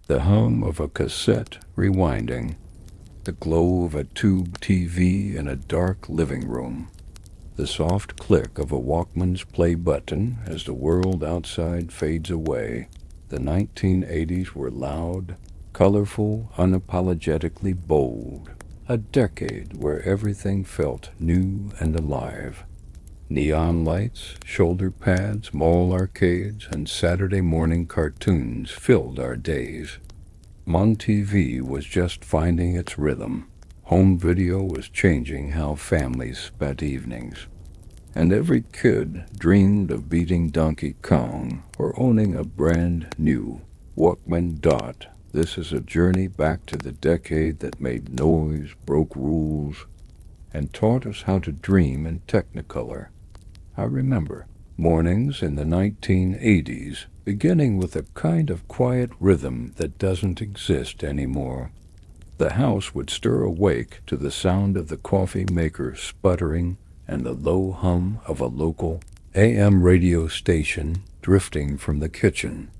The hum of a cassette rewinding, the glow of a tube TV in a dark living room, the soft click of a Walkman's play button as the world outside fades away. The 1980s were loud, colorful, unapologetically bold, a decade where everything felt new and alive. Neon lights, shoulder pads, mall arcades, and Saturday morning cartoons filled our days. MonTV was just finding its rhythm. Home video was changing how families spent evenings. And every kid dreamed of beating Donkey Kong or owning a brand new Walkman Dot. This is a journey back to the decade that made noise, broke rules, and taught us how to dream in Technicolor. I remember mornings in the 1980s beginning with a kind of quiet rhythm that doesn't exist anymore. The house would stir awake to the sound of the coffee maker sputtering and the low hum of a local AM radio station drifting from the kitchen.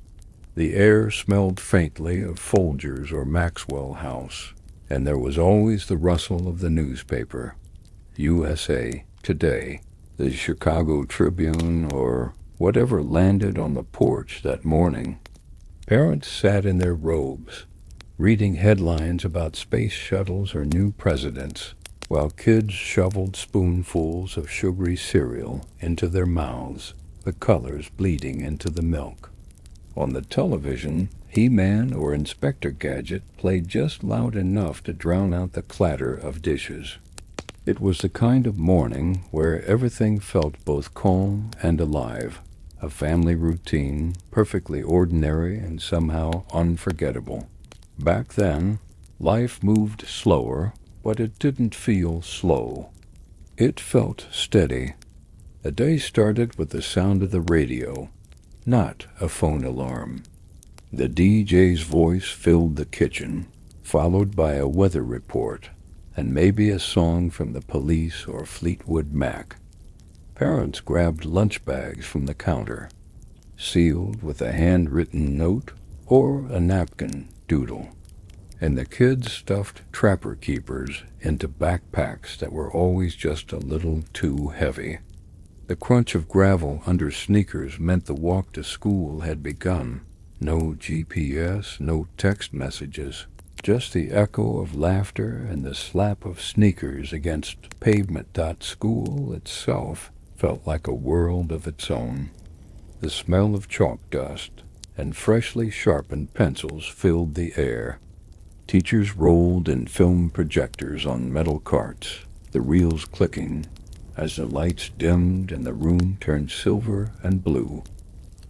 The air smelled faintly of Folgers or Maxwell House, and there was always the rustle of the newspaper. USA Today, the Chicago Tribune, or whatever landed on the porch that morning. Parents sat in their robes, reading headlines about space shuttles or new presidents, while kids shoveled spoonfuls of sugary cereal into their mouths, the colors bleeding into the milk. On the television, He-Man or Inspector Gadget played just loud enough to drown out the clatter of dishes. It was the kind of morning where everything felt both calm and alive, a family routine, perfectly ordinary and somehow unforgettable. Back then, life moved slower, but it didn't feel slow. It felt steady. A day started with the sound of the radio, not a phone alarm. The DJ's voice filled the kitchen, followed by a weather report, and maybe a song from the Police or Fleetwood Mac. Parents grabbed lunch bags from the counter, sealed with a handwritten note or a napkin doodle, and the kids stuffed trapper keepers into backpacks that were always just a little too heavy. The crunch of gravel under sneakers meant the walk to school had begun. No GPS, no text messages, just the echo of laughter and the slap of sneakers against pavement. School itself felt like a world of its own. The smell of chalk dust and freshly sharpened pencils filled the air. Teachers rolled in film projectors on metal carts, the reels clicking as the lights dimmed and the room turned silver and blue.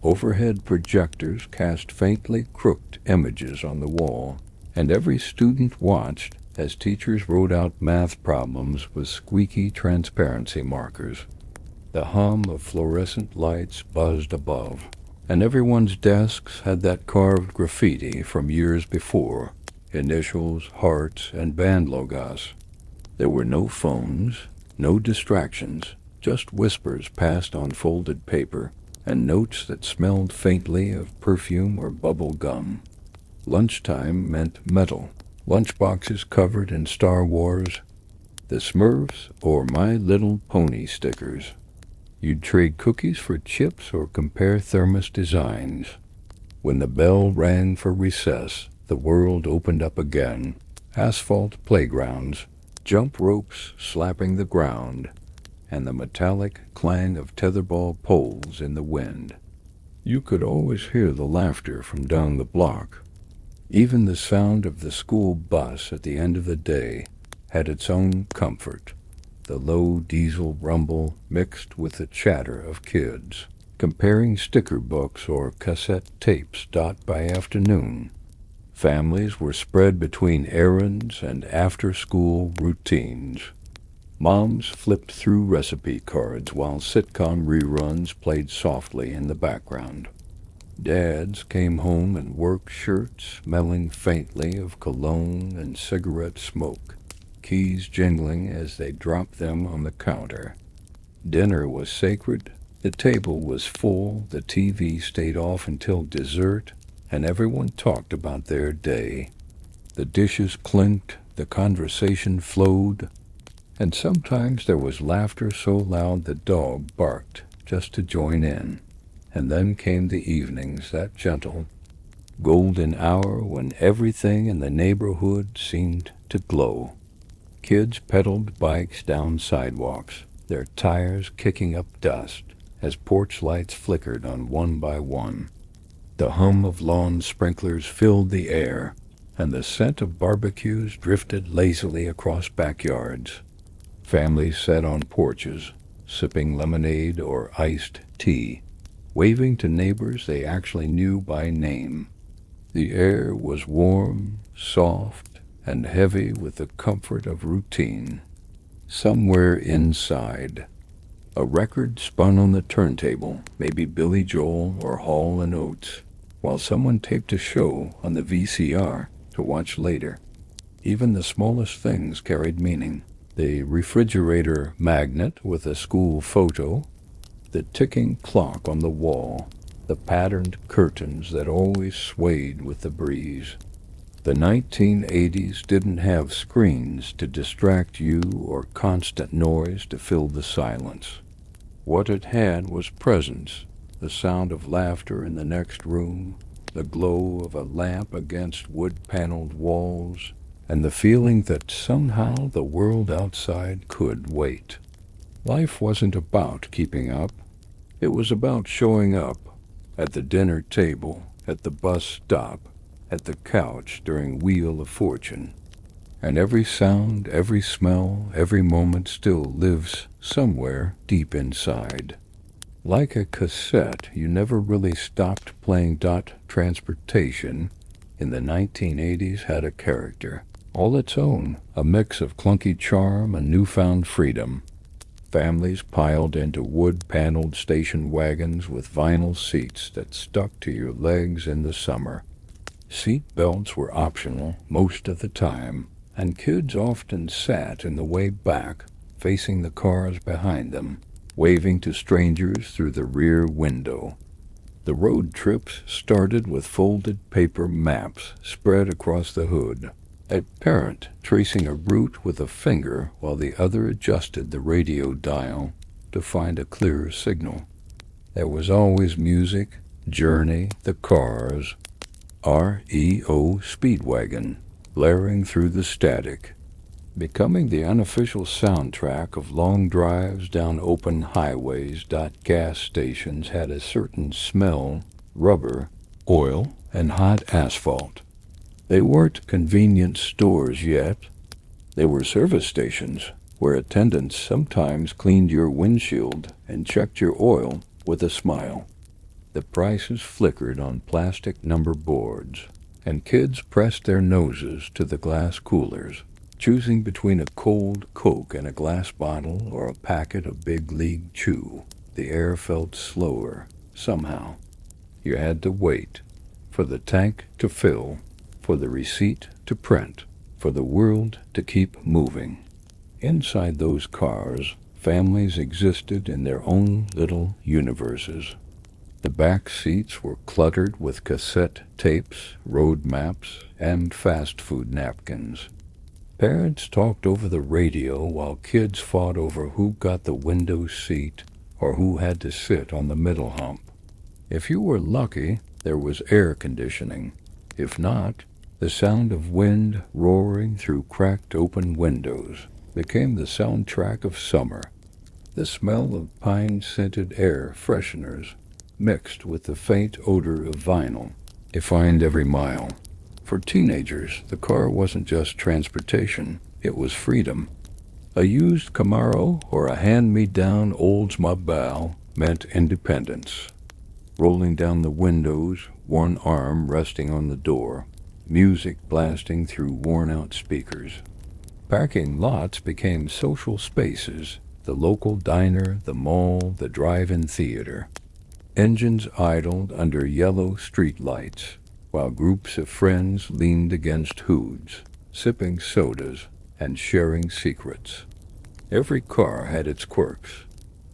Overhead projectors cast faintly crooked images on the wall, and every student watched as teachers wrote out math problems with squeaky transparency markers. The hum of fluorescent lights buzzed above, and everyone's desks had that carved graffiti from years before, initials, hearts, and band logos. There were no phones, no distractions, just whispers passed on folded paper, and notes that smelled faintly of perfume or bubble gum. Lunchtime meant metal, lunchboxes covered in Star Wars, the Smurfs, or My Little Pony stickers. You'd trade cookies for chips or compare thermos designs. When the bell rang for recess, the world opened up again. Asphalt playgrounds, jump ropes slapping the ground, and the metallic clang of tetherball poles in the wind. You could always hear the laughter from down the block. Even the sound of the school bus at the end of the day had its own comfort, the low diesel rumble mixed with the chatter of kids, comparing sticker books or cassette tapes. By afternoon, families were spread between errands and after-school routines. Moms flipped through recipe cards while sitcom reruns played softly in the background. Dads came home in work shirts smelling faintly of cologne and cigarette smoke, keys jingling as they dropped them on the counter. Dinner was sacred, the table was full, the TV stayed off until dessert, and everyone talked about their day. The dishes clinked, the conversation flowed, and sometimes there was laughter so loud the dog barked just to join in. And then came the evenings, that gentle, golden hour when everything in the neighborhood seemed to glow. Kids pedaled bikes down sidewalks, their tires kicking up dust as porch lights flickered on one by one. The hum of lawn sprinklers filled the air, and the scent of barbecues drifted lazily across backyards. Families sat on porches, sipping lemonade or iced tea, waving to neighbors they actually knew by name. The air was warm, soft, and heavy with the comfort of routine. Somewhere inside, a record spun on the turntable, maybe Billy Joel or Hall & Oates, while someone taped a show on the VCR to watch later. Even the smallest things carried meaning. The refrigerator magnet with a school photo, the ticking clock on the wall, the patterned curtains that always swayed with the breeze. The 1980s didn't have screens to distract you or constant noise to fill the silence. What it had was presence, the sound of laughter in the next room, the glow of a lamp against wood-paneled walls, and the feeling that somehow the world outside could wait. Life wasn't about keeping up. It was about showing up at the dinner table, at the bus stop, at the couch during Wheel of Fortune. And every sound, every smell, every moment still lives somewhere deep inside. Like a cassette, you never really stopped playing. Transportation in the 1980s had a character, all its own, a mix of clunky charm and newfound freedom. Families piled into wood-paneled station wagons with vinyl seats that stuck to your legs in the summer. Seat belts were optional most of the time, and kids often sat in the way back, facing the cars behind them, waving to strangers through the rear window. The road trips started with folded paper maps spread across the hood, a parent tracing a route with a finger while the other adjusted the radio dial to find a clearer signal. There was always music, Journey, The Cars, REO Speedwagon, blaring through the static, becoming the unofficial soundtrack of long drives down open highways. Gas stations had a certain smell, rubber, oil, and hot asphalt. They weren't convenience stores yet. They were service stations where attendants sometimes cleaned your windshield and checked your oil with a smile. The prices flickered on plastic number boards, and kids pressed their noses to the glass coolers, choosing between a cold Coke and a glass bottle or a packet of Big League Chew. The air felt slower, somehow. You had to wait for the tank to fill, for the receipt to print, for the world to keep moving. Inside those cars, families existed in their own little universes. The back seats were cluttered with cassette tapes, road maps, and fast food napkins. Parents talked over the radio while kids fought over who got the window seat or who had to sit on the middle hump. If you were lucky, there was air conditioning. If not, the sound of wind roaring through cracked open windows became the soundtrack of summer. The smell of pine-scented air fresheners mixed with the faint odor of vinyl defined every mile. For teenagers, the car wasn't just transportation, it was freedom. A used Camaro or a hand-me-down Oldsmobile meant independence. Rolling down the windows, one arm resting on the door, music blasting through worn-out speakers. Parking lots became social spaces, the local diner, the mall, the drive-in theater. Engines idled under yellow street lights, while groups of friends leaned against hoods, sipping sodas and sharing secrets. Every car had its quirks: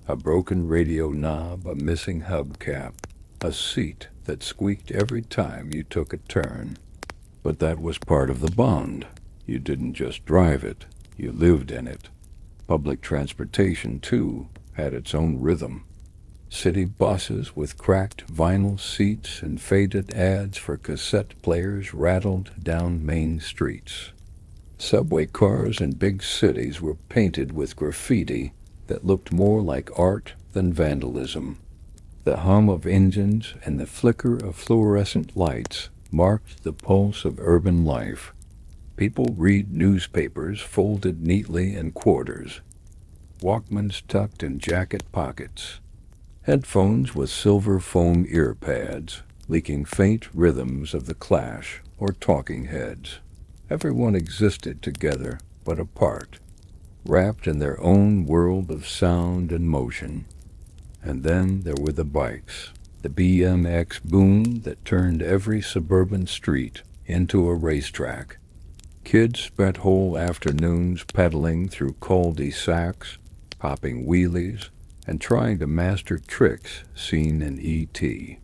a broken radio knob, a missing hubcap, a seat that squeaked every time you took a turn. But that was part of the bond. You didn't just drive it, you lived in it. Public transportation, too, had its own rhythm. City buses with cracked vinyl seats and faded ads for cassette players rattled down main streets. Subway cars in big cities were painted with graffiti that looked more like art than vandalism. The hum of engines and the flicker of fluorescent lights marked the pulse of urban life. People read newspapers folded neatly in quarters, Walkmans tucked in jacket pockets, headphones with silver foam ear pads, leaking faint rhythms of the Clash or Talking Heads. Everyone existed together but apart, wrapped in their own world of sound and motion. And then there were the bikes, the BMX boom that turned every suburban street into a racetrack. Kids spent whole afternoons pedaling through cul-de-sacs, popping wheelies, and trying to master tricks seen in E.T.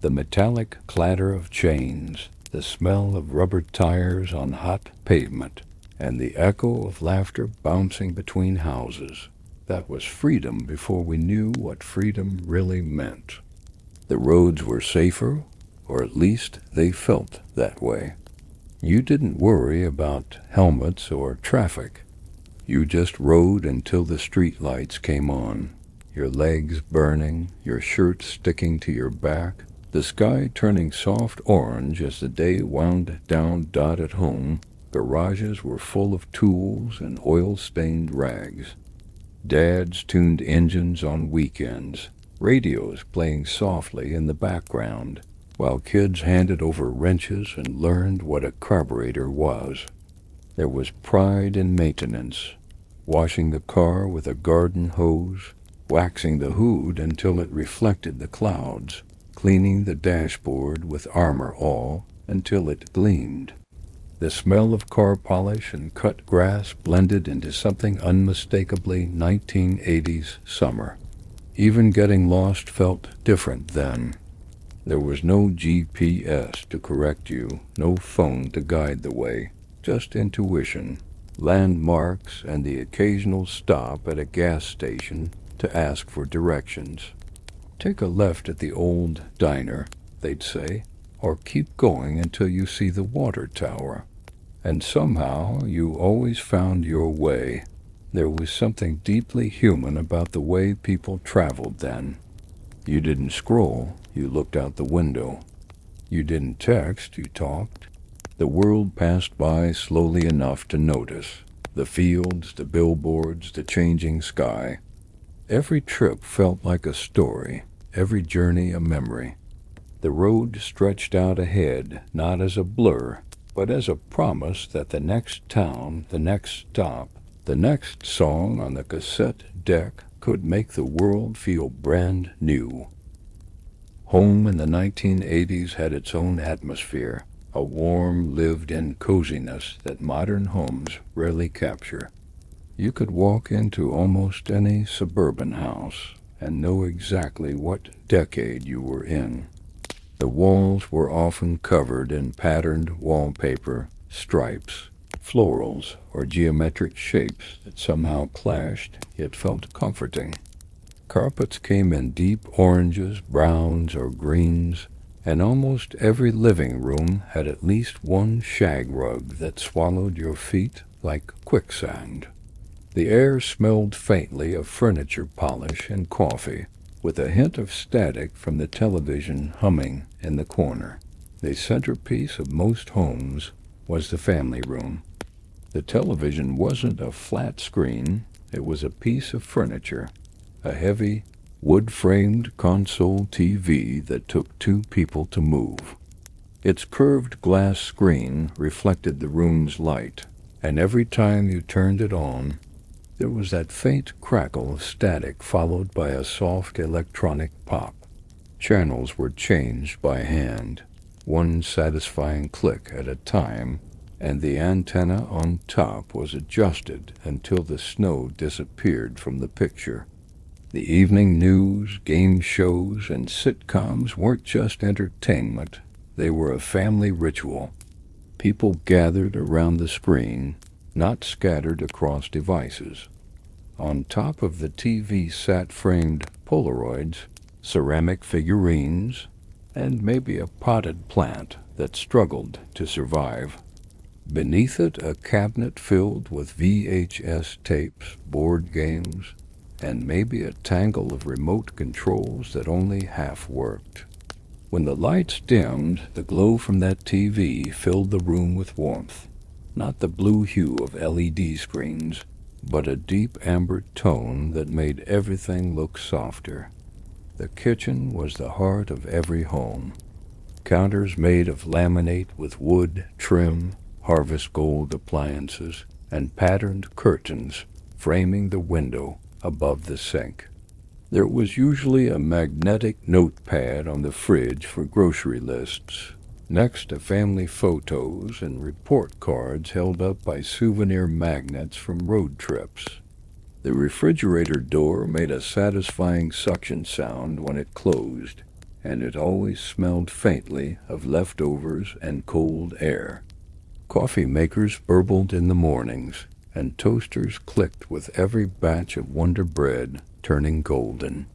The metallic clatter of chains, the smell of rubber tires on hot pavement, and the echo of laughter bouncing between houses. That was freedom before we knew what freedom really meant. The roads were safer, or at least they felt that way. You didn't worry about helmets or traffic. You just rode until the streetlights came on, your legs burning, your shirt sticking to your back, the sky turning soft orange as the day wound down. At home, garages were full of tools and oil-stained rags. Dads tuned engines on weekends, radios playing softly in the background, while kids handed over wrenches and learned what a carburetor was. There was pride in maintenance, washing the car with a garden hose, waxing the hood until it reflected the clouds, cleaning the dashboard with Armor All until it gleamed. The smell of car polish and cut grass blended into something unmistakably 1980s summer. Even getting lost felt different then. There was no GPS to correct you, no phone to guide the way, just intuition, landmarks, and the occasional stop at a gas station to ask for directions. Take a left at the old diner, they'd say, or keep going until you see the water tower. And somehow you always found your way. There was something deeply human about the way people traveled then. You didn't scroll, you looked out the window. You didn't text, you talked. The world passed by slowly enough to notice. The fields, the billboards, the changing sky. Every trip felt like a story, every journey a memory. The road stretched out ahead, not as a blur, but as a promise that the next town, the next stop, the next song on the cassette deck could make the world feel brand new. Home in the 1980s had its own atmosphere, a warm, lived-in coziness that modern homes rarely capture. You could walk into almost any suburban house and know exactly what decade you were in. The walls were often covered in patterned wallpaper, stripes, florals, or geometric shapes that somehow clashed yet felt comforting. Carpets came in deep oranges, browns, or greens, and almost every living room had at least one shag rug that swallowed your feet like quicksand. The air smelled faintly of furniture polish and coffee, with a hint of static from the television humming in the corner. The centerpiece of most homes was the family room. The television wasn't a flat screen, it was a piece of furniture, a heavy, wood-framed console TV that took two people to move. Its curved glass screen reflected the room's light, and every time you turned it on, there was that faint crackle of static followed by a soft electronic pop. Channels were changed by hand, one satisfying click at a time, and the antenna on top was adjusted until the snow disappeared from the picture. The evening news, game shows, and sitcoms weren't just entertainment. They were a family ritual. People gathered around the screen, not scattered across devices. On top of the TV sat framed Polaroids, ceramic figurines, and maybe a potted plant that struggled to survive. Beneath it, a cabinet filled with VHS tapes, board games, and maybe a tangle of remote controls that only half worked. When the lights dimmed, the glow from that TV filled the room with warmth. Not the blue hue of LED screens, but a deep amber tone that made everything look softer. The kitchen was the heart of every home. Counters made of laminate with wood, trim, harvest gold appliances, and patterned curtains framing the window above the sink. There was usually a magnetic notepad on the fridge for grocery lists. Next to family photos and report cards held up by souvenir magnets from road trips. The refrigerator door made a satisfying suction sound when it closed, and it always smelled faintly of leftovers and cold air. Coffee makers burbled in the mornings, and toasters clicked with every batch of Wonder Bread turning golden.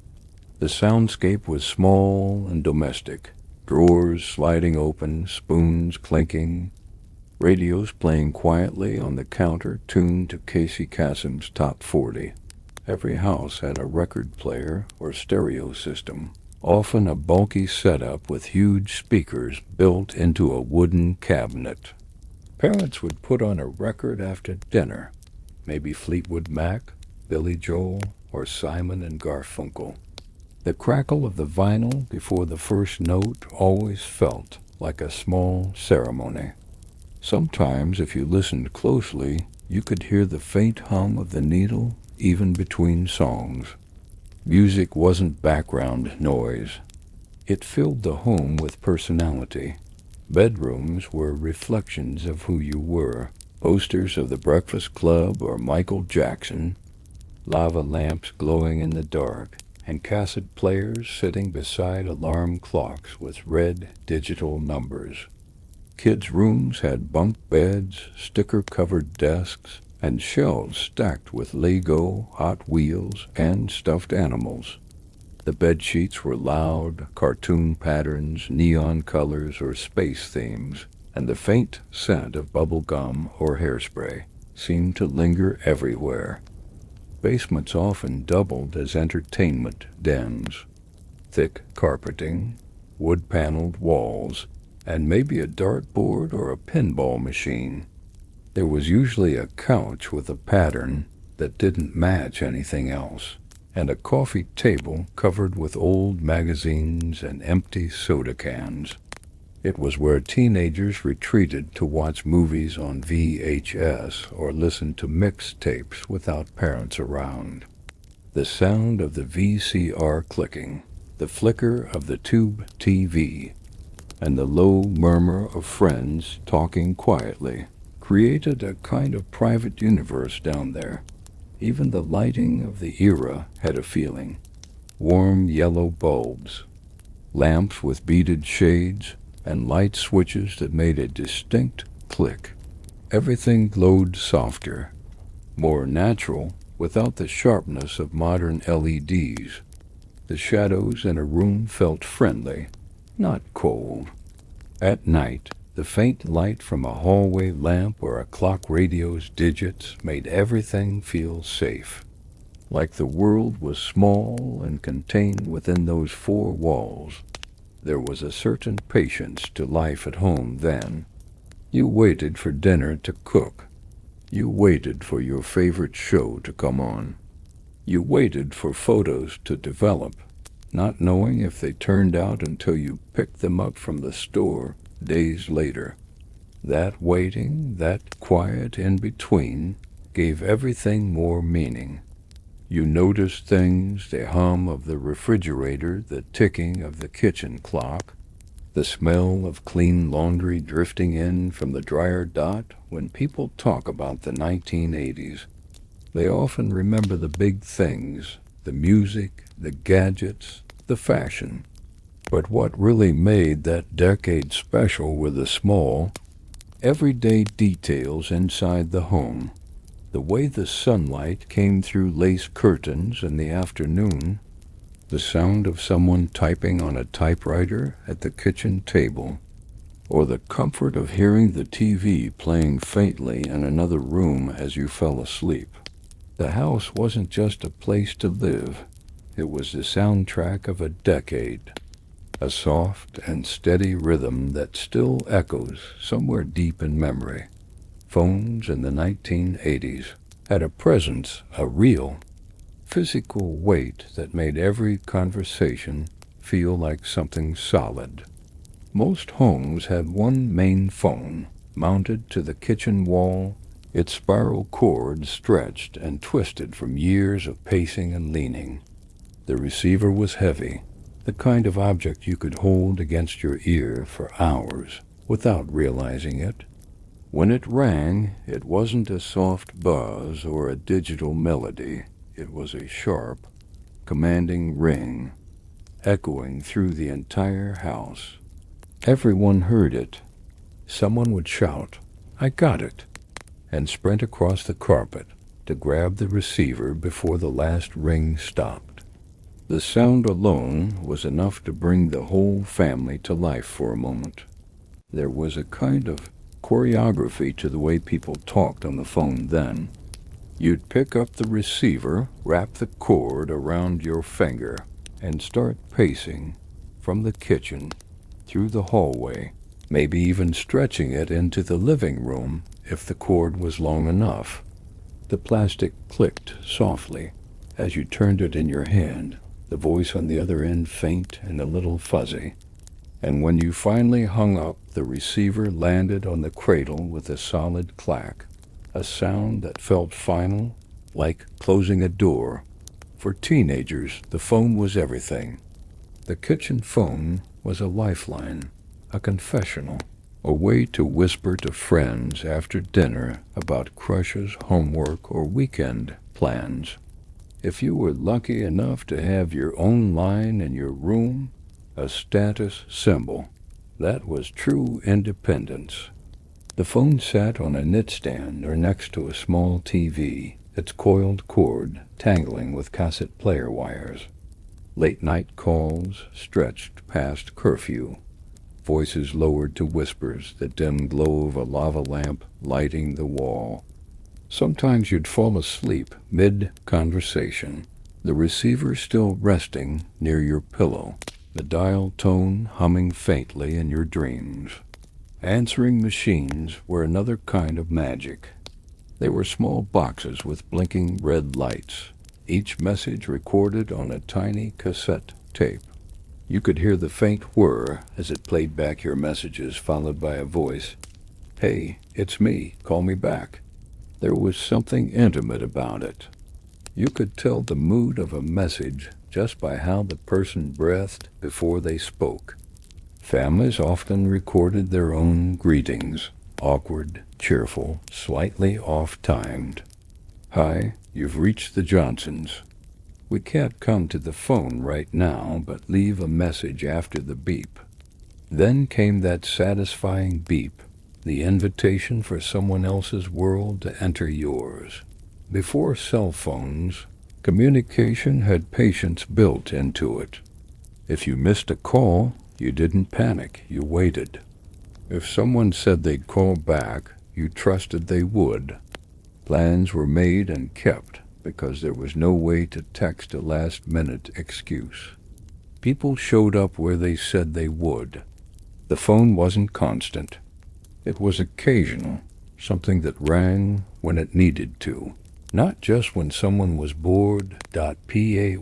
The soundscape was small and domestic, drawers sliding open, spoons clinking, radios playing quietly on the counter tuned to Casey Kasem's Top 40. Every house had a record player or stereo system, often a bulky setup with huge speakers built into a wooden cabinet. Parents would put on a record after dinner, maybe Fleetwood Mac, Billy Joel, or Simon and Garfunkel. The crackle of the vinyl before the first note always felt like a small ceremony. Sometimes, if you listened closely, you could hear the faint hum of the needle even between songs. Music wasn't background noise. It filled the home with personality. Bedrooms were reflections of who you were. Posters of the Breakfast Club or Michael Jackson, lava lamps glowing in the dark, and cassette players sitting beside alarm clocks with red digital numbers. Kids' rooms had bunk beds, sticker-covered desks, and shelves stacked with Lego, Hot Wheels, and stuffed animals. The bed sheets were loud, cartoon patterns, neon colors, or space themes, and the faint scent of bubble gum or hairspray seemed to linger everywhere. Basements often doubled as entertainment dens. Thick carpeting, wood-paneled walls, and maybe a dartboard or a pinball machine. There was usually a couch with a pattern that didn't match anything else, and a coffee table covered with old magazines and empty soda cans. It was where teenagers retreated to watch movies on VHS or listen to mixtapes without parents around. The sound of the VCR clicking, the flicker of the tube TV, and the low murmur of friends talking quietly created a kind of private universe down there. Even the lighting of the era had a feeling. Warm yellow bulbs, lamps with beaded shades, and light switches that made a distinct click. Everything glowed softer, more natural, without the sharpness of modern LEDs. The shadows in a room felt friendly, not cold. At night, the faint light from a hallway lamp or a clock radio's digits made everything feel safe, like the world was small and contained within those four walls. There was a certain patience to life at home then. You waited for dinner to cook. You waited for your favorite show to come on. You waited for photos to develop, not knowing if they turned out until you picked them up from the store days later. That waiting, that quiet in between, gave everything more meaning. You noticed things, the hum of the refrigerator, the ticking of the kitchen clock, the smell of clean laundry drifting in from the dryer dot. When people talk about the 1980s, they often remember the big things, the music, the gadgets, the fashion. But what really made that decade special were the small, everyday details inside the home. The way the sunlight came through lace curtains in the afternoon, the sound of someone typing on a typewriter at the kitchen table, or the comfort of hearing the TV playing faintly in another room as you fell asleep. The house wasn't just a place to live, it was the soundtrack of a decade, a soft and steady rhythm that still echoes somewhere deep in memory. Phones in the 1980s had a presence, a real, physical weight that made every conversation feel like something solid. Most homes had one main phone mounted to the kitchen wall, its spiral cord stretched and twisted from years of pacing and leaning. The receiver was heavy, the kind of object you could hold against your ear for hours without realizing it. When it rang, it wasn't a soft buzz or a digital melody. It was a sharp, commanding ring, echoing through the entire house. Everyone heard it. Someone would shout, "I got it," and sprint across the carpet to grab the receiver before the last ring stopped. The sound alone was enough to bring the whole family to life for a moment. There was a kind of choreography to the way people talked on the phone then. You'd pick up the receiver, wrap the cord around your finger, and start pacing from the kitchen through the hallway, maybe even stretching it into the living room if the cord was long enough. The plastic clicked softly as you turned it in your hand, the voice on the other end faint and a little fuzzy. And when you finally hung up, the receiver landed on the cradle with a solid clack, a sound that felt final, like closing a door. For teenagers, the phone was everything. The kitchen phone was a lifeline, a confessional, a way to whisper to friends after dinner about crushes, homework, or weekend plans. If you were lucky enough to have your own line in your room, a status symbol, that was true independence. The phone sat on a nightstand or next to a small TV, its coiled cord tangling with cassette player wires. Late-night calls stretched past curfew, voices lowered to whispers, the dim glow of a lava lamp lighting the wall. Sometimes you'd fall asleep mid-conversation, the receiver still resting near your pillow, the dial tone humming faintly in your dreams. Answering machines were another kind of magic. They were small boxes with blinking red lights, each message recorded on a tiny cassette tape. You could hear the faint whir as it played back your messages, followed by a voice. "Hey, it's me. Call me back." There was something intimate about it. You could tell the mood of a message just by how the person breathed before they spoke. Families often recorded their own greetings, awkward, cheerful, slightly off-timed. "Hi, you've reached the Johnsons. We can't come to the phone right now, but leave a message after the beep." Then came that satisfying beep, the invitation for someone else's world to enter yours. Before cell phones, communication had patience built into it. If you missed a call, you didn't panic, you waited. If someone said they'd call back, you trusted they would. Plans were made and kept because there was no way to text a last-minute excuse. People showed up where they said they would. The phone wasn't constant. It was occasional, something that rang when it needed to, not just when someone was bored. Payphones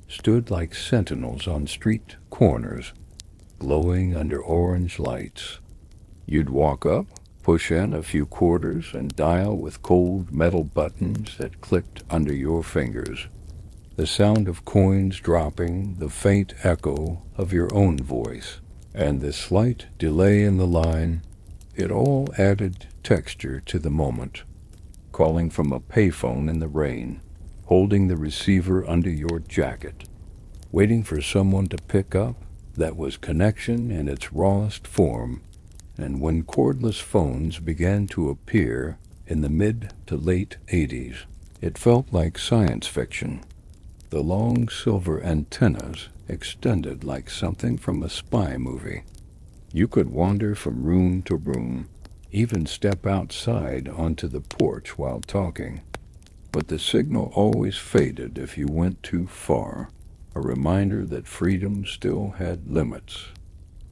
stood like sentinels on street corners, glowing under orange lights. You'd walk up, push in a few quarters, and dial with cold metal buttons that clicked under your fingers. The sound of coins dropping, the faint echo of your own voice, and the slight delay in the line, it all added texture to the moment. Calling from a payphone in the rain, holding the receiver under your jacket, waiting for someone to pick up. That was connection in its rawest form. And when cordless phones began to appear in the mid to late 80s, it felt like science fiction. The long silver antennas extended like something from a spy movie. You could wander from room to room, even step outside onto the porch while talking. But the signal always faded if you went too far, a reminder that freedom still had limits.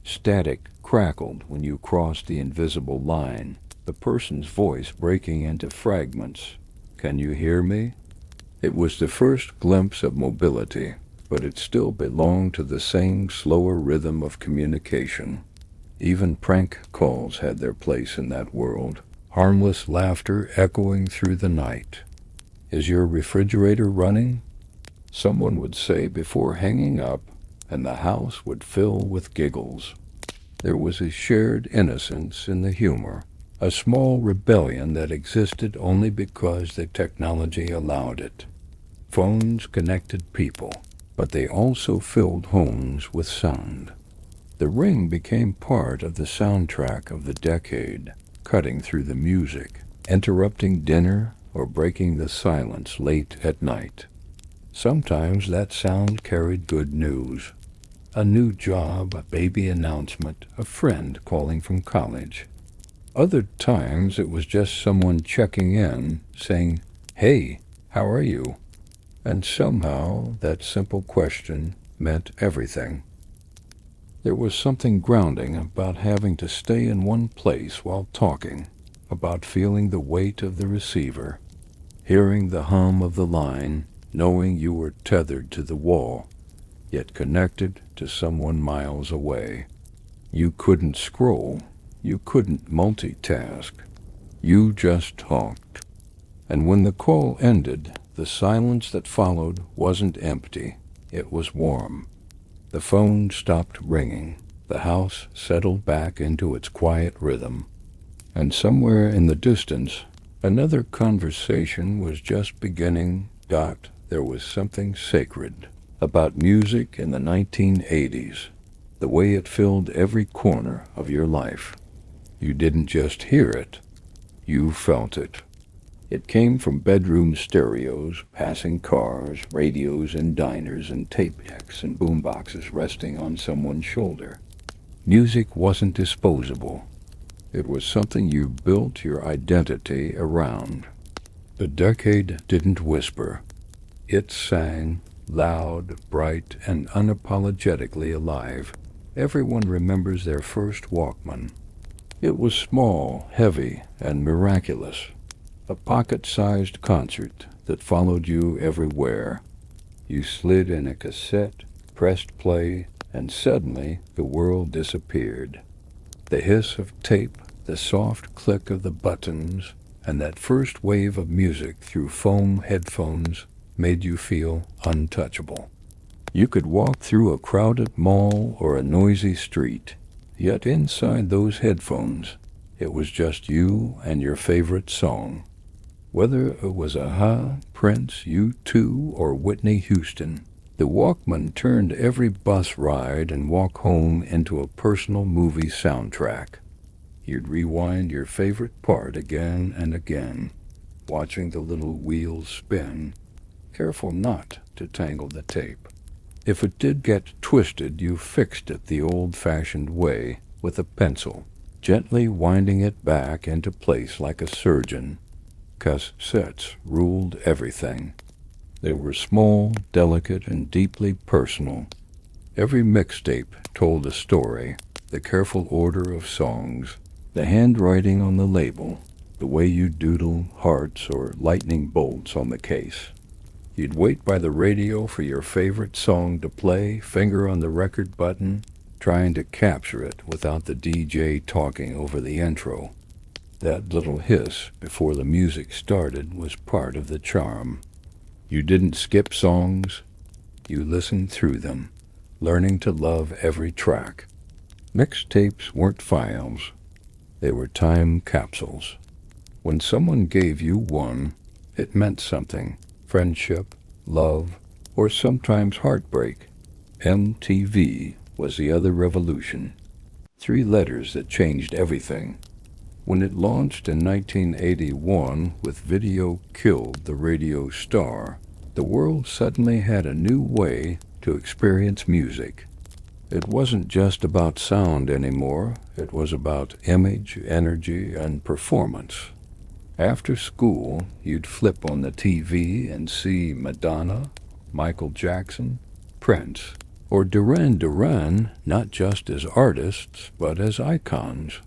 Static crackled when you crossed the invisible line, the person's voice breaking into fragments. "Can you hear me?" It was the first glimpse of mobility, but it still belonged to the same slower rhythm of communication. Even prank calls had their place in that world, harmless laughter echoing through the night. "Is your refrigerator running?" someone would say before hanging up, and the house would fill with giggles. There was a shared innocence in the humor, a small rebellion that existed only because the technology allowed it. Phones connected people, but they also filled homes with sound. The ring became part of the soundtrack of the decade, cutting through the music, interrupting dinner, or breaking the silence late at night. Sometimes that sound carried good news. A new job, a baby announcement, a friend calling from college. Other times it was just someone checking in, saying, "Hey, how are you?" And somehow that simple question meant everything. There was something grounding about having to stay in one place while talking, about feeling the weight of the receiver, hearing the hum of the line, knowing you were tethered to the wall, yet connected to someone miles away. You couldn't scroll, you couldn't multitask, you just talked. And when the call ended, the silence that followed wasn't empty, it was warm. The phone stopped ringing, the house settled back into its quiet rhythm, and somewhere in the distance, another conversation was just beginning. There was something sacred about music in the 1980s, the way it filled every corner of your life. You didn't just hear it, you felt it. It came from bedroom stereos, passing cars, radios in diners, and tape decks and boomboxes resting on someone's shoulder. Music wasn't disposable. It was something you built your identity around. The decade didn't whisper. It sang, loud, bright, and unapologetically alive. Everyone remembers their first Walkman. It was small, heavy, and miraculous. A pocket-sized concert that followed you everywhere. You slid in a cassette, pressed play, and suddenly the world disappeared. The hiss of tape, the soft click of the buttons, and that first wave of music through foam headphones made you feel untouchable. You could walk through a crowded mall or a noisy street, yet inside those headphones, it was just you and your favorite song. Whether it was Aha, Prince, U2, or Whitney Houston, the Walkman turned every bus ride and walk home into a personal movie soundtrack. You'd rewind your favorite part again and again, watching the little wheels spin, careful not to tangle the tape. If it did get twisted, you fixed it the old-fashioned way with a pencil, gently winding it back into place like a surgeon. Cassettes ruled everything. They were small, delicate, and deeply personal. Every mixtape told a story, the careful order of songs, the handwriting on the label, the way you doodle hearts or lightning bolts on the case. You'd wait by the radio for your favorite song to play, finger on the record button, trying to capture it without the DJ talking over the intro. That little hiss before the music started was part of the charm. You didn't skip songs, you listened through them, learning to love every track. Mixtapes weren't files, they were time capsules. When someone gave you one, it meant something. friendship, love, or sometimes heartbreak. MTV was the other revolution. 3 letters that changed everything. When it launched in 1981 with Video Killed the Radio Star, the world suddenly had a new way to experience music. It wasn't just about sound anymore, it was about image, energy, and performance. After school, you'd flip on the TV and see Madonna, Michael Jackson, Prince, or Duran Duran, not just as artists, but as icons.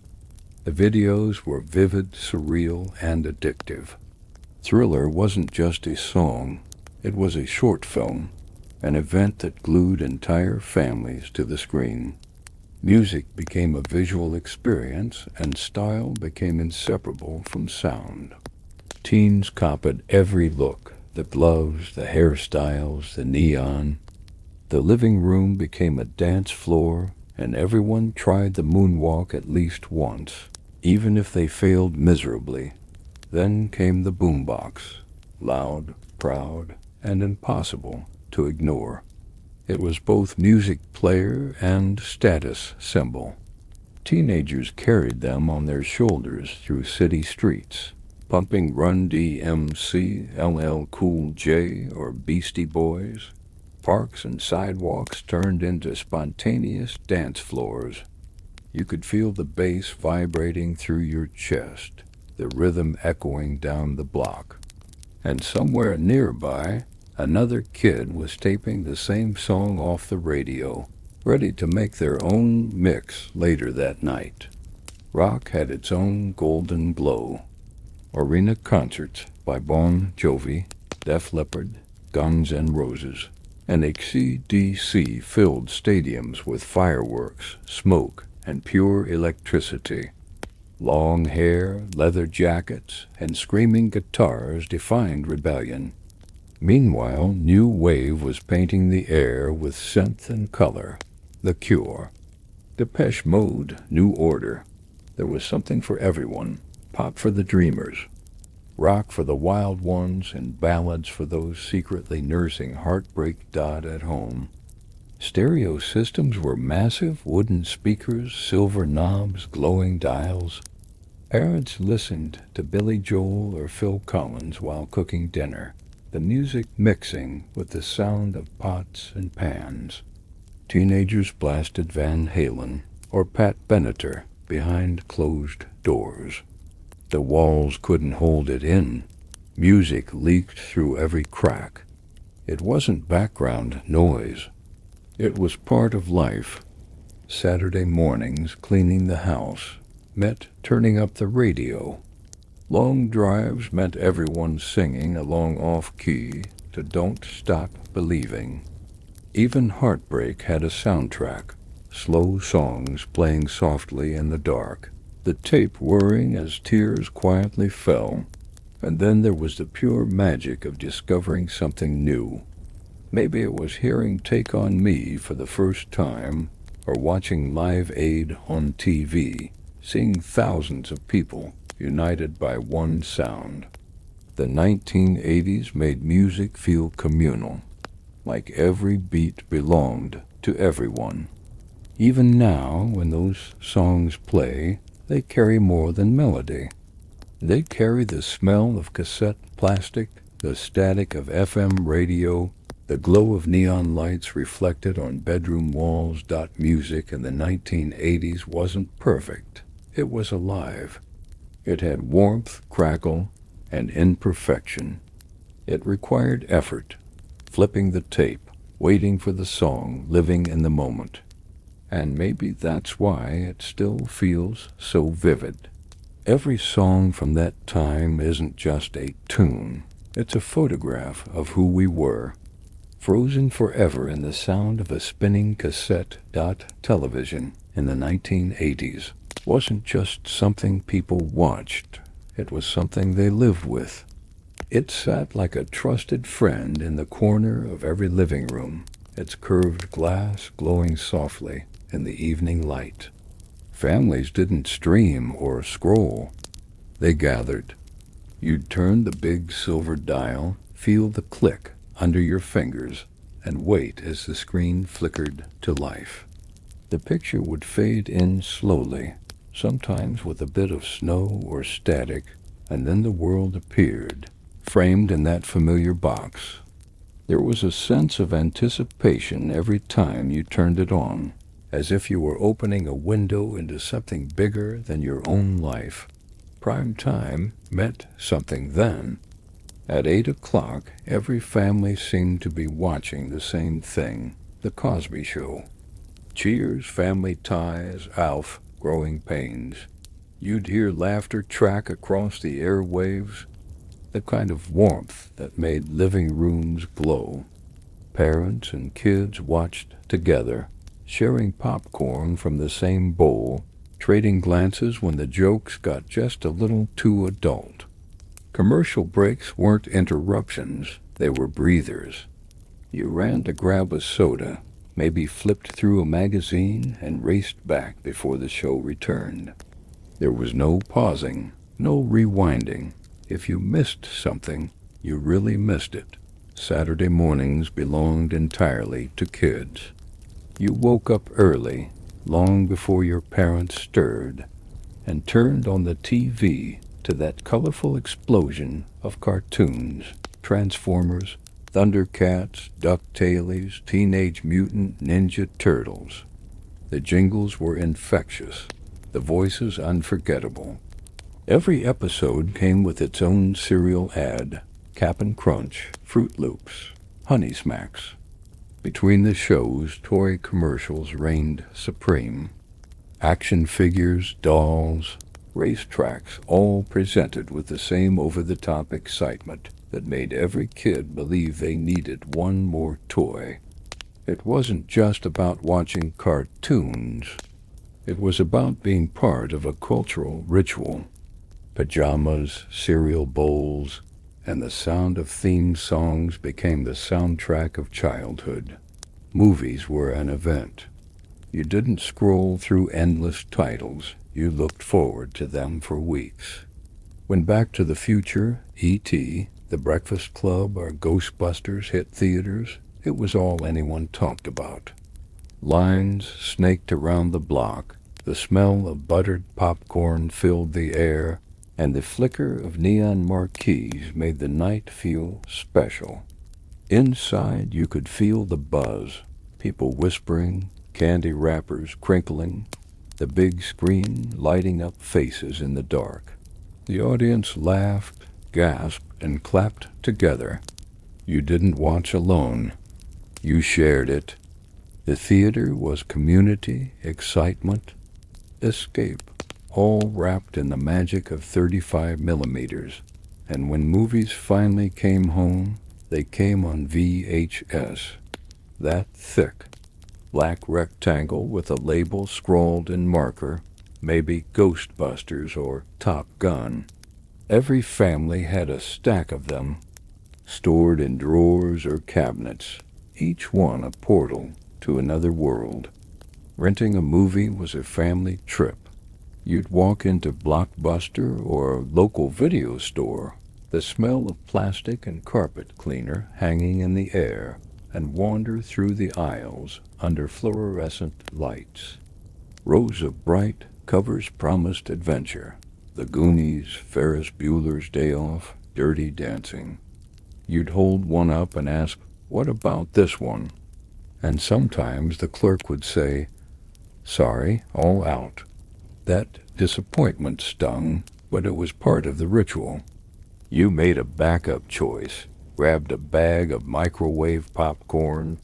The videos were vivid, surreal, and addictive. Thriller wasn't just a song, it was a short film, an event that glued entire families to the screen. Music became a visual experience, and style became inseparable from sound. Teens copied every look, the gloves, the hairstyles, the neon. The living room became a dance floor, and everyone tried the moonwalk at least once, even if they failed miserably. Then came the boombox, loud, proud, and impossible to ignore. It was both music player and status symbol. Teenagers carried them on their shoulders through city streets, pumping Run DMC, LL Cool J, or Beastie Boys. Parks and sidewalks turned into spontaneous dance floors. You could feel the bass vibrating through your chest, the rhythm echoing down the block. And somewhere nearby, another kid was taping the same song off the radio, ready to make their own mix later that night. Rock had its own golden glow. Arena concerts by Bon Jovi, Def Leppard, Guns N' Roses, and AC/DC filled stadiums with fireworks, smoke, and pure electricity. Long hair, leather jackets, and screaming guitars defined rebellion. Meanwhile, New Wave was painting the air with synth and color. The Cure. Depeche Mode, New Order. There was something for everyone. Pop for the dreamers. Rock for the wild ones, and ballads for those secretly nursing heartbreak at home. Stereo systems were massive wooden speakers, silver knobs, glowing dials. Parents listened to Billy Joel or Phil Collins while cooking dinner, the music mixing with the sound of pots and pans. Teenagers blasted Van Halen or Pat Benatar behind closed doors. The walls couldn't hold it in. Music leaked through every crack. It wasn't background noise. It was part of life. Saturday mornings cleaning the house meant turning up the radio. Long drives meant everyone singing along off-key to Don't Stop Believing. Even heartbreak had a soundtrack, slow songs playing softly in the dark, the tape whirring as tears quietly fell. And then there was the pure magic of discovering something new. Maybe it was hearing Take On Me for the first time, or watching Live Aid on TV, seeing thousands of people united by one sound. The 1980s made music feel communal, like every beat belonged to everyone. Even now, when those songs play, they carry more than melody. They carry the smell of cassette plastic, the static of FM radio, the glow of neon lights reflected on bedroom walls. Music in the 1980s wasn't perfect. It was alive. It had warmth, crackle, and imperfection. It required effort, flipping the tape, waiting for the song, living in the moment. And maybe that's why it still feels so vivid. Every song from that time isn't just a tune. It's a photograph of who we were, frozen forever in the sound of a spinning cassette. Television in the 1980s wasn't just something people watched. It was something they lived with. It sat like a trusted friend in the corner of every living room, its curved glass glowing softly in the evening light. Families didn't stream or scroll. They gathered. You'd turn the big silver dial, feel the click under your fingers, and wait as the screen flickered to life. The picture would fade in slowly, sometimes with a bit of snow or static, and then the world appeared, framed in that familiar box. There was a sense of anticipation every time you turned it on, as if you were opening a window into something bigger than your own life. Prime time meant something then. At 8 o'clock, every family seemed to be watching the same thing, The Cosby Show. Cheers, Family Ties, Alf, Growing Pains. You'd hear laughter track across the airwaves, the kind of warmth that made living rooms glow. Parents and kids watched together, sharing popcorn from the same bowl, trading glances when the jokes got just a little too adult. Commercial breaks weren't interruptions, they were breathers. You ran to grab a soda, maybe flipped through a magazine and raced back before the show returned. There was no pausing, no rewinding. If you missed something, you really missed it. Saturday mornings belonged entirely to kids. You woke up early, long before your parents stirred, and turned on the TV to that colorful explosion of cartoons, Transformers, Thundercats, DuckTales, Teenage Mutant Ninja Turtles. The jingles were infectious, the voices unforgettable. Every episode came with its own cereal ad, Cap'n Crunch, Fruit Loops, Honey Smacks. Between the shows, toy commercials reigned supreme. Action figures, dolls, racetracks, all presented with the same over-the-top excitement that made every kid believe they needed one more toy. It wasn't just about watching cartoons. It was about being part of a cultural ritual. Pajamas, cereal bowls, and the sound of theme songs became the soundtrack of childhood. Movies were an event. You didn't scroll through endless titles. You looked forward to them for weeks. When Back to the Future, E.T., The Breakfast Club, or Ghostbusters hit theaters, it was all anyone talked about. Lines snaked around the block, the smell of buttered popcorn filled the air, and the flicker of neon marquees made the night feel special. Inside, you could feel the buzz, people whispering, candy wrappers crinkling, the big screen lighting up faces in the dark. The audience laughed, gasped, and clapped together. You didn't watch alone. You shared it. The theater was community, excitement, escape, all wrapped in the magic of 35 millimeters. And when movies finally came home, they came on VHS. That thick, black rectangle with a label scrawled in marker, maybe Ghostbusters or Top Gun. Every family had a stack of them, stored in drawers or cabinets, each one a portal to another world. Renting a movie was a family trip. You'd walk into Blockbuster or a local video store, the smell of plastic and carpet cleaner hanging in the air, and wander through the aisles under fluorescent lights. Rows of bright covers promised adventure. The Goonies, Ferris Bueller's Day Off, Dirty Dancing. You'd hold one up and ask, "What about this one?" And sometimes the clerk would say, "Sorry, all out." That disappointment stung, but it was part of the ritual. You made a backup choice, grabbed a bag of microwave popcorn,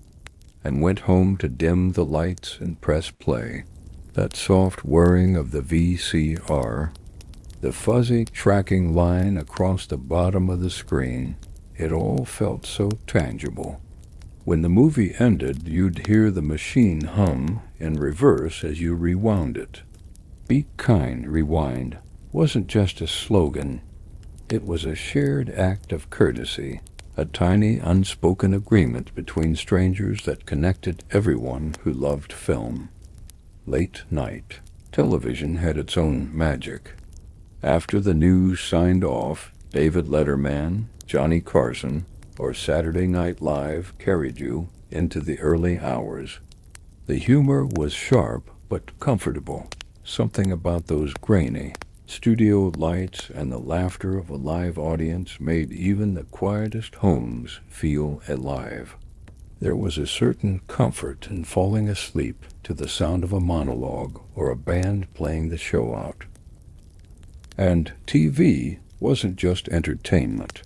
and went home to dim the lights and press play. That soft whirring of the VCR, the fuzzy tracking line across the bottom of the screen, it all felt so tangible. When the movie ended, you'd hear the machine hum in reverse as you rewound it. Be Kind, Rewind wasn't just a slogan. It was a shared act of courtesy, a tiny unspoken agreement between strangers that connected everyone who loved film. Late night. Television had its own magic. After the news signed off, David Letterman, Johnny Carson, or Saturday Night Live carried you into the early hours. The humor was sharp but comfortable. Something about those grainy studio lights and the laughter of a live audience made even the quietest homes feel alive. There was a certain comfort in falling asleep to the sound of a monologue or a band playing the show out. And TV wasn't just entertainment.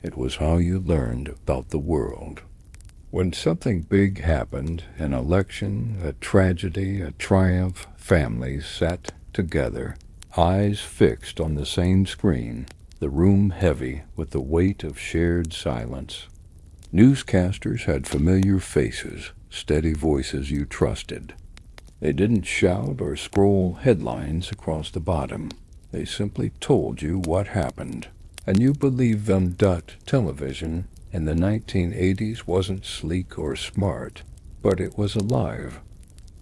It was how you learned about the world. When something big happened, an election, a tragedy, a triumph, families sat together, eyes fixed on the same screen, the room heavy with the weight of shared silence. Newscasters had familiar faces, steady voices you trusted. They didn't shout or scroll headlines across the bottom. They simply told you what happened, and you believed them. Television in the 1980s wasn't sleek or smart, but it was alive.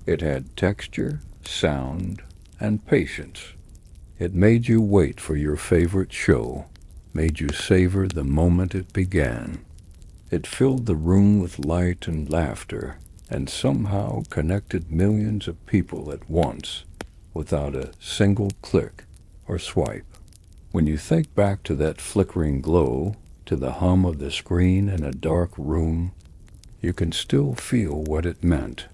It had texture, sound, and patience. It made you wait for your favorite show, made you savor the moment it began. It filled the room with light and laughter, and somehow connected millions of people at once, without a single click or swipe. When you think back to that flickering glow, to the hum of the screen in a dark room, you can still feel what it meant.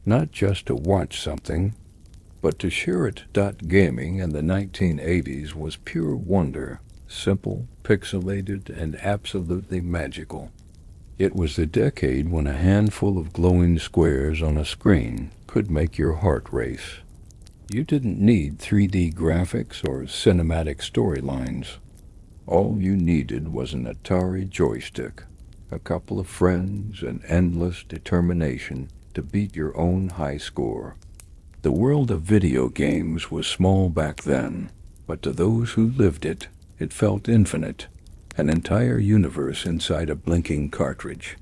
Not just to watch something, but to share it. Gaming in the 1980s was pure wonder, simple, pixelated, and absolutely magical. It was the decade when a handful of glowing squares on a screen could make your heart race. You didn't need 3D graphics or cinematic storylines. All you needed was an Atari joystick, a couple of friends, and endless determination to beat your own high score. The world of video games was small back then, but to those who lived it, it felt infinite, an entire universe inside a blinking cartridge.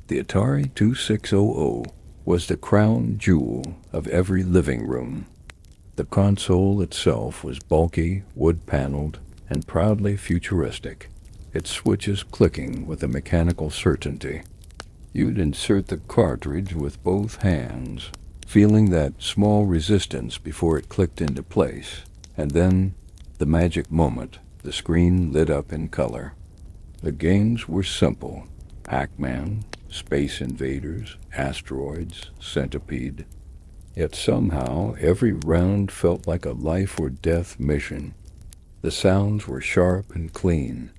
The Atari 2600 was the crown jewel of every living room. The console itself was bulky, wood-paneled, and proudly futuristic, its switches clicking with a mechanical certainty. You'd insert the cartridge with both hands, feeling that small resistance before it clicked into place, and then, the magic moment, the screen lit up in color. The games were simple: Pac-Man, Space Invaders, Asteroids, Centipede. Yet somehow every round felt like a life-or-death mission. The sounds were sharp and clean.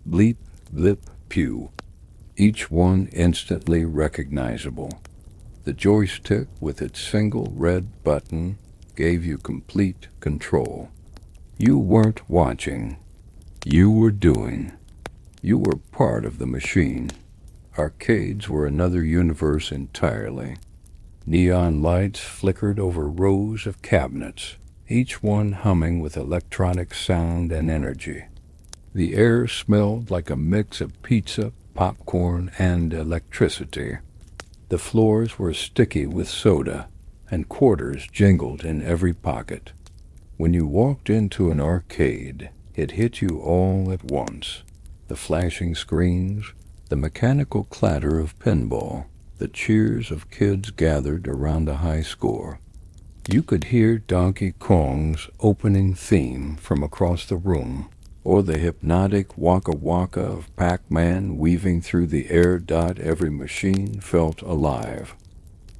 Bleep, blip, pew. Each one instantly recognizable. The joystick with its single red button gave you complete control. You weren't watching. You were doing. You were part of the machine. Arcades were another universe entirely. Neon lights flickered over rows of cabinets, each one humming with electronic sound and energy. The air smelled like a mix of pizza, popcorn, and electricity. The floors were sticky with soda, and quarters jingled in every pocket. When you walked into an arcade, it hit you all at once. The flashing screens, the mechanical clatter of pinball, the cheers of kids gathered around a high score. You could hear Donkey Kong's opening theme from across the room, or the hypnotic waka waka of Pac-Man weaving through the air. Every machine felt alive.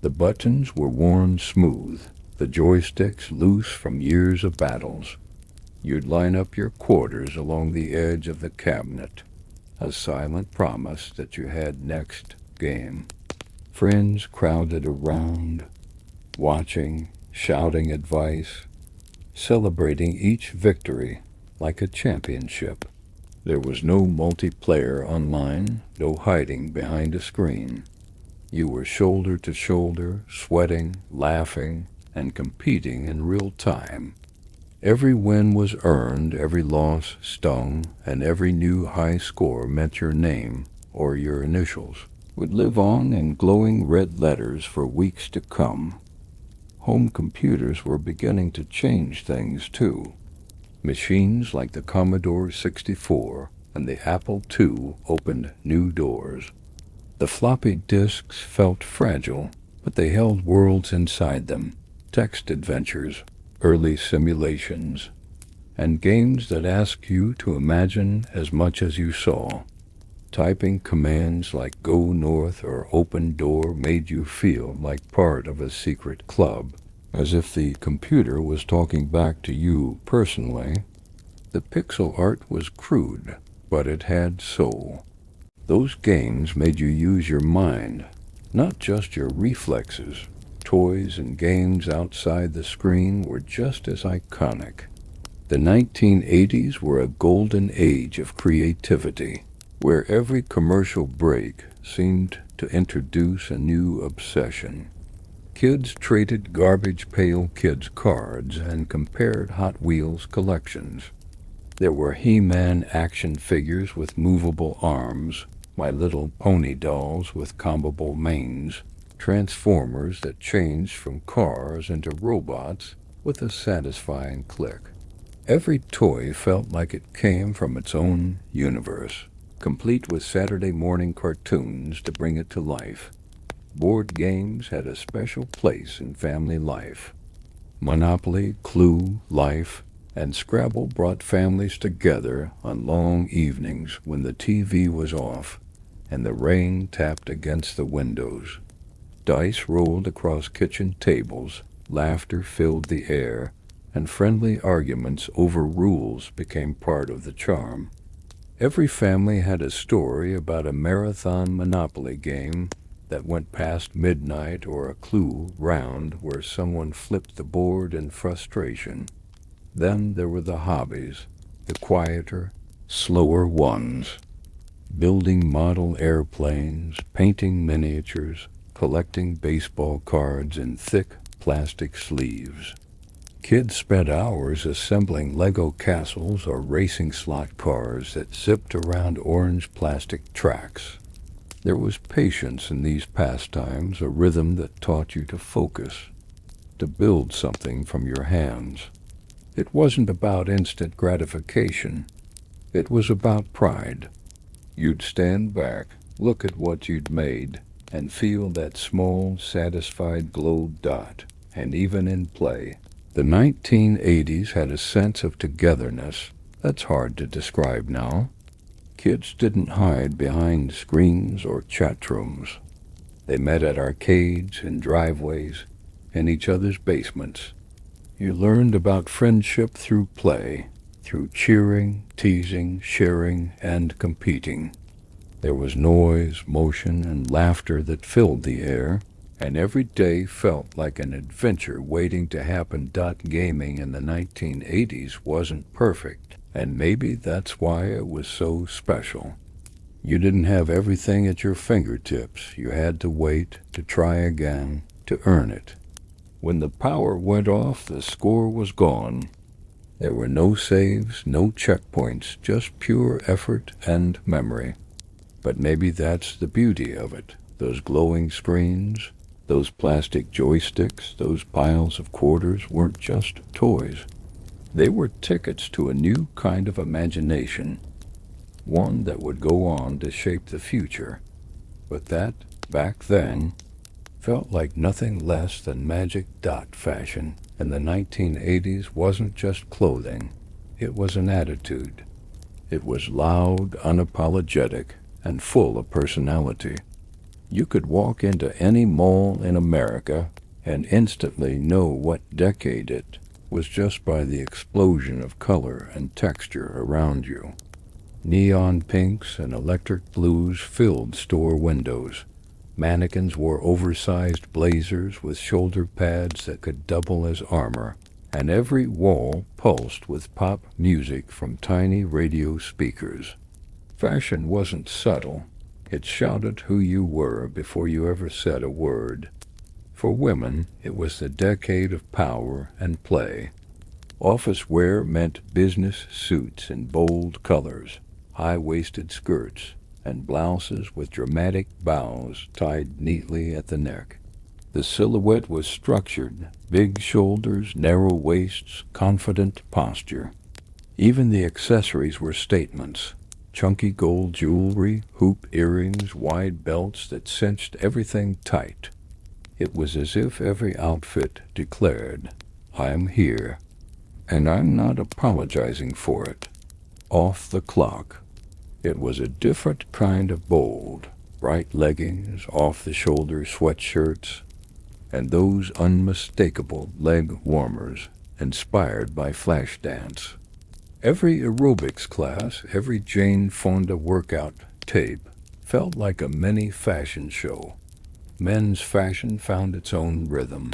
The buttons were worn smooth, the joysticks loose from years of battles. You'd line up your quarters along the edge of the cabinet, a silent promise that you had next game. Friends crowded around, watching, shouting advice, celebrating each victory like a championship. There was no multiplayer online, no hiding behind a screen. You were shoulder to shoulder, sweating, laughing, and competing in real time. Every win was earned, every loss stung, and every new high score meant your name, or your initials, would live on in glowing red letters for weeks to come. Home computers were beginning to change things, too. Machines like the Commodore 64, and the Apple II opened new doors. The floppy disks felt fragile, but they held worlds inside them, text adventures, early simulations, and games that asked you to imagine as much as you saw. Typing commands like Go North or Open Door made you feel like part of a secret club, as if the computer was talking back to you personally. The pixel art was crude, but it had soul. Those games made you use your mind, not just your reflexes. Toys and games outside the screen were just as iconic. The 1980s were a golden age of creativity, where every commercial break seemed to introduce a new obsession. Kids traded Garbage Pail Kids cards and compared Hot Wheels collections. There were He-Man action figures with movable arms, My Little Pony dolls with combable manes, Transformers that changed from cars into robots with a satisfying click. Every toy felt like it came from its own universe, complete with Saturday morning cartoons to bring it to life. Board games had a special place in family life. Monopoly, Clue, Life, and Scrabble brought families together on long evenings when the TV was off and the rain tapped against the windows. Dice rolled across kitchen tables, laughter filled the air, and friendly arguments over rules became part of the charm. Every family had a story about a marathon Monopoly game that went past midnight or a Clue round where someone flipped the board in frustration. Then there were the hobbies, the quieter, slower ones. Building model airplanes, painting miniatures, collecting baseball cards in thick plastic sleeves. Kids spent hours assembling Lego castles or racing slot cars that zipped around orange plastic tracks. There was patience in these pastimes, a rhythm that taught you to focus, to build something from your hands. It wasn't about instant gratification. It was about pride. You'd stand back, look at what you'd made, and feel that small, satisfied glowed dot. And even in play, the 1980s had a sense of togetherness that's hard to describe now. Kids didn't hide behind screens or chat rooms. They met at arcades, in driveways, in each other's basements. You learned about friendship through play, through cheering, teasing, sharing, and competing. There was noise, motion, and laughter that filled the air, and every day felt like an adventure waiting to happen. Gaming in the 1980s wasn't perfect, and maybe that's why it was so special. You didn't have everything at your fingertips. You had to wait, to try again, to earn it. When the power went off, the score was gone. There were no saves, no checkpoints, just pure effort and memory. But maybe that's the beauty of it. Those glowing screens, those plastic joysticks, those piles of quarters weren't just toys. They were tickets to a new kind of imagination, one that would go on to shape the future. But that, back then, felt like nothing less than magic. Fashion in the 1980s wasn't just clothing. It was an attitude. It was loud, unapologetic, and full of personality. You could walk into any mall in America and instantly know what decade it was just by the explosion of color and texture around you. Neon pinks and electric blues filled store windows. Mannequins wore oversized blazers with shoulder pads that could double as armor, and every wall pulsed with pop music from tiny radio speakers. Fashion wasn't subtle. It shouted who you were before you ever said a word. For women, it was the decade of power and play. Office wear meant business suits in bold colors, high-waisted skirts, and blouses with dramatic bows tied neatly at the neck. The silhouette was structured, big shoulders, narrow waists, confident posture. Even the accessories were statements. Chunky gold jewelry, hoop earrings, wide belts that cinched everything tight. It was as if every outfit declared, "I'm here, and I'm not apologizing for it." Off the clock. It was a different kind of bold. Bright leggings, off-the-shoulder sweatshirts, and those unmistakable leg warmers inspired by Flashdance. Every aerobics class, every Jane Fonda workout tape felt like a mini fashion show. Men's fashion found its own rhythm.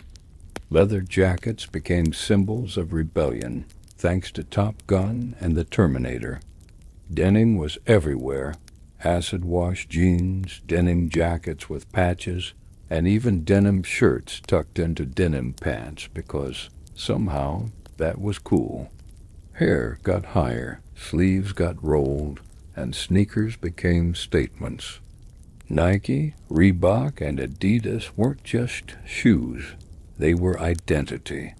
Leather jackets became symbols of rebellion, thanks to Top Gun and the Terminator. Denim was everywhere. Acid-wash jeans, denim jackets with patches, and even denim shirts tucked into denim pants because somehow that was cool. Hair got higher, sleeves got rolled, and sneakers became statements. Nike, Reebok, and Adidas weren't just shoes. They were identity.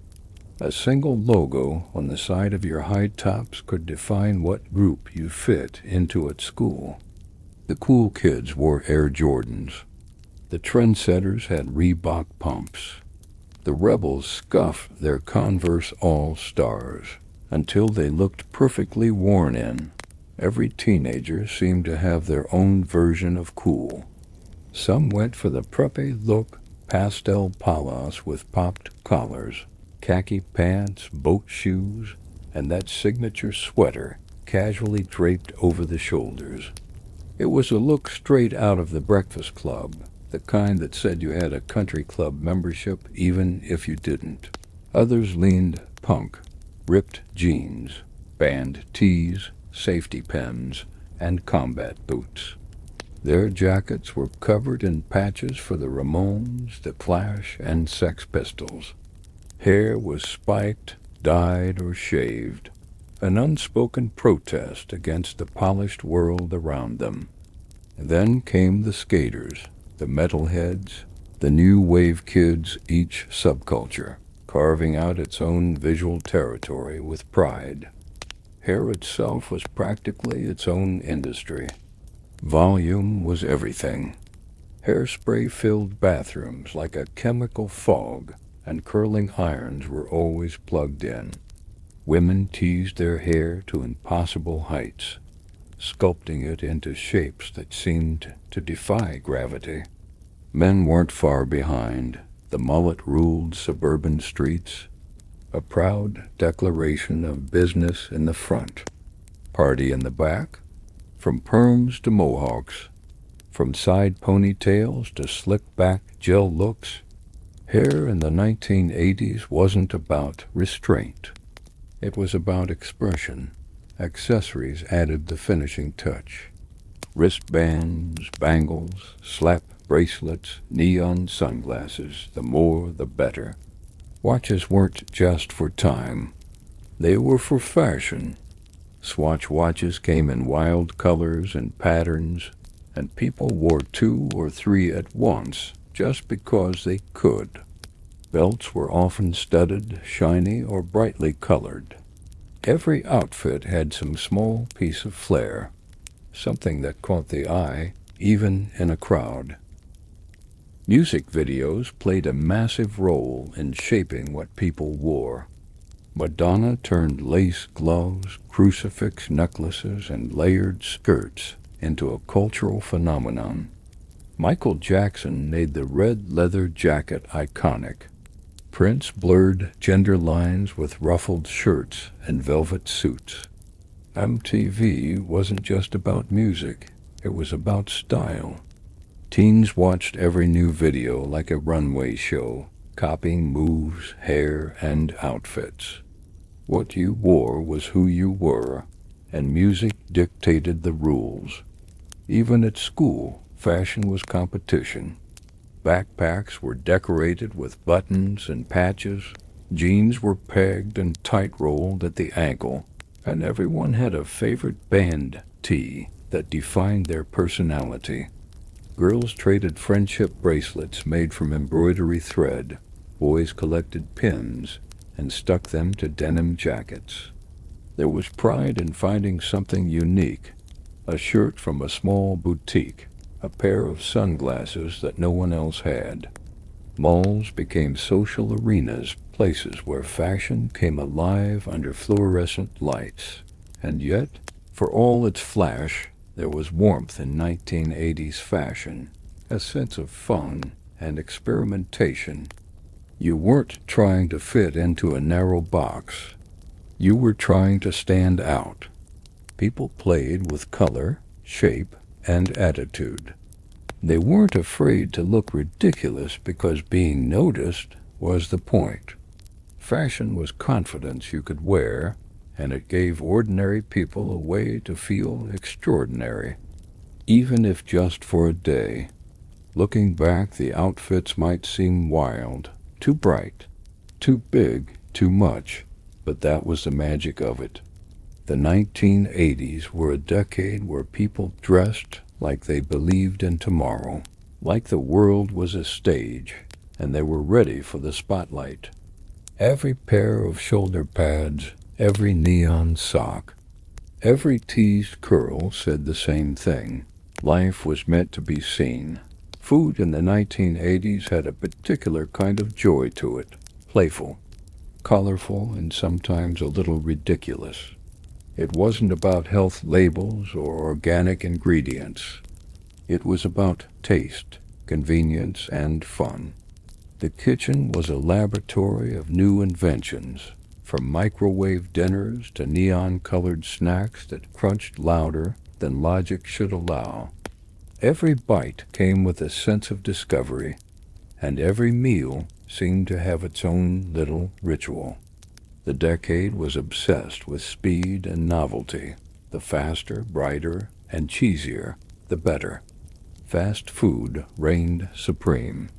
A single logo on the side of your high tops could define what group you fit into at school. The cool kids wore Air Jordans. The trendsetters had Reebok pumps. The rebels scuffed their Converse All-Stars until they looked perfectly worn in. Every teenager seemed to have their own version of cool. Some went for the preppy look, pastel palas with popped collars, khaki pants, boat shoes, and that signature sweater casually draped over the shoulders. It was a look straight out of the Breakfast Club, the kind that said you had a country club membership even if you didn't. Others leaned punk, ripped jeans, band tees, safety pins, and combat boots. Their jackets were covered in patches for the Ramones, the Clash, and Sex Pistols. Hair was spiked, dyed, or shaved, an unspoken protest against the polished world around them. Then came the skaters, the metalheads, the new wave kids, each subculture, carving out its own visual territory with pride. Hair itself was practically its own industry. Volume was everything. Hairspray filled bathrooms like a chemical fog, and curling irons were always plugged in. Women teased their hair to impossible heights, sculpting it into shapes that seemed to defy gravity. Men weren't far behind. The mullet ruled suburban streets, a proud declaration of business in the front, party in the back, from perms to mohawks, from side ponytails to slick-back gel looks. Hair in the 1980s wasn't about restraint. It was about expression. Accessories added the finishing touch. Wristbands, bangles, slap bracelets, neon sunglasses, the more the better. Watches weren't just for time. They were for fashion. Swatch watches came in wild colors and patterns, and people wore 2 or 3 at once just because they could. Belts were often studded, shiny, or brightly colored. Every outfit had some small piece of flair, something that caught the eye, even in a crowd. Music videos played a massive role in shaping what people wore. Madonna turned lace gloves, crucifix necklaces, and layered skirts into a cultural phenomenon. Michael Jackson made the red leather jacket iconic. Prince blurred gender lines with ruffled shirts and velvet suits. MTV wasn't just about music, it was about style. Teens watched every new video like a runway show, copying moves, hair, and outfits. What you wore was who you were, and music dictated the rules. Even at school, fashion was competition. Backpacks were decorated with buttons and patches, jeans were pegged and tight-rolled at the ankle, and everyone had a favorite band tee that defined their personality. Girls traded friendship bracelets made from embroidery thread. Boys collected pins and stuck them to denim jackets. There was pride in finding something unique, a shirt from a small boutique, a pair of sunglasses that no one else had. Malls became social arenas, places where fashion came alive under fluorescent lights. And yet, for all its flash, there was warmth in 1980s fashion, a sense of fun and experimentation. You weren't trying to fit into a narrow box. You were trying to stand out. People played with color, shape, and attitude. They weren't afraid to look ridiculous because being noticed was the point. Fashion was confidence you could wear, and it gave ordinary people a way to feel extraordinary, even if just for a day. Looking back, the outfits might seem wild, too bright, too big, too much, but that was the magic of it. The 1980s were a decade where people dressed like they believed in tomorrow, like the world was a stage, and they were ready for the spotlight. Every pair of shoulder pads, every neon sock, every teased curl said the same thing. Life was meant to be seen. Food in the 1980s had a particular kind of joy to it, playful, colorful, and sometimes a little ridiculous. It wasn't about health labels or organic ingredients. It was about taste, convenience, and fun. The kitchen was a laboratory of new inventions, from microwave dinners to neon-colored snacks that crunched louder than logic should allow. Every bite came with a sense of discovery, and every meal seemed to have its own little ritual. The decade was obsessed with speed and novelty. The faster, brighter, and cheesier, the better. Fast food reigned supreme.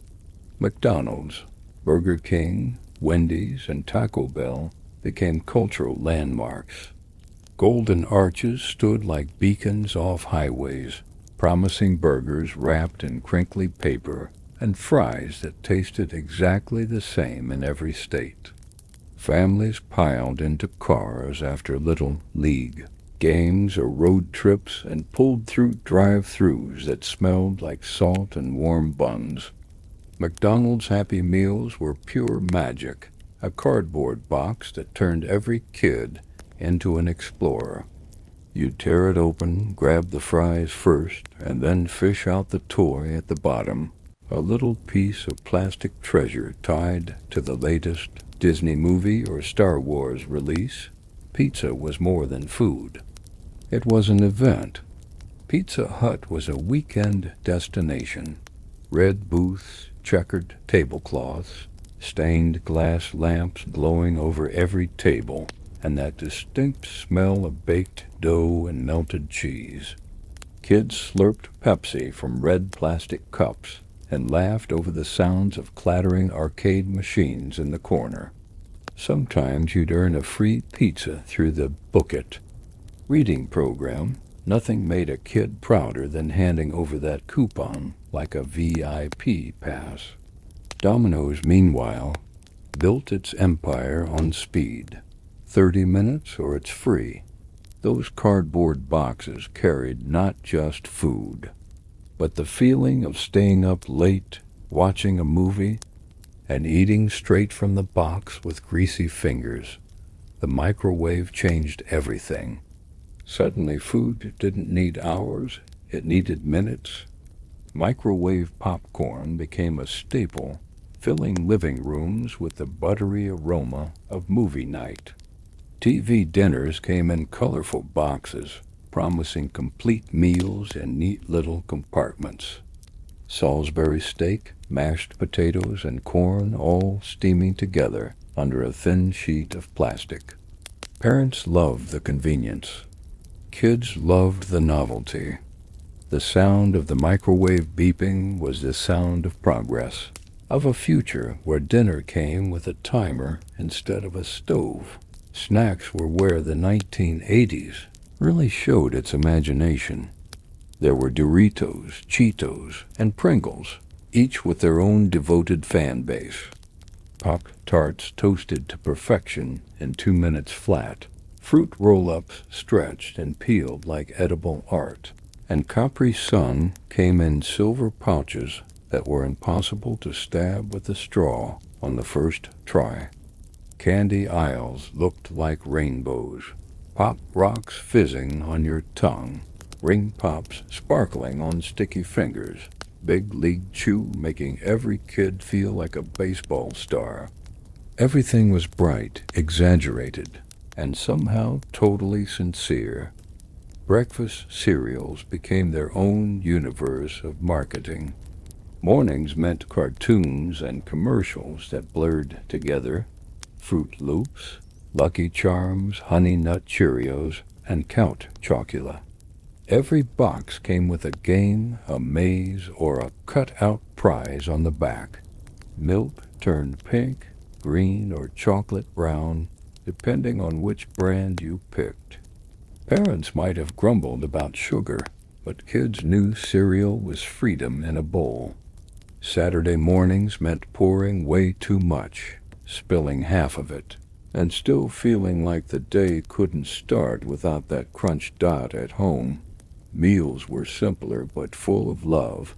McDonald's, Burger King, Wendy's, and Taco Bell became cultural landmarks. Golden arches stood like beacons off highways, promising burgers wrapped in crinkly paper and fries that tasted exactly the same in every state. Families piled into cars after little league games or road trips and pulled through drive-thrus that smelled like salt and warm buns. McDonald's Happy Meals were pure magic, a cardboard box that turned every kid into an explorer. You'd tear it open, grab the fries first, and then fish out the toy at the bottom, a little piece of plastic treasure tied to the latest Disney movie or Star Wars release. Pizza was more than food. It was an event. Pizza Hut was a weekend destination. Red booths, checkered tablecloths, stained glass lamps glowing over every table, and that distinct smell of baked dough and melted cheese. Kids slurped Pepsi from red plastic cups and laughed over the sounds of clattering arcade machines in the corner. Sometimes you'd earn a free pizza through the Book It reading program. Nothing made a kid prouder than handing over that coupon like a VIP pass. Domino's, meanwhile, built its empire on speed. 30 minutes or it's free. Those cardboard boxes carried not just food, but the feeling of staying up late, watching a movie, and eating straight from the box with greasy fingers. The microwave changed everything. Suddenly food didn't need hours, it needed minutes. Microwave popcorn became a staple, filling living rooms with the buttery aroma of movie night. TV dinners came in colorful boxes, promising complete meals in neat little compartments. Salisbury steak, mashed potatoes, and corn all steaming together under a thin sheet of plastic. Parents loved the convenience. Kids loved the novelty. The sound of the microwave beeping was the sound of progress, of a future where dinner came with a timer instead of a stove. Snacks were where the 1980s really showed its imagination. There were Doritos, Cheetos, and Pringles, each with their own devoted fan base. Pop-Tarts toasted to perfection in 2 minutes flat, Fruit roll-ups stretched and peeled like edible art, and Capri Sun came in silver pouches that were impossible to stab with a straw on the first try. Candy aisles looked like rainbows, pop rocks fizzing on your tongue, ring pops sparkling on sticky fingers, Big League Chew making every kid feel like a baseball star. Everything was bright, exaggerated, and somehow totally sincere. Breakfast cereals became their own universe of marketing. Mornings meant cartoons and commercials that blurred together. Fruit Loops, Lucky Charms, Honey Nut Cheerios, and Count Chocula. Every box came with a game, a maze, or a cut-out prize on the back. Milk turned pink, green, or chocolate brown, depending on which brand you picked. Parents might have grumbled about sugar, but kids knew cereal was freedom in a bowl. Saturday mornings meant pouring way too much, spilling half of it, and still feeling like the day couldn't start without that crunch dot at home. Meals were simpler but full of love.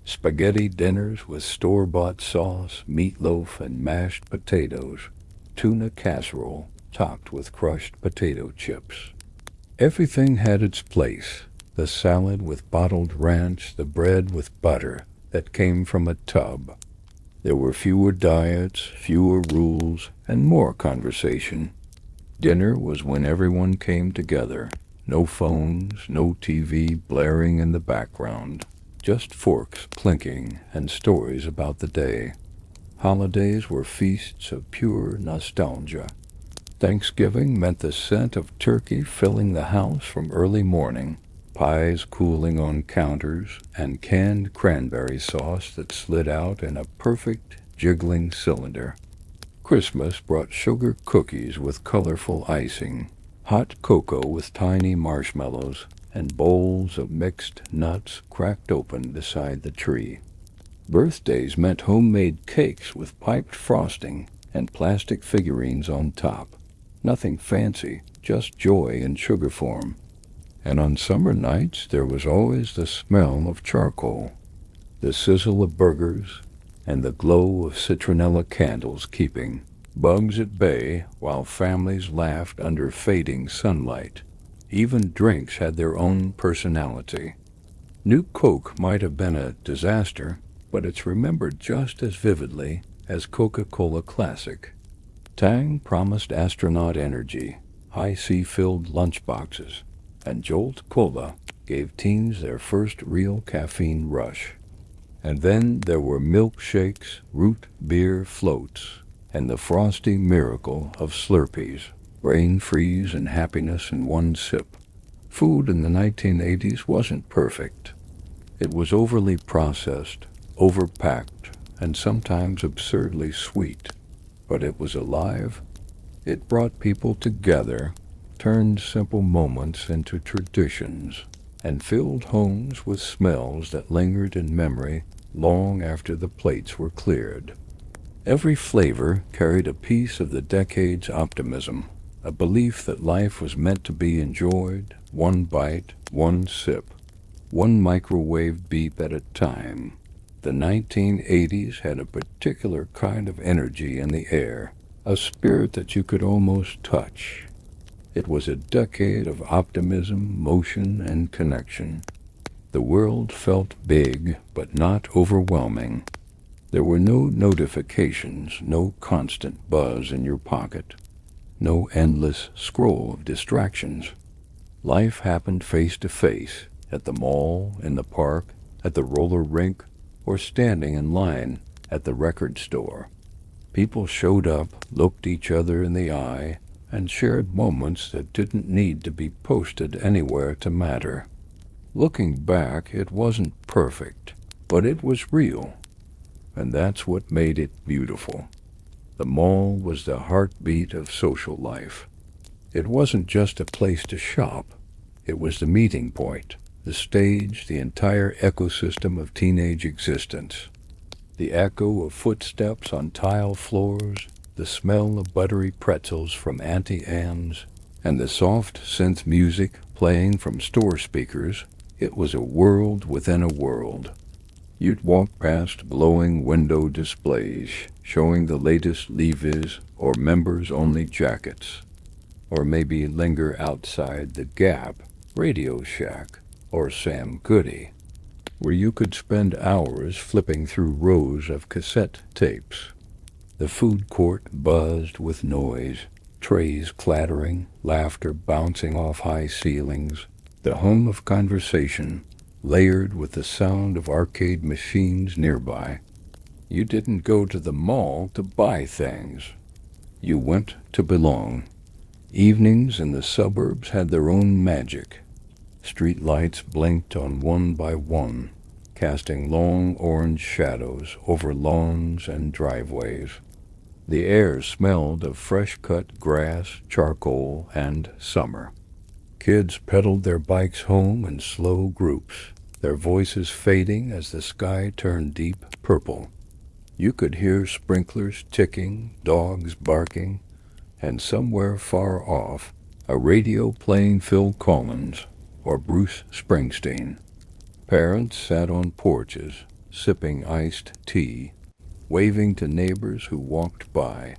Spaghetti dinners with store-bought sauce, meatloaf, and mashed potatoes. Tuna casserole topped with crushed potato chips. Everything had its place. The salad with bottled ranch, the bread with butter that came from a tub. There were fewer diets, fewer rules, and more conversation. Dinner was when everyone came together. No phones, no TV blaring in the background. Just forks clinking and stories about the day. Holidays were feasts of pure nostalgia. Thanksgiving meant the scent of turkey filling the house from early morning, pies cooling on counters, and canned cranberry sauce that slid out in a perfect jiggling cylinder. Christmas brought sugar cookies with colorful icing, hot cocoa with tiny marshmallows, and bowls of mixed nuts cracked open beside the tree. Birthdays meant homemade cakes with piped frosting and plastic figurines on top. Nothing fancy, just joy in sugar form. And on summer nights there was always the smell of charcoal, the sizzle of burgers, and the glow of citronella candles keeping bugs at bay while families laughed under fading sunlight. Even drinks had their own personality. New Coke might have been a disaster, but it's remembered just as vividly as Coca-Cola Classic. Tang promised astronaut energy, high-C-filled lunchboxes, and Jolt Cola gave teens their first real caffeine rush. And then there were milkshakes, root beer floats, and the frosty miracle of Slurpees, brain freeze and happiness in one sip. Food in the 1980s wasn't perfect. It was overly processed, overpacked, and sometimes absurdly sweet. But it was alive. It brought people together, turned simple moments into traditions, and filled homes with smells that lingered in memory long after the plates were cleared. Every flavor carried a piece of the decade's optimism, a belief that life was meant to be enjoyed, one bite, one sip, one microwave beep at a time. The 1980s had a particular kind of energy in the air, a spirit that you could almost touch. It was a decade of optimism, motion, and connection. The world felt big, but not overwhelming. There were no notifications, no constant buzz in your pocket, no endless scroll of distractions. Life happened face to face, at the mall, in the park, at the roller rink, or standing in line at the record store. People showed up, looked each other in the eye, and shared moments that didn't need to be posted anywhere to matter. Looking back, it wasn't perfect, but it was real, and that's what made it beautiful. The mall was the heartbeat of social life. It wasn't just a place to shop. It was the meeting point, the stage, the entire ecosystem of teenage existence. The echo of footsteps on tile floors, the smell of buttery pretzels from Auntie Anne's, and the soft synth music playing from store speakers, it was a world within a world. You'd walk past glowing window displays showing the latest Levi's or members-only jackets, or maybe linger outside the Gap, Radio Shack, or Sam Goody, where you could spend hours flipping through rows of cassette tapes. The food court buzzed with noise, trays clattering, laughter bouncing off high ceilings, the hum of conversation layered with the sound of arcade machines nearby. You didn't go to the mall to buy things. You went to belong. Evenings in the suburbs had their own magic. Street lights blinked on one by one, casting long orange shadows over lawns and driveways. The air smelled of fresh-cut grass, charcoal, and summer. Kids pedaled their bikes home in slow groups, their voices fading as the sky turned deep purple. You could hear sprinklers ticking, dogs barking, and somewhere far off, a radio playing Phil Collins or Bruce Springsteen. Parents sat on porches, sipping iced tea, waving to neighbors who walked by.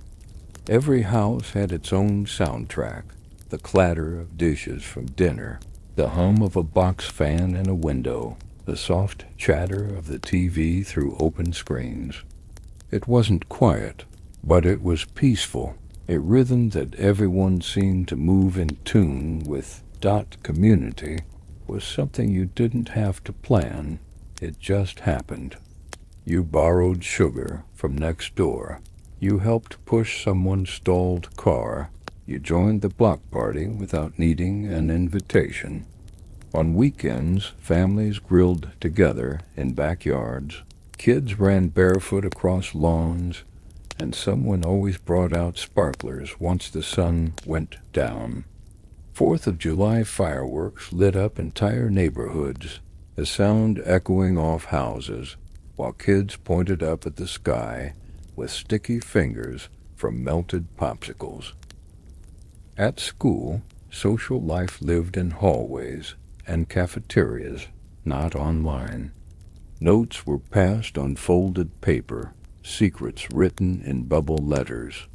Every house had its own soundtrack, the clatter of dishes from dinner, the hum of a box fan in a window, the soft chatter of the TV through open screens. It wasn't quiet, but it was peaceful, a rhythm that everyone seemed to move in tune with. Community was something you didn't have to plan, it just happened. You borrowed sugar from next door. You helped push someone's stalled car. You joined the block party without needing an invitation. On weekends, families grilled together in backyards. Kids ran barefoot across lawns, and someone always brought out sparklers once the sun went down. 4th of July fireworks lit up entire neighborhoods, the sound echoing off houses, while kids pointed up at the sky with sticky fingers from melted popsicles. At school, social life lived in hallways and cafeterias, not online. Notes were passed on folded paper, secrets written in bubble letters.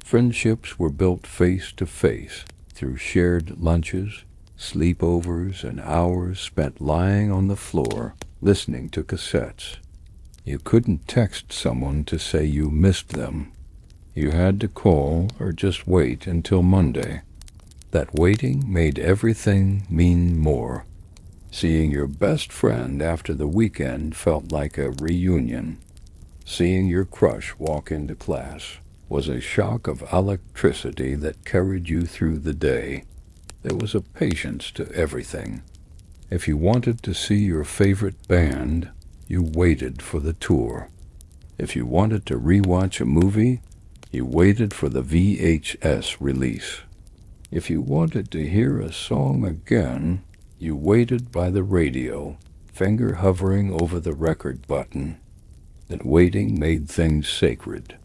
Friendships were built face to face through shared lunches, sleepovers, and hours spent lying on the floor listening to cassettes. You couldn't text someone to say you missed them. You had to call or just wait until Monday. That waiting made everything mean more. Seeing your best friend after the weekend felt like a reunion. Seeing your crush walk into class was a shock of electricity that carried you through the day. There was a patience to everything. If you wanted to see your favorite band, you waited for the tour. If you wanted to rewatch a movie, you waited for the VHS release. If you wanted to hear a song again, you waited by the radio, finger hovering over the record button. That waiting made things sacred.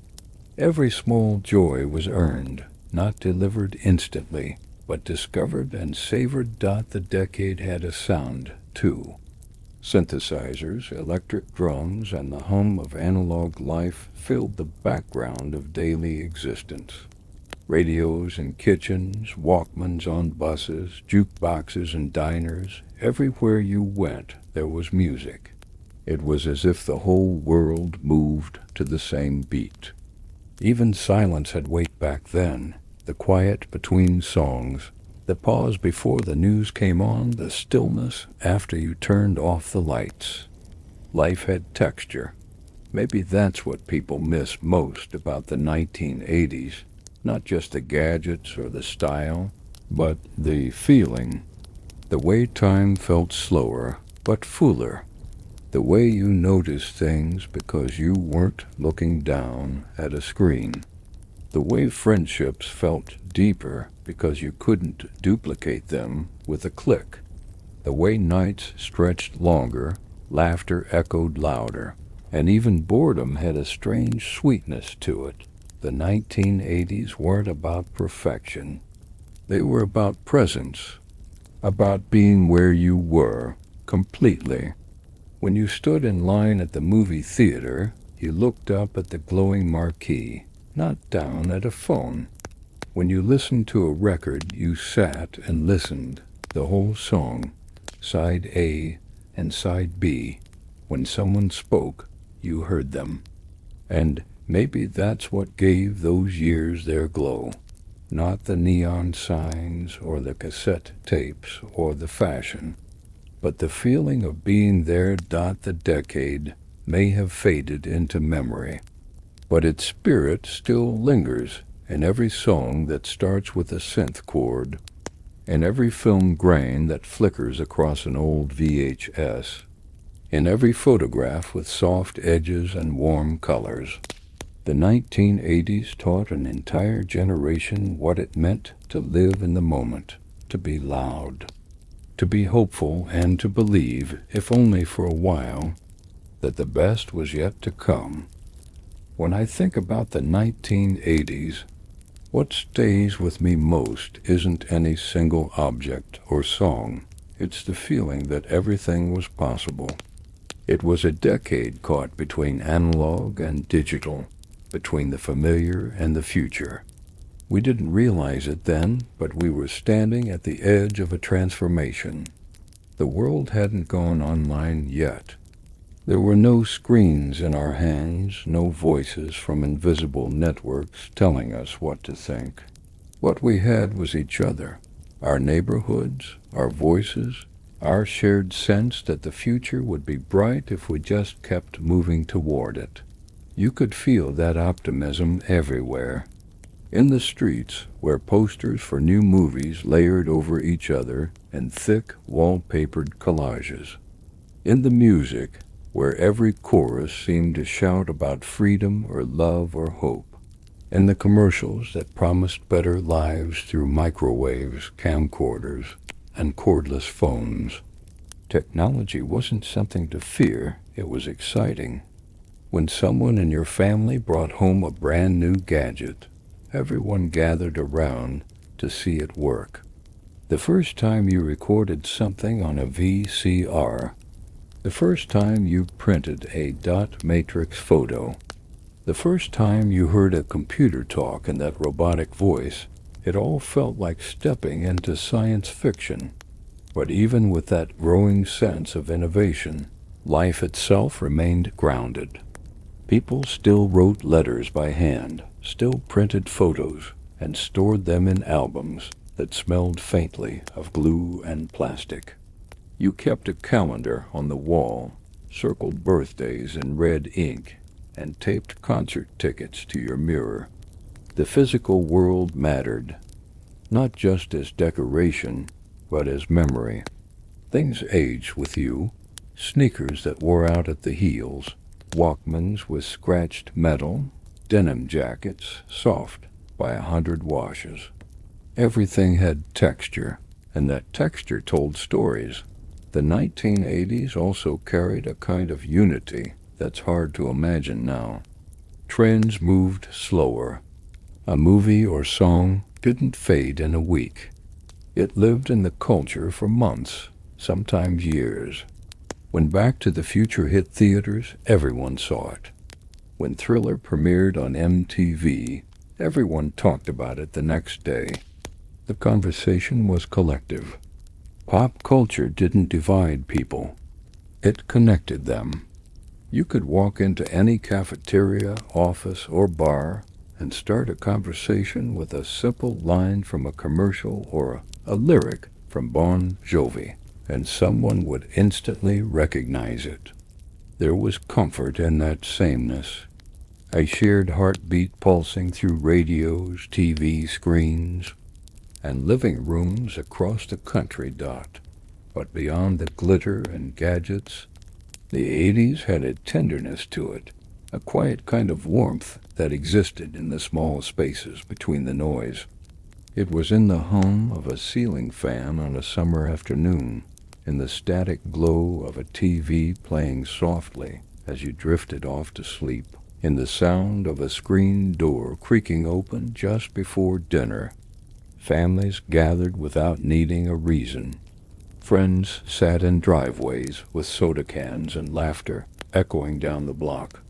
Every small joy was earned, not delivered instantly, but discovered and savored. The decade had a sound, too. Synthesizers, electric drums, and the hum of analog life filled the background of daily existence. Radios in kitchens, Walkmans on buses, jukeboxes in diners, everywhere you went there was music. It was as if the whole world moved to the same beat. Even silence had weight back then, the quiet between songs, the pause before the news came on, the stillness after you turned off the lights. Life had texture. Maybe that's what people miss most about the 1980s, not just the gadgets or the style, but the feeling, the way time felt slower but fuller. The way you noticed things because you weren't looking down at a screen. The way friendships felt deeper because you couldn't duplicate them with a click. The way nights stretched longer, laughter echoed louder, and even boredom had a strange sweetness to it. The 1980s weren't about perfection. They were about presence, about being where you were, completely. When you stood in line at the movie theater, you looked up at the glowing marquee, not down at a phone. When you listened to a record, you sat and listened, the whole song, side A and side B. When someone spoke, you heard them. And maybe that's what gave those years their glow. Not the neon signs or the cassette tapes or the fashion, but the feeling of being there. The decade may have faded into memory, but its spirit still lingers in every song that starts with a synth chord, in every film grain that flickers across an old VHS, in every photograph with soft edges and warm colors. The 1980s taught an entire generation what it meant to live in the moment, to be loud, to be hopeful, and to believe, if only for a while, that the best was yet to come. When I think about the 1980s, what stays with me most isn't any single object or song. It's the feeling that everything was possible. It was a decade caught between analog and digital, between the familiar and the future. We didn't realize it then, but we were standing at the edge of a transformation. The world hadn't gone online yet. There were no screens in our hands, no voices from invisible networks telling us what to think. What we had was each other, our neighborhoods, our voices, our shared sense that the future would be bright if we just kept moving toward it. You could feel that optimism everywhere. In the streets, where posters for new movies layered over each other in thick, wallpapered collages. In the music, where every chorus seemed to shout about freedom or love or hope. In the commercials that promised better lives through microwaves, camcorders, and cordless phones. Technology wasn't something to fear, it was exciting. When someone in your family brought home a brand new gadget, everyone gathered around to see it work. The first time you recorded something on a VCR, the first time you printed a dot matrix photo, the first time you heard a computer talk in that robotic voice, it all felt like stepping into science fiction. But even with that growing sense of innovation, life itself remained grounded. People still wrote letters by hand, still printed photos, and stored them in albums that smelled faintly of glue and plastic. You kept a calendar on the wall, circled birthdays in red ink, and taped concert tickets to your mirror. The physical world mattered, not just as decoration, but as memory. Things aged with you, sneakers that wore out at the heels, Walkmans with scratched metal, denim jackets soft by 100 washes. Everything had texture, and that texture told stories. The 1980s also carried a kind of unity that's hard to imagine now. Trends moved slower. A movie or song didn't fade in a week. It lived in the culture for months, sometimes years. When Back to the Future hit theaters, everyone saw it. When Thriller premiered on MTV, everyone talked about it the next day. The conversation was collective. Pop culture didn't divide people. It connected them. You could walk into any cafeteria, office, or bar and start a conversation with a simple line from a commercial or a lyric from Bon Jovi, and someone would instantly recognize it. There was comfort in that sameness. A shared heartbeat pulsing through radios, TV screens, and living rooms across the country. But beyond the glitter and gadgets, the 80s had a tenderness to it, a quiet kind of warmth that existed in the small spaces between the noise. It was in the hum of a ceiling fan on a summer afternoon, in the static glow of a TV playing softly as you drifted off to sleep, in the sound of a screen door creaking open just before dinner, Families gathered without needing a reason. Friends sat in driveways with soda cans and laughter echoing down the block.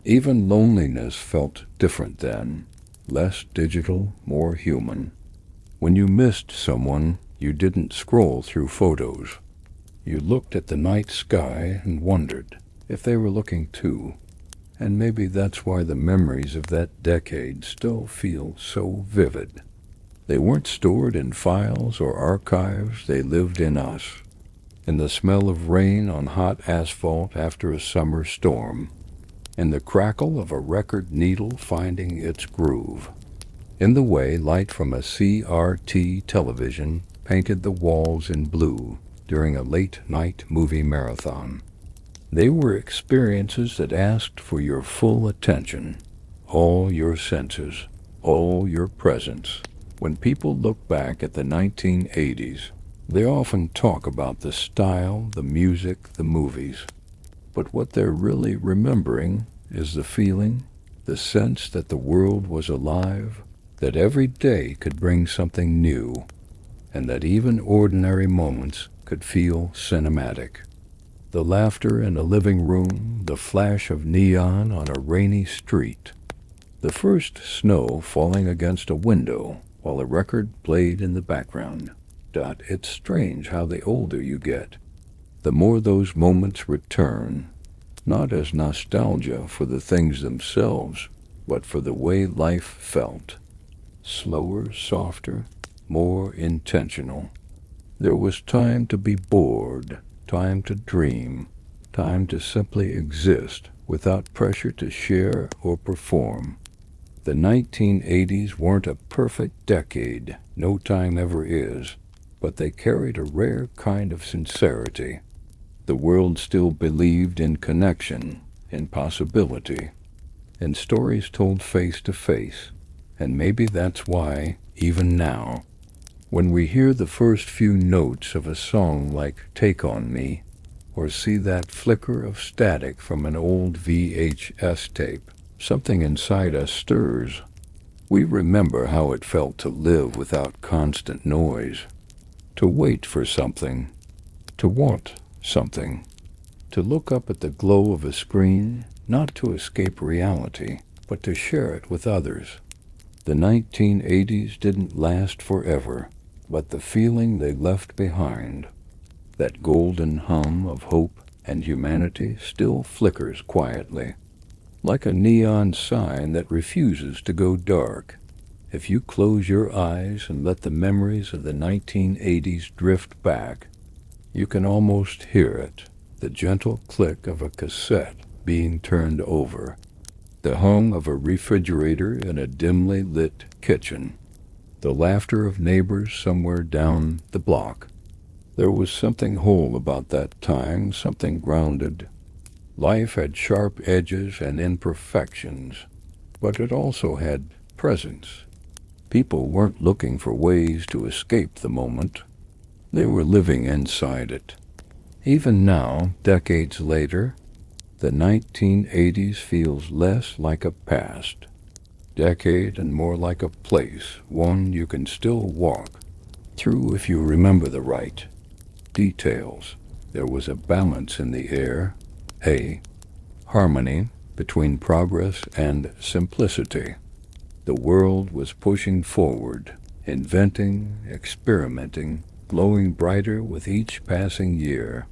Even loneliness felt different then, less digital, more human. When you missed someone, you didn't scroll through photos. You looked at the night sky and wondered if they were looking too. And maybe that's why the memories of that decade still feel so vivid. They weren't stored in files or archives, they lived in us. In the smell of rain on hot asphalt after a summer storm. In the crackle of a record needle finding its groove. In the way light from a CRT television painted the walls in blue during a late-night movie marathon. They were experiences that asked for your full attention, all your senses, all your presence. When people look back at the 1980s, they often talk about the style, the music, the movies. But what they're really remembering is the feeling, the sense that the world was alive, that every day could bring something new, and that even ordinary moments could feel cinematic. The laughter in a living room, the flash of neon on a rainy street, the first snow falling against a window while a record played in the background. It's strange how the older you get, the more those moments return, not as nostalgia for the things themselves, but for the way life felt. Slower, softer, more intentional. There was time to be bored, time to dream, time to simply exist without pressure to share or perform. The 1980s weren't a perfect decade, no time ever is, but they carried a rare kind of sincerity. The world still believed in connection, in possibility, in stories told face to face, and maybe that's why, even now, when we hear the first few notes of a song like Take On Me, or see that flicker of static from an old VHS tape, something inside us stirs. We remember how it felt to live without constant noise, to wait for something, to want something, to look up at the glow of a screen, not to escape reality, but to share it with others. The 1980s didn't last forever, but the feeling they left behind, that golden hum of hope and humanity, still flickers quietly, like a neon sign that refuses to go dark. If you close your eyes and let the memories of the 1980s drift back, you can almost hear it, the gentle click of a cassette being turned over, the hum of a refrigerator in a dimly lit kitchen, the laughter of neighbors somewhere down the block. There was something whole about that time, something grounded. Life had sharp edges and imperfections, but it also had presence. People weren't looking for ways to escape the moment. They were living inside it. Even now, decades later, the 1980s feels less like a past decade and more like a place, one you can still walk through if you remember the right details. There was a balance in the air, a harmony between progress and simplicity. The world was pushing forward, inventing, experimenting, glowing brighter with each passing year.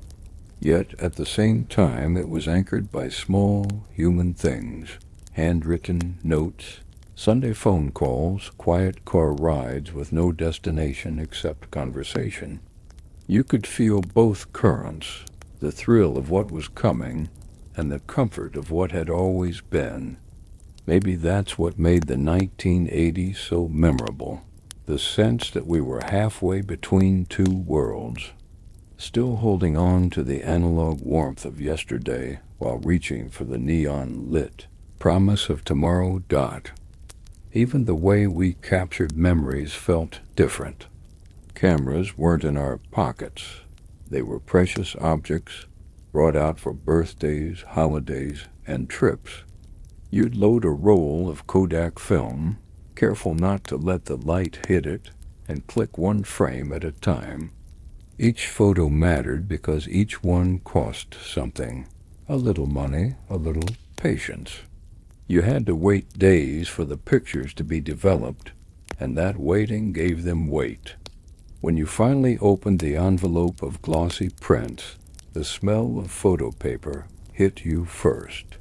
Yet at the same time it was anchored by small human things, handwritten notes, Sunday phone calls, quiet car rides with no destination except conversation. You could feel both currents, the thrill of what was coming and the comfort of what had always been. Maybe that's what made the 1980s so memorable, the sense that we were halfway between two worlds, still holding on to the analog warmth of yesterday while reaching for the neon-lit promise of tomorrow. Even the way we captured memories felt different. Cameras weren't in our pockets. They were precious objects brought out for birthdays, holidays, and trips. You'd load a roll of Kodak film, careful not to let the light hit it, and click one frame at a time. Each photo mattered because each one cost something. A little money, a little patience. You had to wait days for the pictures to be developed, and that waiting gave them weight. When you finally opened the envelope of glossy prints, the smell of photo paper hit you first.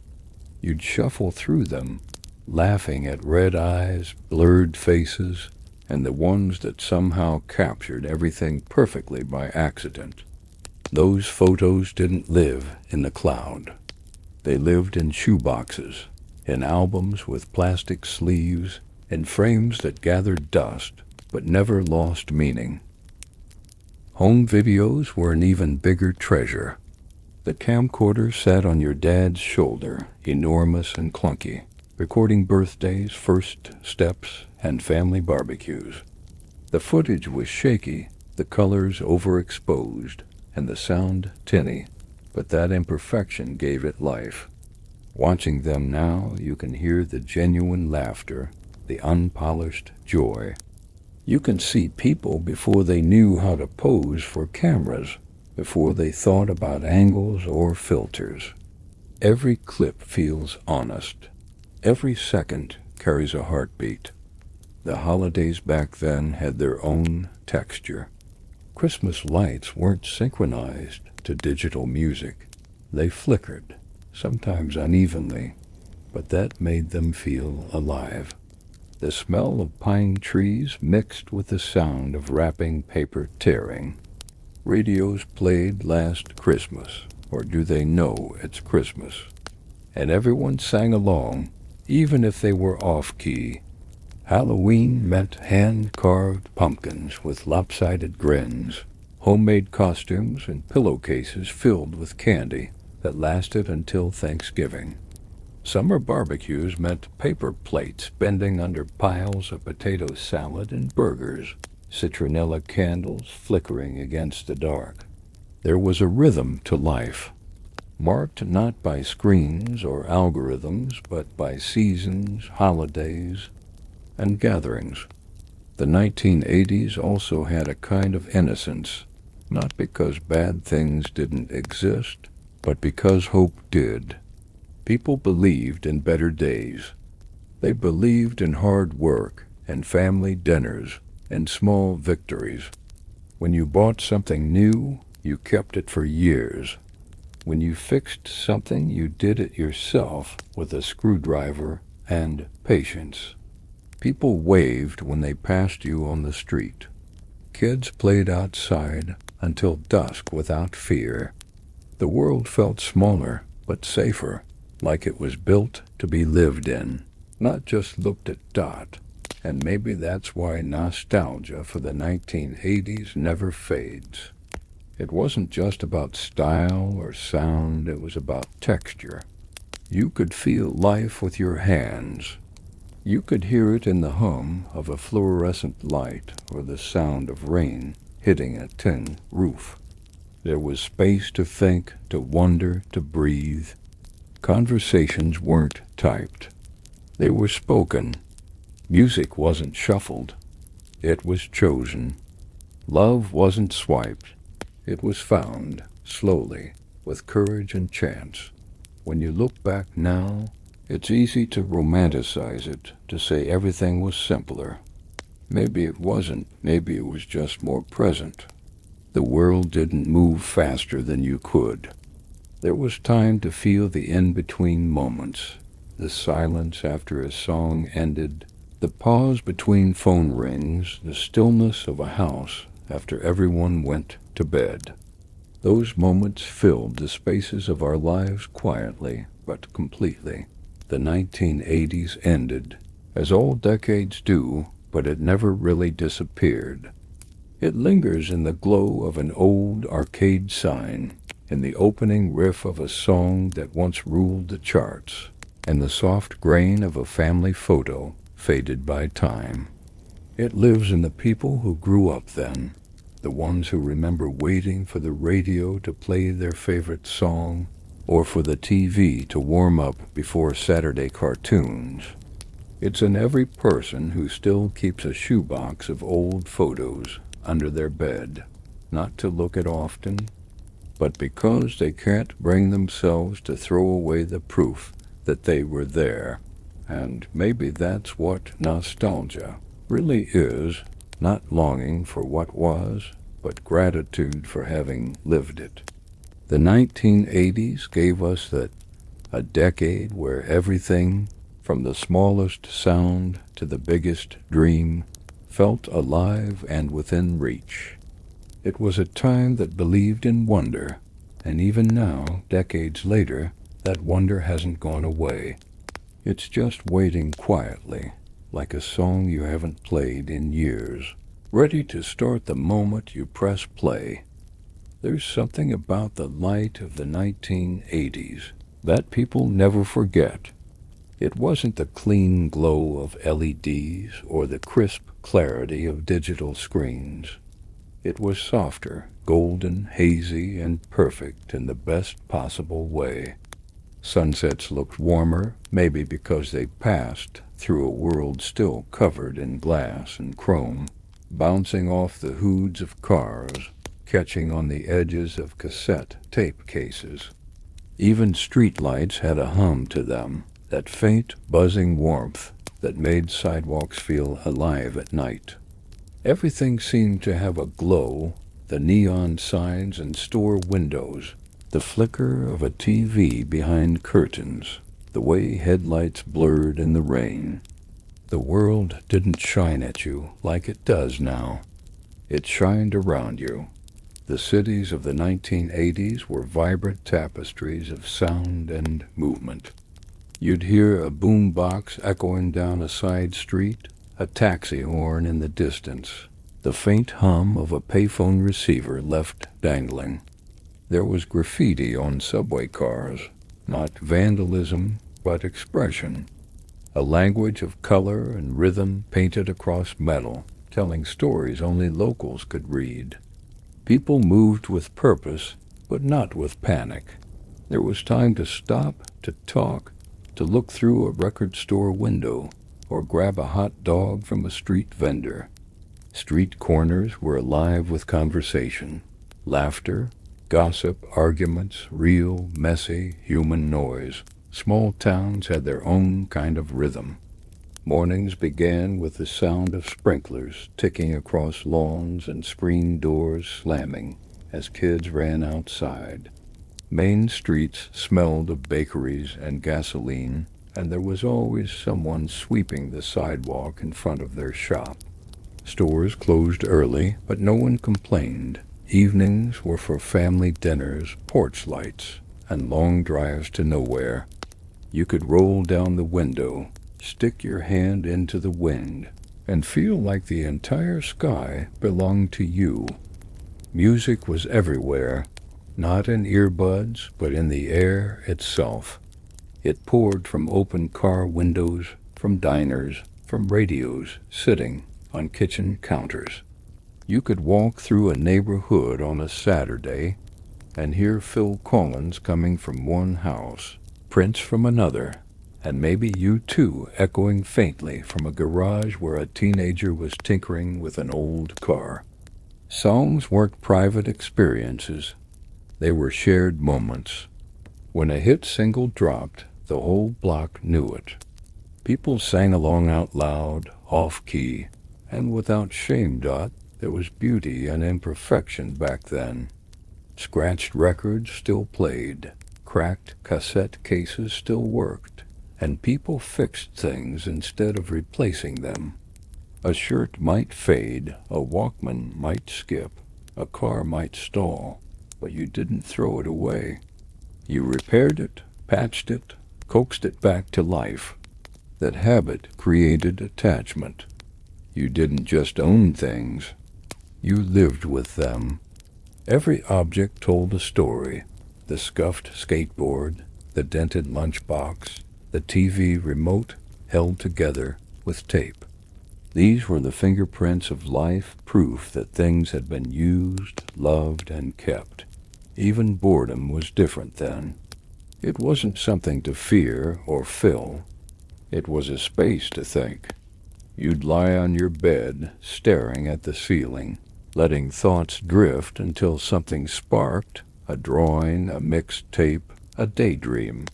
You'd shuffle through them, laughing at red eyes, blurred faces, and the ones that somehow captured everything perfectly by accident. Those photos didn't live in the cloud. They lived in shoeboxes, in albums with plastic sleeves, in frames that gathered dust but never lost meaning. Home videos were an even bigger treasure. The camcorder sat on your dad's shoulder, enormous and clunky, recording birthdays, first steps, and family barbecues. The footage was shaky, the colors overexposed, and the sound tinny, but that imperfection gave it life. Watching them now, you can hear the genuine laughter, the unpolished joy. You can see people before they knew how to pose for cameras, before they thought about angles or filters. Every clip feels honest. Every second carries a heartbeat. The holidays back then had their own texture. Christmas lights weren't synchronized to digital music. They flickered, sometimes unevenly, but that made them feel alive. The smell of pine trees mixed with the sound of wrapping paper tearing. Radios played Last Christmas, or Do They Know It's Christmas? And everyone sang along, even if they were off-key. Halloween meant hand-carved pumpkins with lopsided grins, homemade costumes and pillowcases filled with candy that lasted until Thanksgiving. Summer barbecues meant paper plates bending under piles of potato salad and burgers, citronella candles flickering against the dark. There was a rhythm to life, marked not by screens or algorithms, but by seasons, holidays, and gatherings. The 1980s also had a kind of innocence, not because bad things didn't exist, but because hope did. People believed in better days. They believed in hard work and family dinners and small victories. When you bought something new, you kept it for years. When you fixed something, you did it yourself with a screwdriver and patience. People waved when they passed you on the street. Kids played outside until dusk without fear. The world felt smaller but safer, like it was built to be lived in, not just looked at. And maybe that's why nostalgia for the 1980s never fades. It wasn't just about style or sound, it was about texture. You could feel life with your hands. You could hear it in the hum of a fluorescent light or the sound of rain hitting a tin roof. There was space to think, to wonder, to breathe. Conversations weren't typed. They were spoken. Music wasn't shuffled. It was chosen. Love wasn't swiped. It was found, slowly, with courage and chance. When you look back now, it's easy to romanticize it, to say everything was simpler. Maybe it wasn't. Maybe it was just more present. The world didn't move faster than you could. There was time to feel the in-between moments, the silence after a song ended, the pause between phone rings, the stillness of a house after everyone went to bed. Those moments filled the spaces of our lives quietly but completely. The 1980s ended, as all decades do, but it never really disappeared. It lingers in the glow of an old arcade sign, in the opening riff of a song that once ruled the charts, and the soft grain of a family photo faded by time. It lives in the people who grew up then, the ones who remember waiting for the radio to play their favorite song, or for the TV to warm up before Saturday cartoons. It's in every person who still keeps a shoebox of old photos under their bed, not to look at often, but because they can't bring themselves to throw away the proof that they were there. And maybe that's what nostalgia really is, not longing for what was, but gratitude for having lived it. The 1980s gave us a decade where everything, from the smallest sound to the biggest dream, felt alive and within reach. It was a time that believed in wonder, and even now, decades later, that wonder hasn't gone away. It's just waiting quietly, like a song you haven't played in years, ready to start the moment you press play. There's something about the light of the 1980s that people never forget. It wasn't the clean glow of LEDs or the crisp clarity of digital screens. It was softer, golden, hazy, and perfect in the best possible way. Sunsets looked warmer, maybe because they passed through a world still covered in glass and chrome, bouncing off the hoods of cars, catching on the edges of cassette tape cases. Even streetlights had a hum to them, that faint, buzzing warmth that made sidewalks feel alive at night. Everything seemed to have a glow, the neon signs and store windows, the flicker of a TV behind curtains, the way headlights blurred in the rain. The world didn't shine at you like it does now. It shined around you. The cities of the 1980s were vibrant tapestries of sound and movement. You'd hear a boombox echoing down a side street, a taxi horn in the distance, the faint hum of a payphone receiver left dangling. There was graffiti on subway cars, not vandalism, but expression. A language of color and rhythm painted across metal, telling stories only locals could read. People moved with purpose, but not with panic. There was time to stop, to talk, to look through a record store window, or grab a hot dog from a street vendor. Street corners were alive with conversation, laughter, gossip, arguments, real, messy, human noise. Small towns had their own kind of rhythm. Mornings began with the sound of sprinklers ticking across lawns and screen doors slamming as kids ran outside. Main streets smelled of bakeries and gasoline, and there was always someone sweeping the sidewalk in front of their shop. Stores closed early, but no one complained. Evenings were for family dinners, porch lights, and long drives to nowhere. You could roll down the window, stick your hand into the wind, and feel like the entire sky belonged to you. Music was everywhere, not in earbuds, but in the air itself. It poured from open car windows, from diners, from radios sitting on kitchen counters. You could walk through a neighborhood on a Saturday and hear Phil Collins coming from one house, Prince from another, and maybe U2 echoing faintly from a garage where a teenager was tinkering with an old car. Songs weren't private experiences. They were shared moments. When a hit single dropped, the whole block knew it. People sang along out loud, off-key, and without shame. There was beauty and imperfection back then. Scratched records still played, cracked cassette cases still worked, and people fixed things instead of replacing them. A shirt might fade, a Walkman might skip, a car might stall, but you didn't throw it away. You repaired it, patched it, coaxed it back to life. That habit created attachment. You didn't just own things, you lived with them. Every object told a story. The scuffed skateboard, the dented lunchbox, the TV remote held together with tape. These were the fingerprints of life, proof that things had been used, loved, and kept. Even boredom was different then. It wasn't something to fear or fill. It was a space to think. You'd lie on your bed, staring at the ceiling, letting thoughts drift until something sparked, a drawing, a mixed tape, a daydream.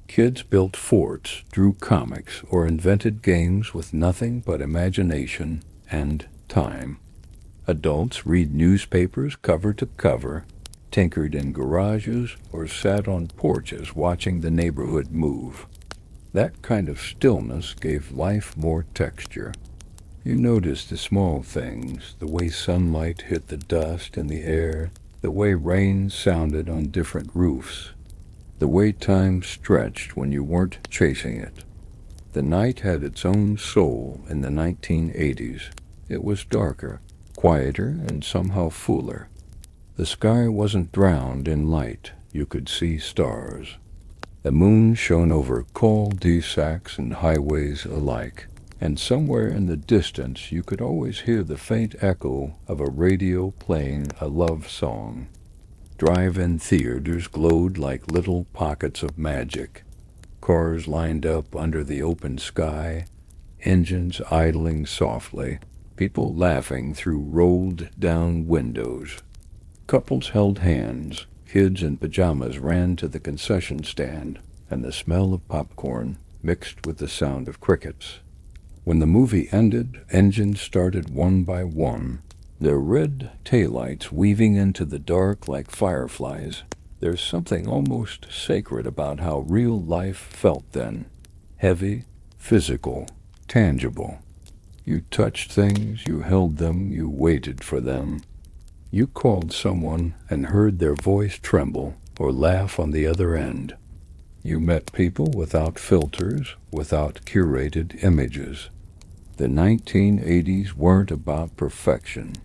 Kids built forts, drew comics, or invented games with nothing but imagination and time. Adults read newspapers cover to cover, tinkered in garages, or sat on porches watching the neighborhood move. That kind of stillness gave life more texture. You noticed the small things, the way sunlight hit the dust in the air, the way rain sounded on different roofs, the way time stretched when you weren't chasing it. The night had its own soul in the 1980s. It was darker, quieter, and somehow fuller. The sky wasn't drowned in light. You could see stars. The moon shone over cul-de-sacs and highways alike, and somewhere in the distance you could always hear the faint echo of a radio playing a love song. Drive-in theaters glowed like little pockets of magic. Cars lined up under the open sky, engines idling softly, people laughing through rolled-down windows. Couples held hands, kids in pajamas ran to the concession stand, and the smell of popcorn mixed with the sound of crickets. When the movie ended, engines started one by one, their red taillights weaving into the dark like fireflies. There's something almost sacred about how real life felt then. Heavy, physical, tangible. You touched things, you held them, you waited for them. You called someone and heard their voice tremble or laugh on the other end. You met people without filters, without curated images. The 1980s weren't about perfection.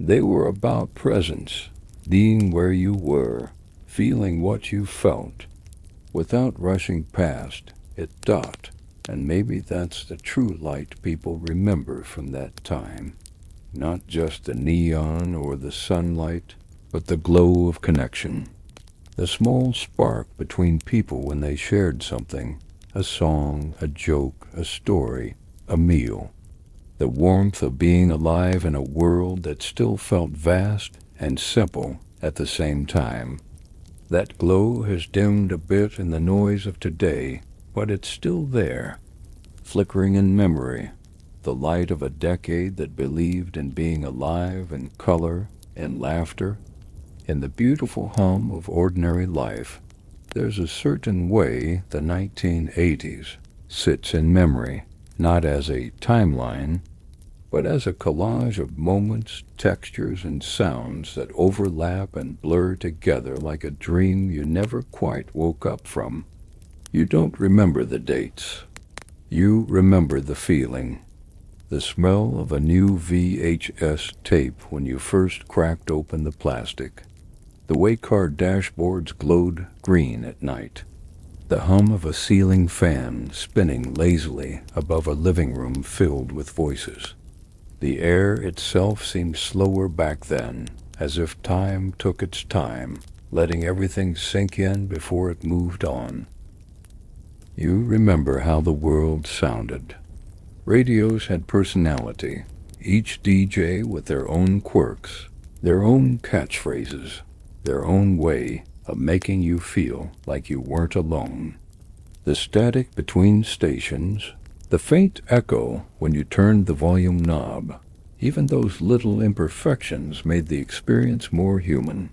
They were about presence, being where you were, feeling what you felt, without rushing past it. And maybe that's the true light people remember from that time. Not just the neon or the sunlight, but the glow of connection. The small spark between people when they shared something, a song, a joke, a story, a meal. The warmth of being alive in a world that still felt vast and simple at the same time. That glow has dimmed a bit in the noise of today, but it's still there, flickering in memory, the light of a decade that believed in being alive in color and laughter, in the beautiful hum of ordinary life. There's a certain way the 1980s sits in memory, not as a timeline, but as a collage of moments, textures, and sounds that overlap and blur together like a dream you never quite woke up from. You don't remember the dates. You remember the feeling. The smell of a new VHS tape when you first cracked open the plastic. The way car dashboards glowed green at night. The hum of a ceiling fan spinning lazily above a living room filled with voices. The air itself seemed slower back then, as if time took its time, letting everything sink in before it moved on. You remember how the world sounded. Radios had personality, each DJ with their own quirks, their own catchphrases, their own way of making you feel like you weren't alone. The static between stations, the faint echo when you turned the volume knob, even those little imperfections made the experience more human.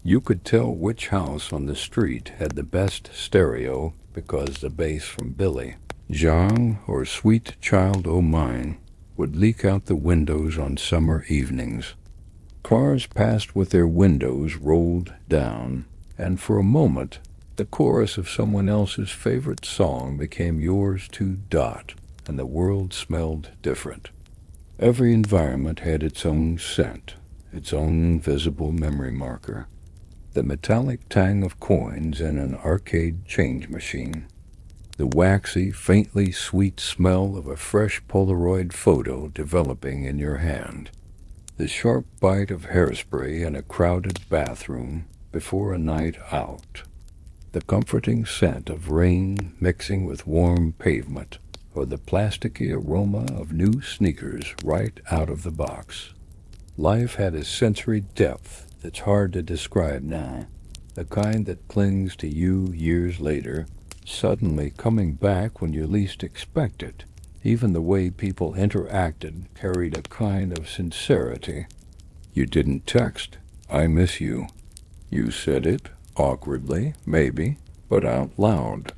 You could tell which house on the street had the best stereo because the bass from Billy, Jean, or Sweet Child O' Mine would leak out the windows on summer evenings. Cars passed with their windows rolled down, and for a moment the chorus of someone else's favorite song became yours too. And the world smelled different. Every environment had its own scent, its own visible memory marker. The metallic tang of coins in an arcade change machine. The waxy, faintly sweet smell of a fresh Polaroid photo developing in your hand. The sharp bite of hairspray in a crowded bathroom before a night out. The comforting scent of rain mixing with warm pavement, or the plasticky aroma of new sneakers right out of the box. Life had a sensory depth that's hard to describe now, the kind that clings to you years later, suddenly coming back when you least expect it. Even the way people interacted carried a kind of sincerity. You didn't text, "I miss you." You said it, awkwardly, maybe, but out loud.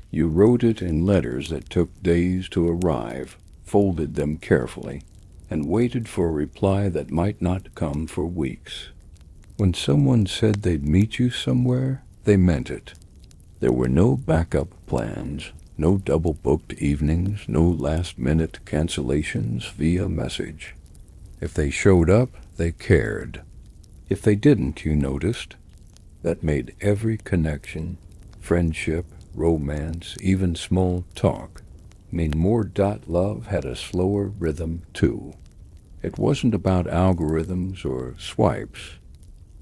You wrote it in letters that took days to arrive, folded them carefully, and waited for a reply that might not come for weeks. When someone said they'd meet you somewhere, they meant it. There were no backup plans, no double-booked evenings, no last-minute cancellations via message. If they showed up, they cared. If they didn't, you noticed. That made every connection, friendship, romance, even small talk, mean more. Love had a slower rhythm, too. It wasn't about algorithms or swipes.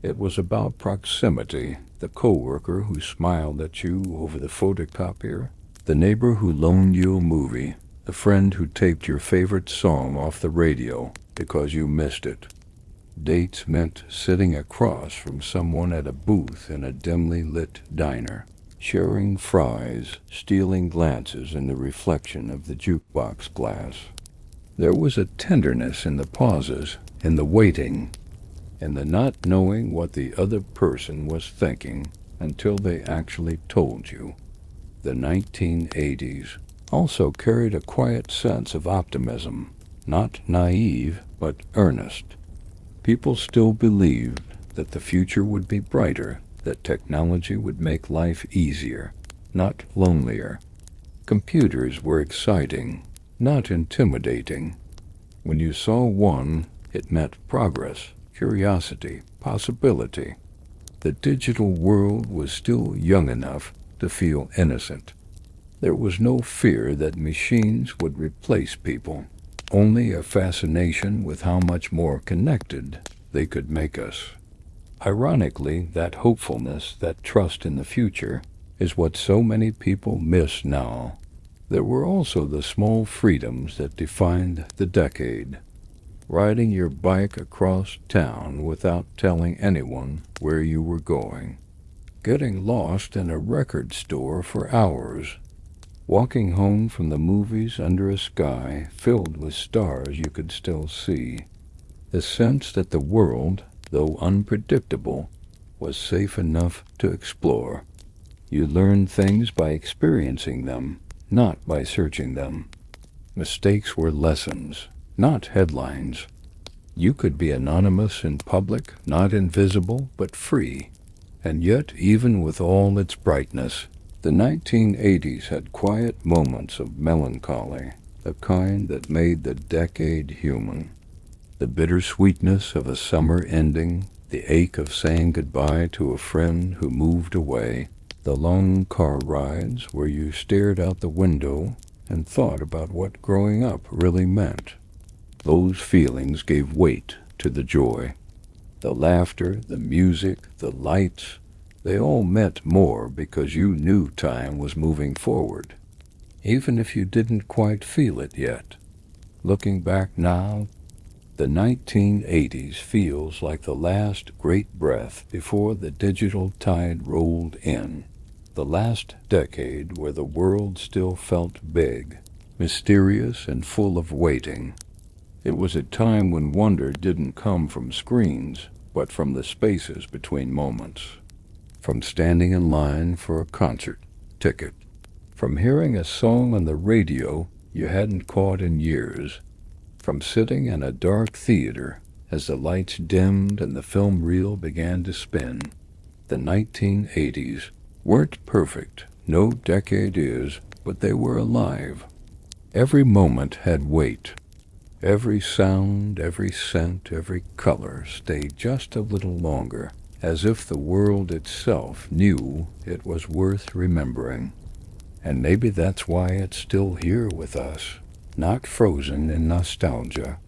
It was about proximity, the coworker who smiled at you over the photocopier, the neighbor who loaned you a movie, the friend who taped your favorite song off the radio because you missed it. Dates meant sitting across from someone at a booth in a dimly lit diner, sharing fries, stealing glances in the reflection of the jukebox glass. There was a tenderness in the pauses, in the waiting, in the not knowing what the other person was thinking until they actually told you. The 1980s also carried a quiet sense of optimism, not naive, but earnest. People still believed that the future would be brighter, that technology would make life easier, not lonelier. Computers were exciting, not intimidating. When you saw one, it meant progress, curiosity, possibility. The digital world was still young enough to feel innocent. There was no fear that machines would replace people, only a fascination with how much more connected they could make us. Ironically, that hopefulness, that trust in the future, is what so many people miss now. There were also the small freedoms that defined the decade. Riding your bike across town without telling anyone where you were going. Getting lost in a record store for hours. Walking home from the movies under a sky filled with stars you could still see. The sense that the world, though unpredictable, was safe enough to explore. You learned things by experiencing them, not by searching them. Mistakes were lessons, not headlines. You could be anonymous in public, not invisible, but free. And yet, even with all its brightness, the 1980s had quiet moments of melancholy, the kind that made the decade human. The bittersweetness of a summer ending, the ache of saying goodbye to a friend who moved away, the long car rides where you stared out the window and thought about what growing up really meant. Those feelings gave weight to the joy. The laughter, the music, the lights, they all meant more because you knew time was moving forward, even if you didn't quite feel it yet. Looking back now, the 1980s feels like the last great breath before the digital tide rolled in. The last decade where the world still felt big, mysterious, and full of waiting. It was a time when wonder didn't come from screens, but from the spaces between moments. From standing in line for a concert ticket. From hearing a song on the radio you hadn't caught in years. From sitting in a dark theater as the lights dimmed and the film reel began to spin. The 1980s weren't perfect, no decade is, but they were alive. Every moment had weight. Every sound, every scent, every color stayed just a little longer, as if the world itself knew it was worth remembering. And maybe that's why it's still here with us, not frozen in nostalgia,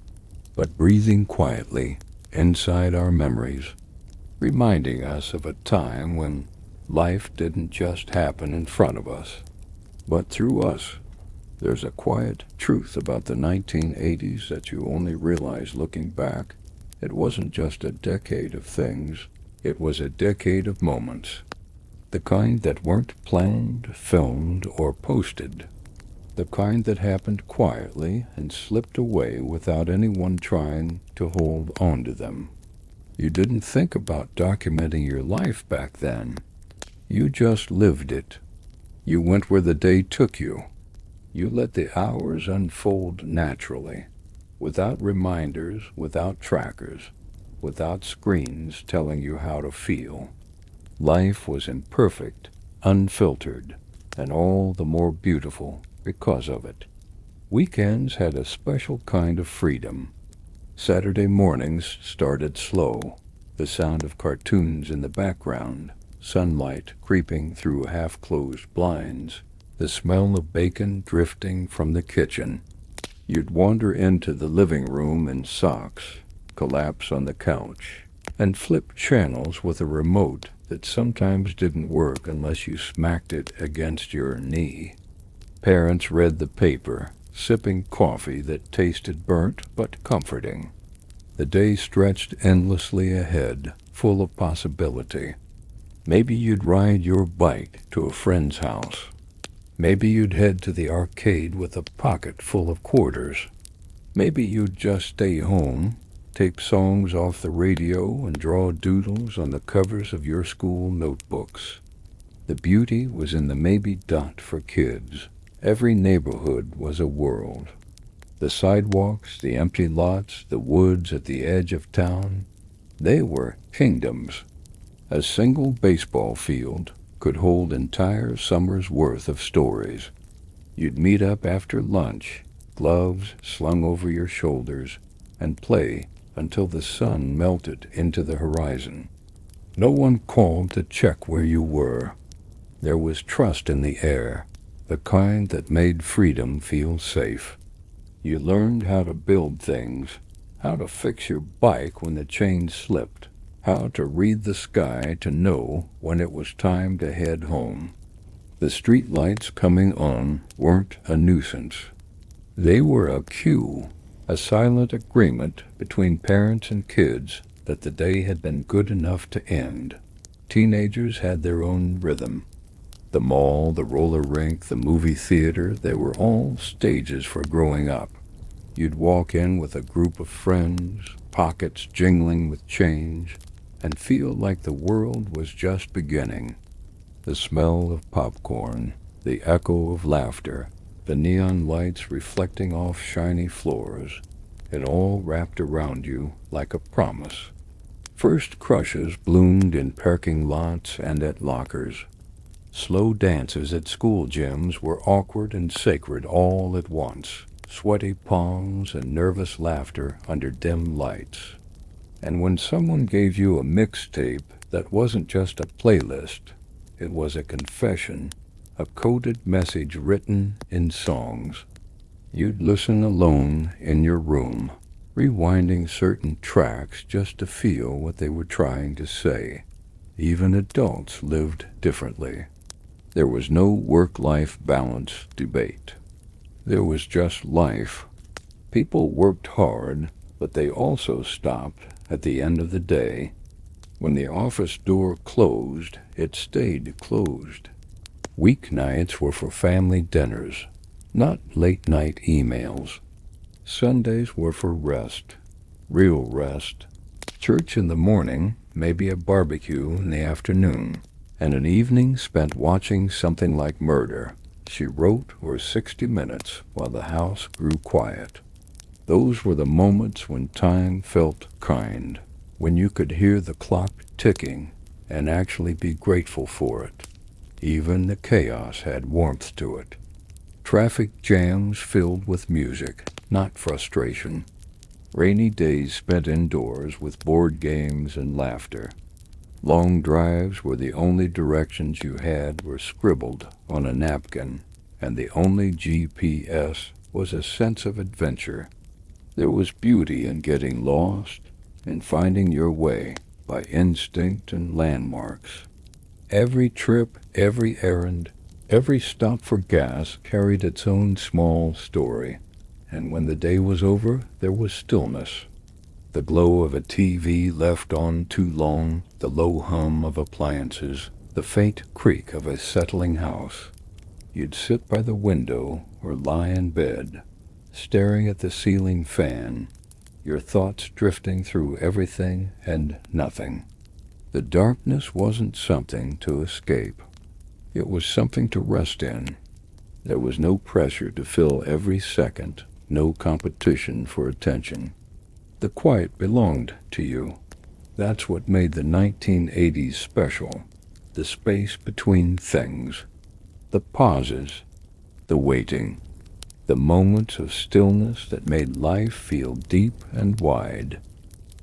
but breathing quietly inside our memories, reminding us of a time when Life didn't just happen in front of us, but through us. There's a quiet truth about the 1980s that you only realize looking back. It wasn't just a decade of things, it was a decade of moments. The kind that weren't planned, filmed, or posted. The kind that happened quietly and slipped away without anyone trying to hold on to them. You didn't think about documenting your life back then. You just lived it. You went where the day took you. You let the hours unfold naturally, without reminders, without trackers, without screens telling you how to feel. Life was imperfect, unfiltered, and all the more beautiful because of it. Weekends had a special kind of freedom. Saturday mornings started slow, the sound of cartoons in the background, sunlight creeping through half-closed blinds, the smell of bacon drifting from the kitchen. You'd wander into the living room in socks, collapse on the couch, and flip channels with a remote that sometimes didn't work unless you smacked it against your knee. Parents read the paper, sipping coffee that tasted burnt but comforting. The day stretched endlessly ahead, full of possibility. Maybe you'd ride your bike to a friend's house. Maybe you'd head to the arcade with a pocket full of quarters. Maybe you'd just stay home, tape songs off the radio, and draw doodles on the covers of your school notebooks. The beauty was in the maybe dot for kids. Every neighborhood was a world. The sidewalks, the empty lots, the woods at the edge of town, they were kingdoms. A single baseball field could hold entire summer's worth of stories. You'd meet up after lunch, gloves slung over your shoulders, and play until the sun melted into the horizon. No one called to check where you were. There was trust in the air, the kind that made freedom feel safe. You learned how to build things, how to fix your bike when the chain slipped, how to read the sky to know when it was time to head home. The street lights coming on weren't a nuisance. They were a cue, a silent agreement between parents and kids that the day had been good enough to end. Teenagers had their own rhythm. The mall, the roller rink, the movie theater, they were all stages for growing up. You'd walk in with a group of friends, pockets jingling with change, and feel like the world was just beginning. The smell of popcorn, the echo of laughter, the neon lights reflecting off shiny floors, it all wrapped around you like a promise. First crushes bloomed in parking lots and at lockers. Slow dances at school gyms were awkward and sacred all at once, sweaty palms and nervous laughter under dim lights. And when someone gave you a mixtape that wasn't just a playlist, it was a confession, a coded message written in songs. You'd listen alone in your room, rewinding certain tracks just to feel what they were trying to say. Even adults lived differently. There was no work-life balance debate. There was just life. People worked hard, but they also stopped at the end of the day. When the office door closed, it stayed closed. Weeknights were for family dinners, not late-night emails. Sundays were for rest, real rest. Church in the morning, maybe a barbecue in the afternoon, and an evening spent watching something like Murder, She Wrote, or 60 Minutes while the house grew quiet. Those were the moments when time felt kind, when you could hear the clock ticking and actually be grateful for it. Even the chaos had warmth to it. Traffic jams filled with music, not frustration. Rainy days spent indoors with board games and laughter. Long drives where the only directions you had were scribbled on a napkin, and the only GPS was a sense of adventure. There was beauty in getting lost and finding your way by instinct and landmarks. Every trip, every errand, every stop for gas carried its own small story. And when the day was over, there was stillness. The glow of a TV left on too long, the low hum of appliances, the faint creak of a settling house. You'd sit by the window or lie in bed, staring at the ceiling fan, your thoughts drifting through everything and nothing. The darkness wasn't something to escape. It was something to rest in. There was no pressure to fill every second, no competition for attention. The quiet belonged to you. That's what made the 1980s special. The space between things. The pauses. The waiting. The moments of stillness that made life feel deep and wide.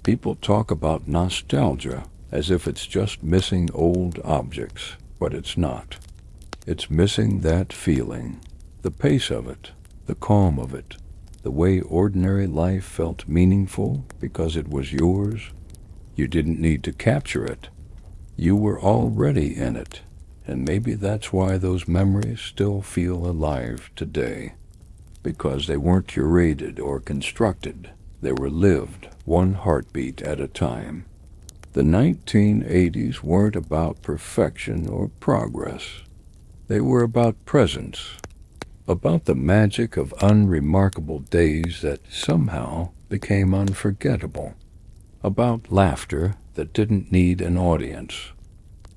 People talk about nostalgia as if it's just missing old objects, but it's not. It's missing that feeling, the pace of it, the calm of it, the way ordinary life felt meaningful because it was yours. You didn't need to capture it. You were already in it, and maybe that's why those memories still feel alive today. Because they weren't curated or constructed. They were lived, one heartbeat at a time. The 1980s weren't about perfection or progress. They were about presence, about the magic of unremarkable days that somehow became unforgettable, about laughter that didn't need an audience,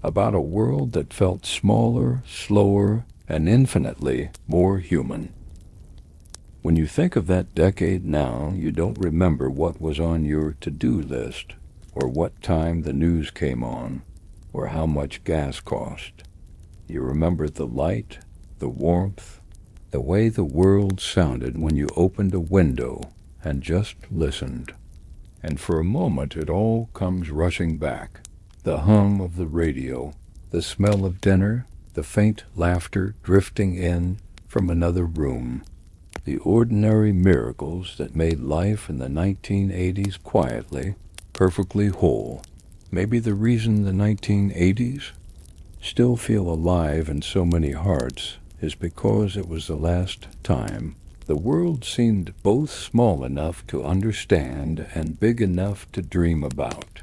about a world that felt smaller, slower, and infinitely more human. When you think of that decade now, you don't remember what was on your to-do list, or what time the news came on, or how much gas cost. You remember the light, the warmth, the way the world sounded when you opened a window and just listened. And for a moment it all comes rushing back. The hum of the radio, the smell of dinner, the faint laughter drifting in from another room. The ordinary miracles that made life in the 1980s quietly, perfectly whole. Maybe the reason the 1980s still feel alive in so many hearts is because it was the last time the world seemed both small enough to understand and big enough to dream about.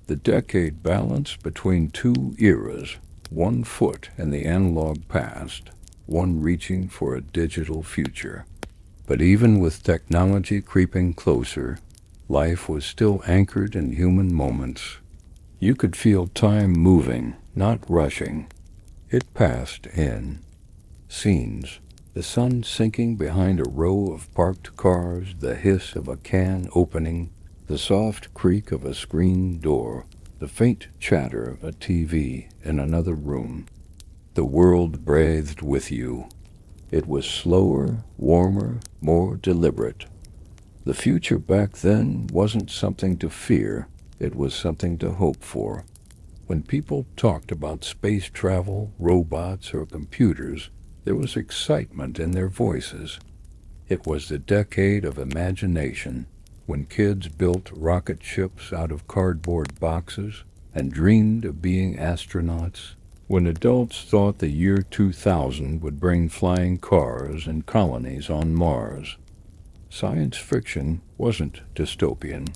The decade balanced between two eras, one foot in the analog past, one reaching for a digital future. But even with technology creeping closer, life was still anchored in human moments. You could feel time moving, not rushing. It passed in scenes, the sun sinking behind a row of parked cars, the hiss of a can opening, the soft creak of a screen door, the faint chatter of a TV in another room. The world breathed with you. It was slower, warmer, more deliberate. The future back then wasn't something to fear, it was something to hope for. When people talked about space travel, robots, or computers, there was excitement in their voices. It was the decade of imagination, when kids built rocket ships out of cardboard boxes and dreamed of being astronauts, when adults thought the year 2000 would bring flying cars and colonies on Mars. Science fiction wasn't dystopian.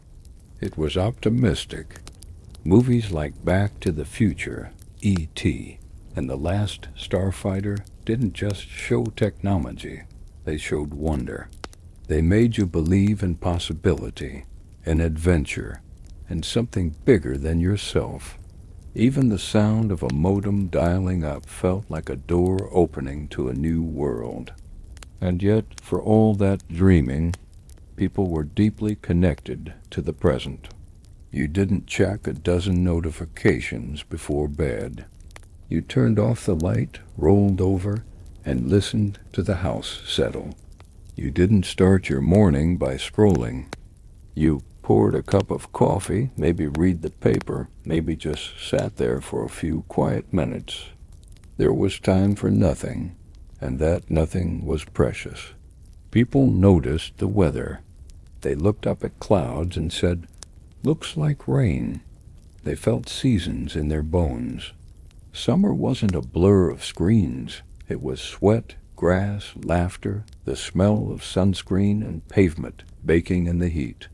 It was optimistic. Movies like Back to the Future, E.T., and The Last Starfighter didn't just show technology, they showed wonder. They made you believe in possibility, in adventure, and something bigger than yourself. Even the sound of a modem dialing up felt like a door opening to a new world. And yet, for all that dreaming, people were deeply connected to the present. You didn't check a dozen notifications before bed. You turned off the light, rolled over, and listened to the house settle. You didn't start your morning by scrolling. You poured a cup of coffee, maybe read the paper, maybe just sat there for a few quiet minutes. There was time for nothing, and that nothing was precious. People noticed the weather. They looked up at clouds and said, "Looks like rain." They felt seasons in their bones. Summer wasn't a blur of screens. It was sweat, grass, laughter, the smell of sunscreen and pavement baking in the heat.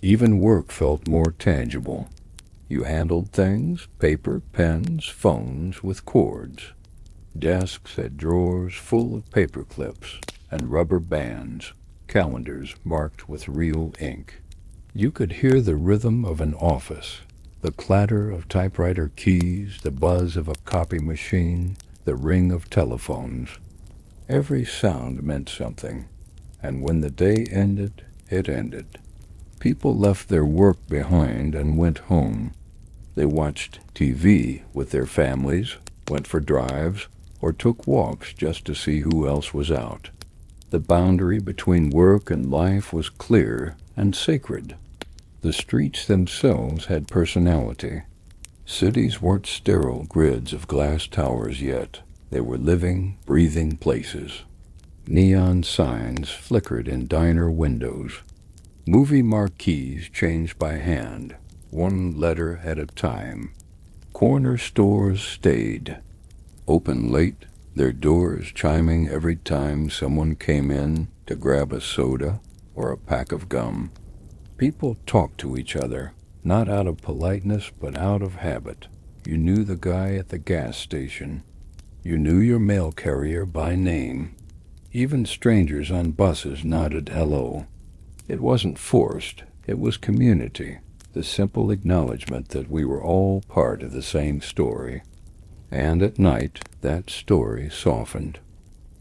Even work felt more tangible. You handled things, paper, pens, phones, with cords. Desks had drawers full of paper clips and rubber bands, calendars marked with real ink. You could hear the rhythm of an office, the clatter of typewriter keys, the buzz of a copy machine, the ring of telephones. Every sound meant something, and when the day ended, it ended. People left their work behind and went home. They watched TV with their families, went for drives, or took walks just to see who else was out. The boundary between work and life was clear and sacred. The streets themselves had personality. Cities weren't sterile grids of glass towers yet. They were living, breathing places. Neon signs flickered in diner windows. Movie marquees changed by hand, one letter at a time. Corner stores stayed, open late, their doors chiming every time someone came in to grab a soda or a pack of gum. People talked to each other, not out of politeness but out of habit. You knew the guy at the gas station. You knew your mail carrier by name. Even strangers on buses nodded hello. It wasn't forced, it was community, the simple acknowledgement that we were all part of the same story. And at night, that story softened.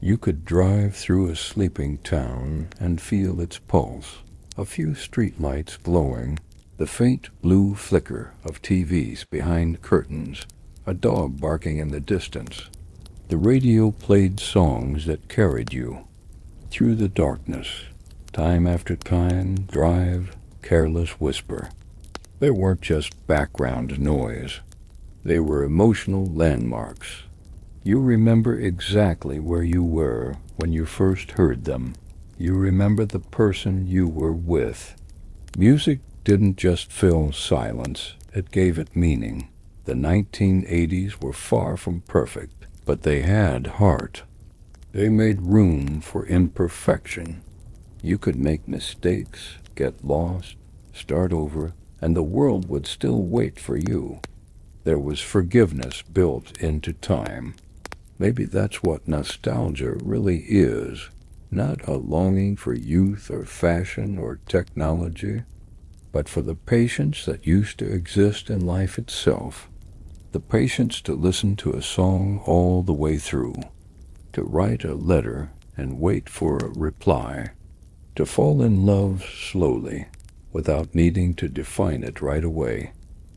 You could drive through a sleeping town and feel its pulse. A few streetlights glowing, the faint blue flicker of TVs behind curtains, a dog barking in the distance. The radio played songs that carried you through the darkness, time after time, drive, careless whisper. They weren't just background noise. They were emotional landmarks. You remember exactly where you were when you first heard them. You remember the person you were with. Music didn't just fill silence, it gave it meaning. The 1980s were far from perfect, but they had heart. They made room for imperfection. You could make mistakes, get lost, start over, and the world would still wait for you. There was forgiveness built into time. Maybe that's what nostalgia really is. Not a longing for youth or fashion or technology, but for the patience that used to exist in life itself. The patience to listen to a song all the way through, to write a letter and wait for a reply, to fall in love slowly without needing to define it right away.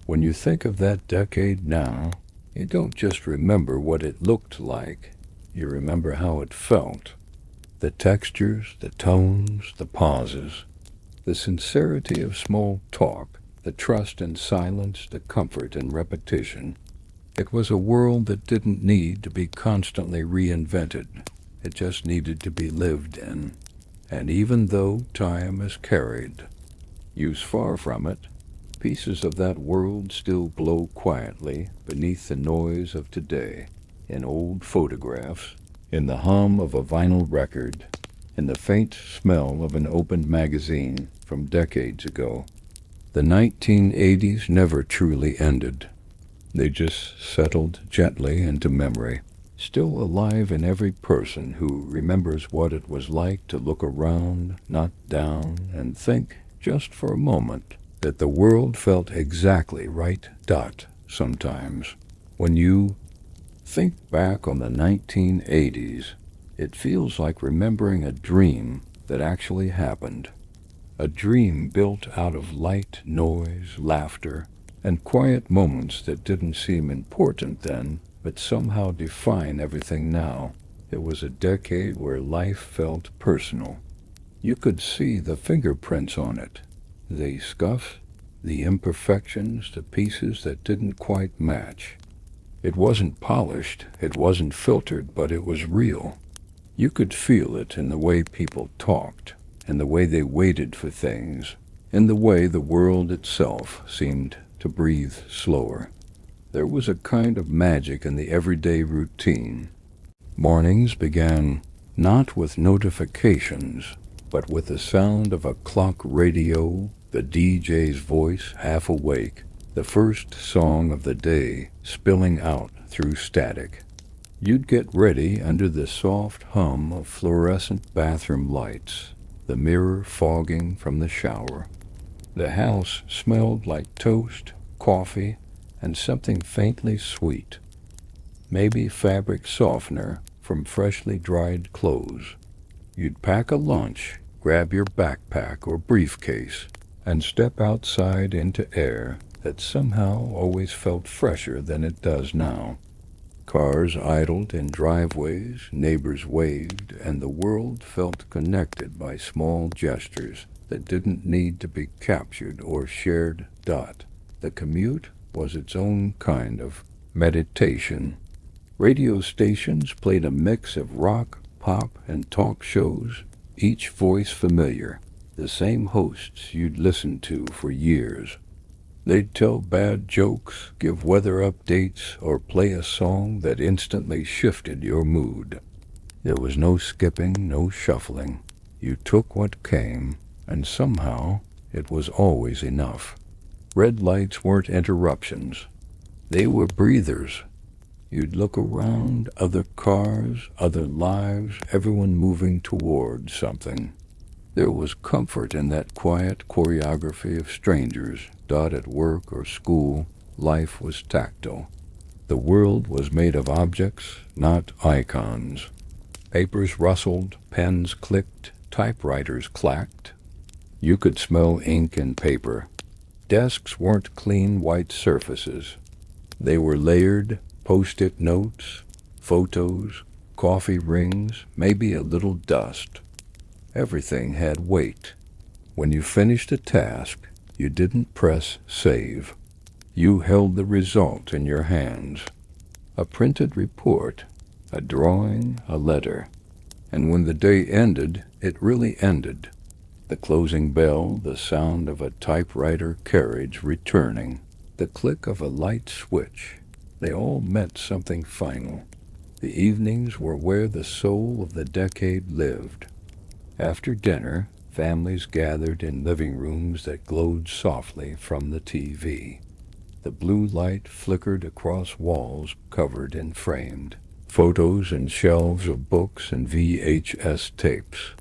When you think of that decade now, you don't just remember what it looked like, you remember how it felt. The textures, the tones, the pauses, the sincerity of small talk, the trust in silence, the comfort in repetition. It was a world that didn't need to be constantly reinvented. It just needed to be lived in. And even though time is carried, used far from it, pieces of that world still glow quietly beneath the noise of today, in old photographs, in the hum of a vinyl record, in the faint smell of an opened magazine from decades ago. The 1980s never truly ended. They just settled gently into memory, still alive in every person who remembers what it was like to look around, not down, and think, just for a moment, that the world felt exactly right. Sometimes, when you think back on the 1980s, it feels like remembering a dream that actually happened. A dream built out of light, noise, laughter, and quiet moments that didn't seem important then, but somehow define everything now. It was a decade where life felt personal. You could see the fingerprints on it, the scuffs, the imperfections, the pieces that didn't quite match. It wasn't polished, it wasn't filtered, but it was real. You could feel it in the way people talked, in the way they waited for things, in the way the world itself seemed to breathe slower. There was a kind of magic in the everyday routine. Mornings began not with notifications, but with the sound of a clock radio, the DJ's voice half awake, the first song of the day spilling out through static. You'd get ready under the soft hum of fluorescent bathroom lights, the mirror fogging from the shower. The house smelled like toast, coffee, and something faintly sweet. Maybe fabric softener from freshly dried clothes. You'd pack a lunch, grab your backpack or briefcase, and step outside into air that somehow always felt fresher than it does now. Cars idled in driveways, neighbors waved, and the world felt connected by small gestures that didn't need to be captured or shared. The commute was its own kind of meditation. Radio stations played a mix of rock, pop, and talk shows, each voice familiar, the same hosts you'd listened to for years. They'd tell bad jokes, give weather updates, or play a song that instantly shifted your mood. There was no skipping, no shuffling. You took what came, and somehow it was always enough. Red lights weren't interruptions. They were breathers. You'd look around, other cars, other lives, everyone moving toward something. There was comfort in that quiet choreography of strangers. At work or school, life was tactile. The world was made of objects, not icons. Papers rustled, pens clicked, typewriters clacked. You could smell ink and paper. Desks weren't clean white surfaces. They were layered, post-it notes, photos, coffee rings, maybe a little dust. Everything had weight. When you finished a task, you didn't press save. You held the result in your hands. A printed report, a drawing, a letter. And when the day ended, it really ended. The closing bell, the sound of a typewriter carriage returning, the click of a light switch, they all meant something final. The evenings were where the soul of the decade lived. After dinner, families gathered in living rooms that glowed softly from the TV. The blue light flickered across walls covered and framed. Photos and shelves of books and VHS tapes.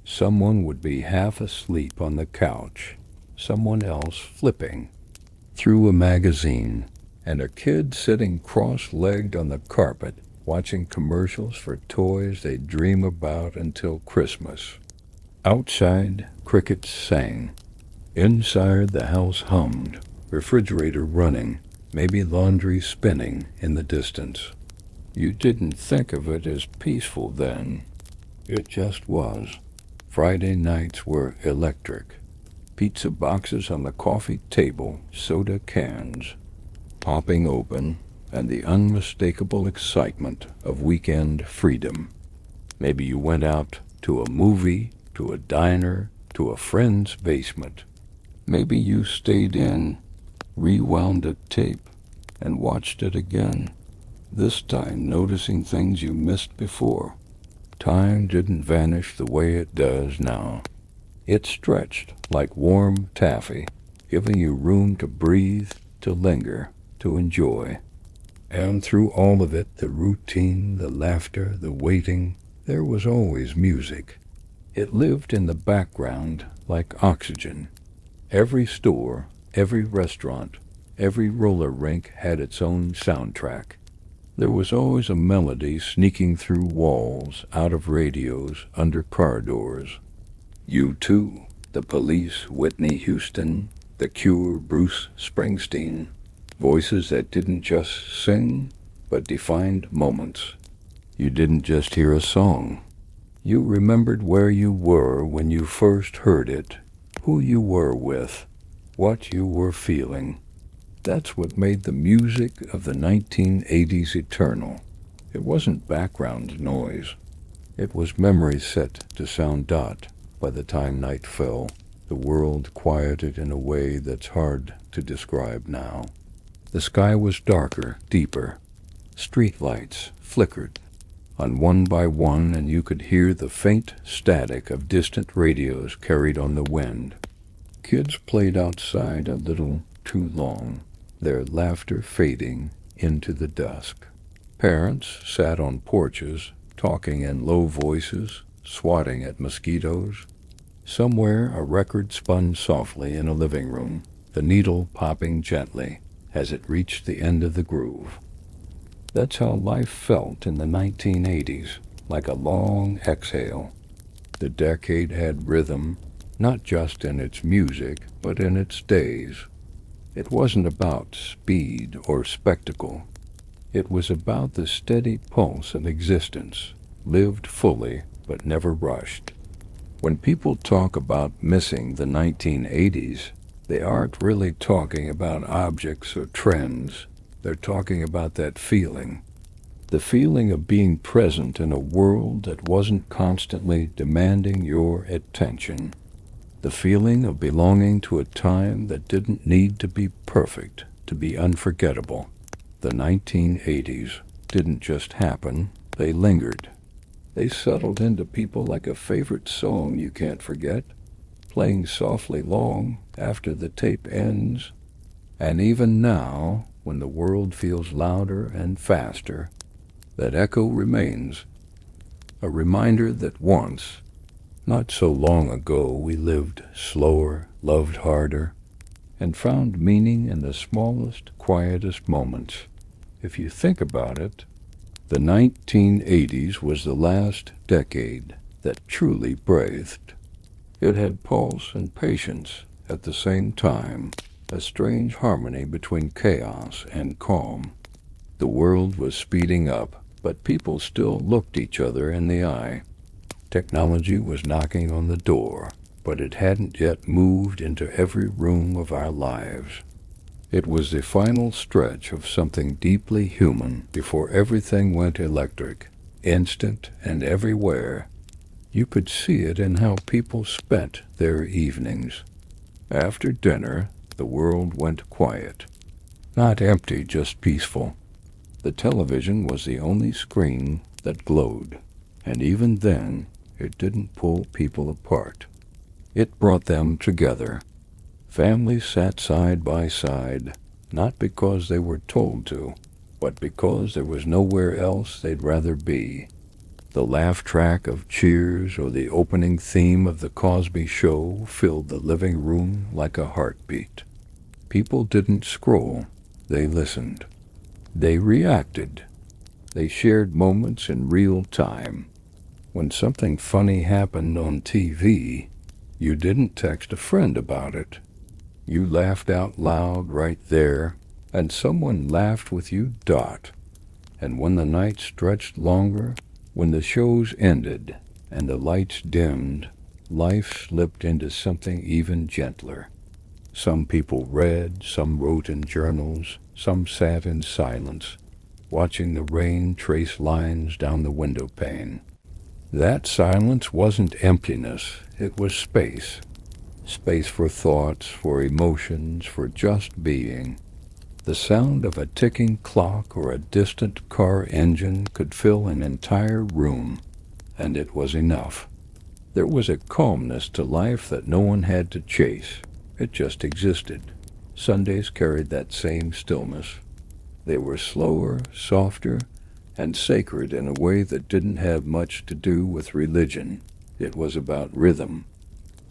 Someone would be half asleep on the couch, someone else flipping through a magazine, and a kid sitting cross-legged on the carpet watching commercials for toys they'd dream about until Christmas. Outside, crickets sang. Inside, the house hummed, refrigerator running, maybe laundry spinning in the distance. You didn't think of it as peaceful then. It just was. Friday nights were electric. Pizza boxes on the coffee table, soda cans, popping open, and the unmistakable excitement of weekend freedom. Maybe you went out to a movie, to a diner, to a friend's basement. Maybe you stayed in, rewound a tape, and watched it again, this time noticing things you missed before. Time didn't vanish the way it does now. It stretched like warm taffy, giving you room to breathe, to linger, to enjoy. And through all of it, the routine, the laughter, the waiting, there was always music. It lived in the background like oxygen. Every store, every restaurant, every roller rink had its own soundtrack. There was always a melody sneaking through walls, out of radios, under car doors. U2, The Police, Whitney Houston, The Cure, Bruce Springsteen. Voices that didn't just sing, but defined moments. You didn't just hear a song. You remembered where you were when you first heard it, who you were with, what you were feeling. That's what made the music of the 1980s eternal. It wasn't background noise. It was memory set to sound . By the time night fell, the world quieted in a way that's hard to describe now. The sky was darker, deeper. Street lights flickered on one by one, and you could hear the faint static of distant radios carried on the wind. Kids played outside a little too long, their laughter fading into the dusk. Parents sat on porches, talking in low voices, swatting at mosquitoes. Somewhere a record spun softly in a living room, the needle popping gently as it reached the end of the groove. That's how life felt in the 1980s, like a long exhale. The decade had rhythm, not just in its music, but in its days. It wasn't about speed or spectacle. It was about the steady pulse of existence, lived fully but never rushed. When people talk about missing the 1980s, they aren't really talking about objects or trends. They're talking about that feeling. The feeling of being present in a world that wasn't constantly demanding your attention. The feeling of belonging to a time that didn't need to be perfect to be unforgettable. The 1980s didn't just happen, they lingered. They settled into people like a favorite song you can't forget, playing softly long after the tape ends. And even now, when the world feels louder and faster, that echo remains, a reminder that once, not so long ago, we lived slower, loved harder, and found meaning in the smallest, quietest moments. If you think about it, the 1980s was the last decade that truly breathed. It had pulse and patience at the same time, a strange harmony between chaos and calm. The world was speeding up, but people still looked each other in the eye. Technology was knocking on the door, but it hadn't yet moved into every room of our lives. It was the final stretch of something deeply human before everything went electric, instant and everywhere. You could see it in how people spent their evenings. After dinner, the world went quiet. Not empty, just peaceful. The television was the only screen that glowed, and even then, it didn't pull people apart. It brought them together. Families sat side by side, not because they were told to, but because there was nowhere else they'd rather be. The laugh track of Cheers or the opening theme of The Cosby Show filled the living room like a heartbeat. People didn't scroll, they listened. They reacted. They shared moments in real time. When something funny happened on TV, you didn't text a friend about it. You laughed out loud right there, and someone laughed with you. And when the night stretched longer, when the shows ended and the lights dimmed, life slipped into something even gentler. Some people read, some wrote in journals, some sat in silence, watching the rain trace lines down the window pane. That silence wasn't emptiness, it was space. Space for thoughts, for emotions, for just being. The sound of a ticking clock or a distant car engine could fill an entire room, and it was enough. There was a calmness to life that no one had to chase. It just existed. Sundays carried that same stillness. They were slower, softer, and sacred in a way that didn't have much to do with religion. It was about rhythm.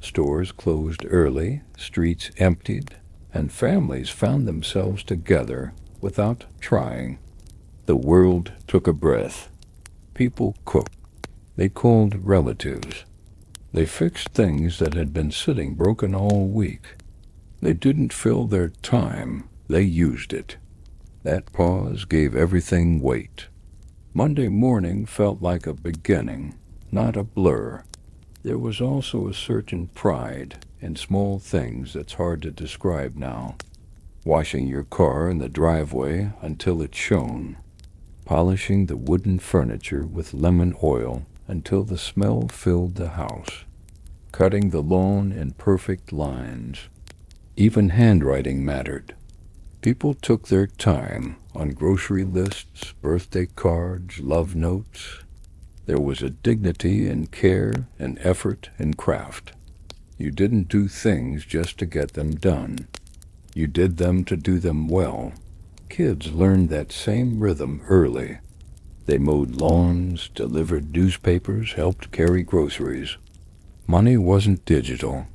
Stores closed early, streets emptied, and families found themselves together without trying. The world took a breath. People cooked. They called relatives. They fixed things that had been sitting broken all week. They didn't fill their time, they used it. That pause gave everything weight. Monday morning felt like a beginning, not a blur. There was also a certain pride in small things that's hard to describe now. Washing your car in the driveway until it shone. Polishing the wooden furniture with lemon oil until the smell filled the house. Cutting the lawn in perfect lines. Even handwriting mattered. People took their time on grocery lists, birthday cards, love notes. There was a dignity in care and effort and craft. You didn't do things just to get them done. You did them to do them well. Kids learned that same rhythm early. They mowed lawns, delivered newspapers, helped carry groceries. Money wasn't digital.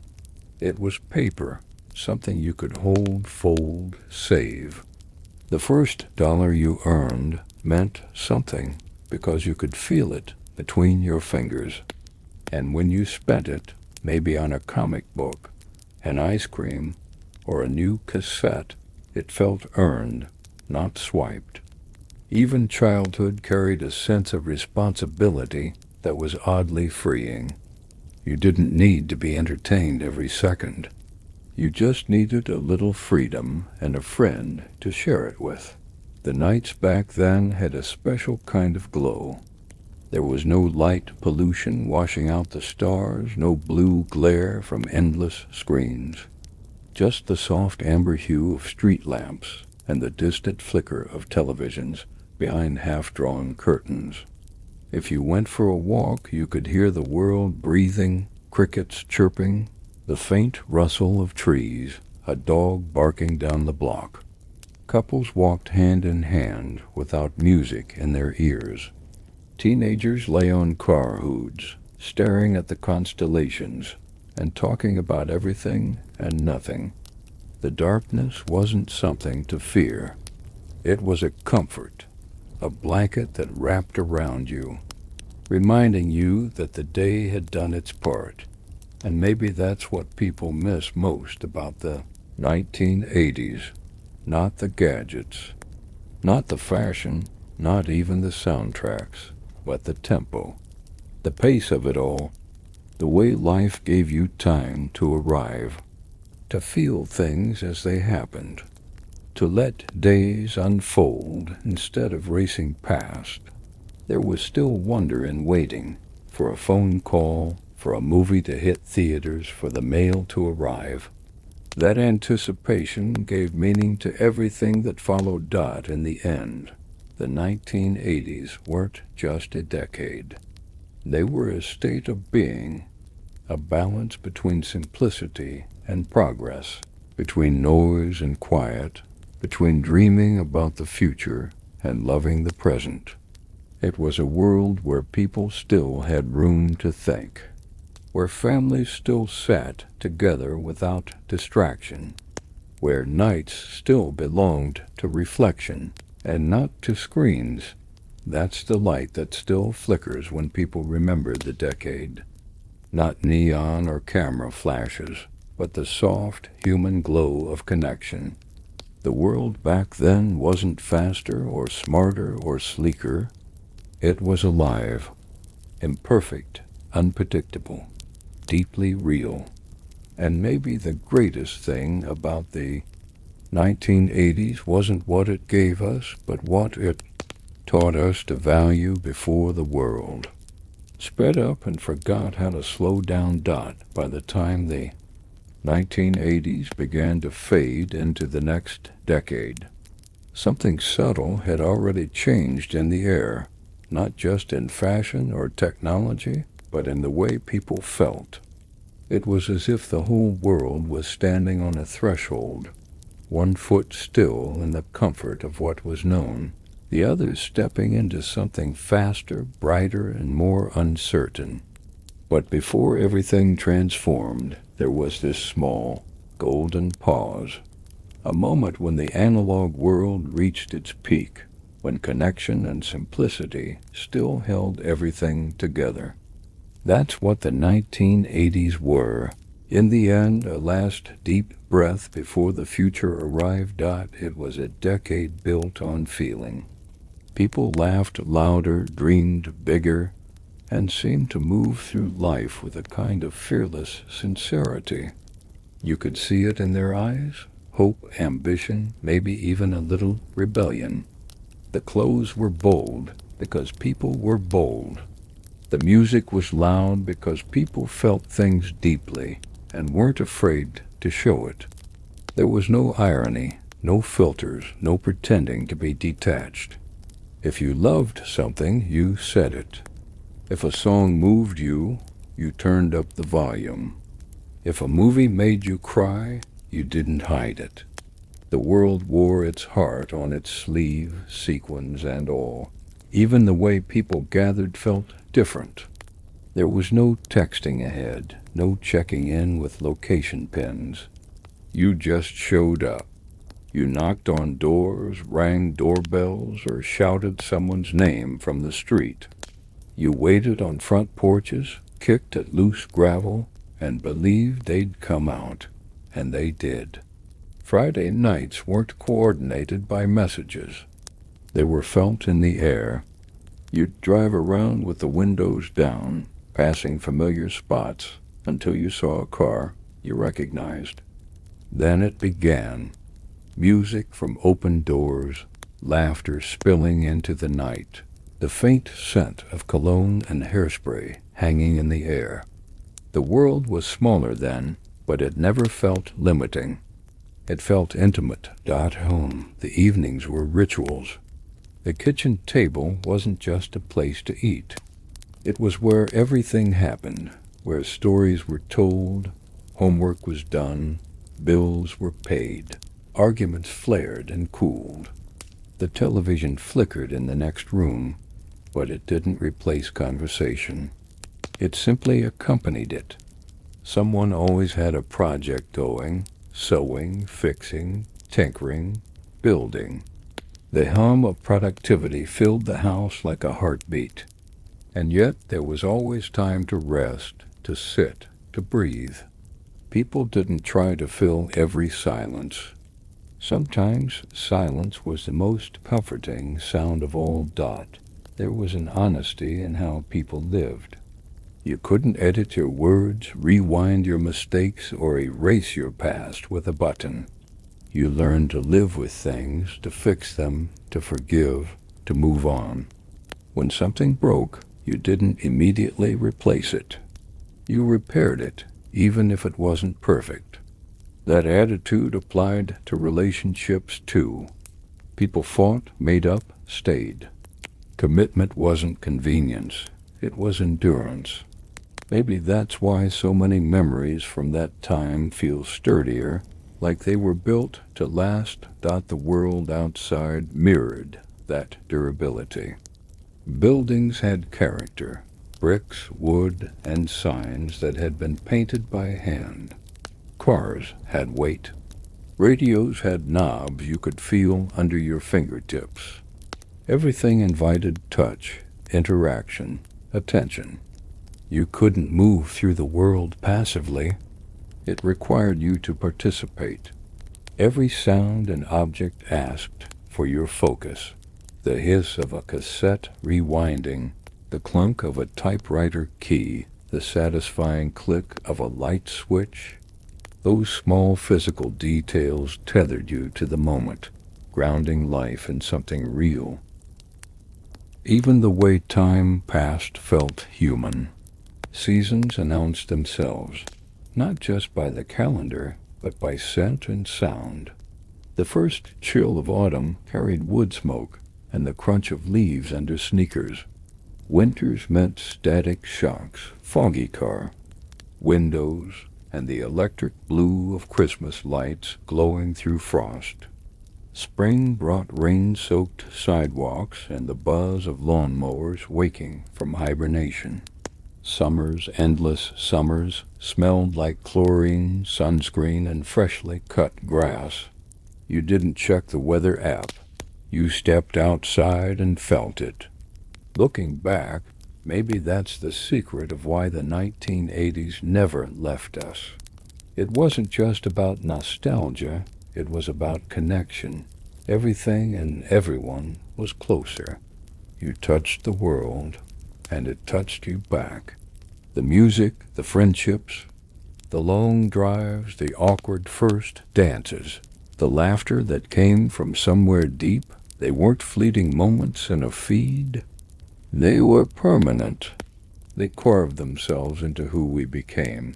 It was paper, something you could hold, fold, save. The first dollar you earned meant something because you could feel it between your fingers. And when you spent it, maybe on a comic book, an ice cream, or a new cassette, it felt earned, not swiped. Even childhood carried a sense of responsibility that was oddly freeing. You didn't need to be entertained every second. You just needed a little freedom and a friend to share it with. The nights back then had a special kind of glow. There was no light pollution washing out the stars, no blue glare from endless screens. Just the soft amber hue of street lamps and the distant flicker of televisions behind half-drawn curtains. If you went for a walk, you could hear the world breathing, crickets chirping, the faint rustle of trees, a dog barking down the block. Couples walked hand in hand without music in their ears. Teenagers lay on car hoods, staring at the constellations and talking about everything and nothing. The darkness wasn't something to fear. It was a comfort, a blanket that wrapped around you, reminding you that the day had done its part. And maybe that's what people miss most about the 1980s. Not the gadgets, not the fashion, not even the soundtracks, but the tempo, the pace of it all, the way life gave you time to arrive, to feel things as they happened, to let days unfold instead of racing past. There was still wonder in waiting for a phone call, for a movie to hit theaters, for the mail to arrive. That anticipation gave meaning to everything that followed Dot in the end. The 1980s weren't just a decade. They were a state of being, a balance between simplicity and progress, between noise and quiet, between dreaming about the future and loving the present. It was a world where people still had room to think, where families still sat together without distraction, where nights still belonged to reflection and not to screens. That's the light that still flickers when people remember the decade. Not neon or camera flashes, but the soft human glow of connection. The world back then wasn't faster or smarter or sleeker. It was alive, imperfect, unpredictable, deeply real. And maybe the greatest thing about the 1980s wasn't what it gave us, but what it taught us to value before the world. Sped up and forgot how to slow down Dot by the time the 1980s began to fade into the next decade. Something subtle had already changed in the air, not just in fashion or technology, but in the way people felt. It was as if the whole world was standing on a threshold, one foot still in the comfort of what was known, the other stepping into something faster, brighter, and more uncertain. But before everything transformed, there was this small, golden pause, a moment when the analog world reached its peak, when connection and simplicity still held everything together. That's what the 1980s were. In the end, a last deep breath before the future arrived. It was a decade built on feeling. People laughed louder, dreamed bigger, and seemed to move through life with a kind of fearless sincerity. You could see it in their eyes, hope, ambition, maybe even a little rebellion. The clothes were bold because people were bold. The music was loud because people felt things deeply and weren't afraid to show it. There was no irony, No filters, no pretending to be detached. If you loved something, you said it. If a song moved you, you turned up the volume. If a movie made you cry, you didn't hide it. The world wore its heart on its sleeve, sequins and all. Even the way people gathered felt different. There was no texting ahead, no checking in with location pins. You just showed up. You knocked on doors, rang doorbells, or shouted someone's name from the street. You waited on front porches, kicked at loose gravel, and believed they'd come out. And they did. Friday nights weren't coordinated by messages. They were felt in the air. You'd drive around with the windows down, passing familiar spots, until you saw a car you recognized. Then it began. Music from open doors, laughter spilling into the night, the faint scent of cologne and hairspray hanging in the air. The world was smaller then, but it never felt limiting. It felt intimate, at home. The evenings were rituals. The kitchen table wasn't just a place to eat. It was where everything happened, where stories were told, homework was done, bills were paid, arguments flared and cooled. The television flickered in the next room, but it didn't replace conversation. It simply accompanied it. Someone always had a project going, sewing, fixing, tinkering, building. The hum of productivity filled the house like a heartbeat. And yet there was always time to rest, to sit, to breathe. People didn't try to fill every silence. Sometimes silence was the most comforting sound of all. There was an honesty in how people lived. You couldn't edit your words, rewind your mistakes, or erase your past with a button. You learned to live with things, to fix them, to forgive, to move on. When something broke, you didn't immediately replace it. You repaired it, even if it wasn't perfect. That attitude applied to relationships too. People fought, made up, stayed. Commitment wasn't convenience, it was endurance. Maybe that's why so many memories from that time feel sturdier, like they were built to last. The world outside mirrored that durability. Buildings had character, bricks, wood, and signs that had been painted by hand. Cars had weight. Radios had knobs you could feel under your fingertips. Everything invited touch, interaction, attention. You couldn't move through the world passively. It required you to participate. Every sound and object asked for your focus. The hiss of a cassette rewinding, the clunk of a typewriter key, the satisfying click of a light switch. Those small physical details tethered you to the moment, grounding life in something real. Even the way time passed felt human. Seasons announced themselves, not just by the calendar, but by scent and sound. The first chill of autumn carried wood smoke and the crunch of leaves under sneakers. Winters meant static shocks, foggy car, windows, and the electric blue of Christmas lights glowing through frost. Spring brought rain-soaked sidewalks and the buzz of lawnmowers waking from hibernation. Summers, endless summers, smelled like chlorine, sunscreen, and freshly cut grass. You didn't check the weather app. You stepped outside and felt it. Looking back, maybe that's the secret of why the 1980s never left us. It wasn't just about nostalgia, it was about connection. Everything and everyone was closer. You touched the world, and it touched you back. The music, the friendships, the long drives, the awkward first dances, the laughter that came from somewhere deep. They weren't fleeting moments in a feed. They were permanent. They carved themselves into who we became.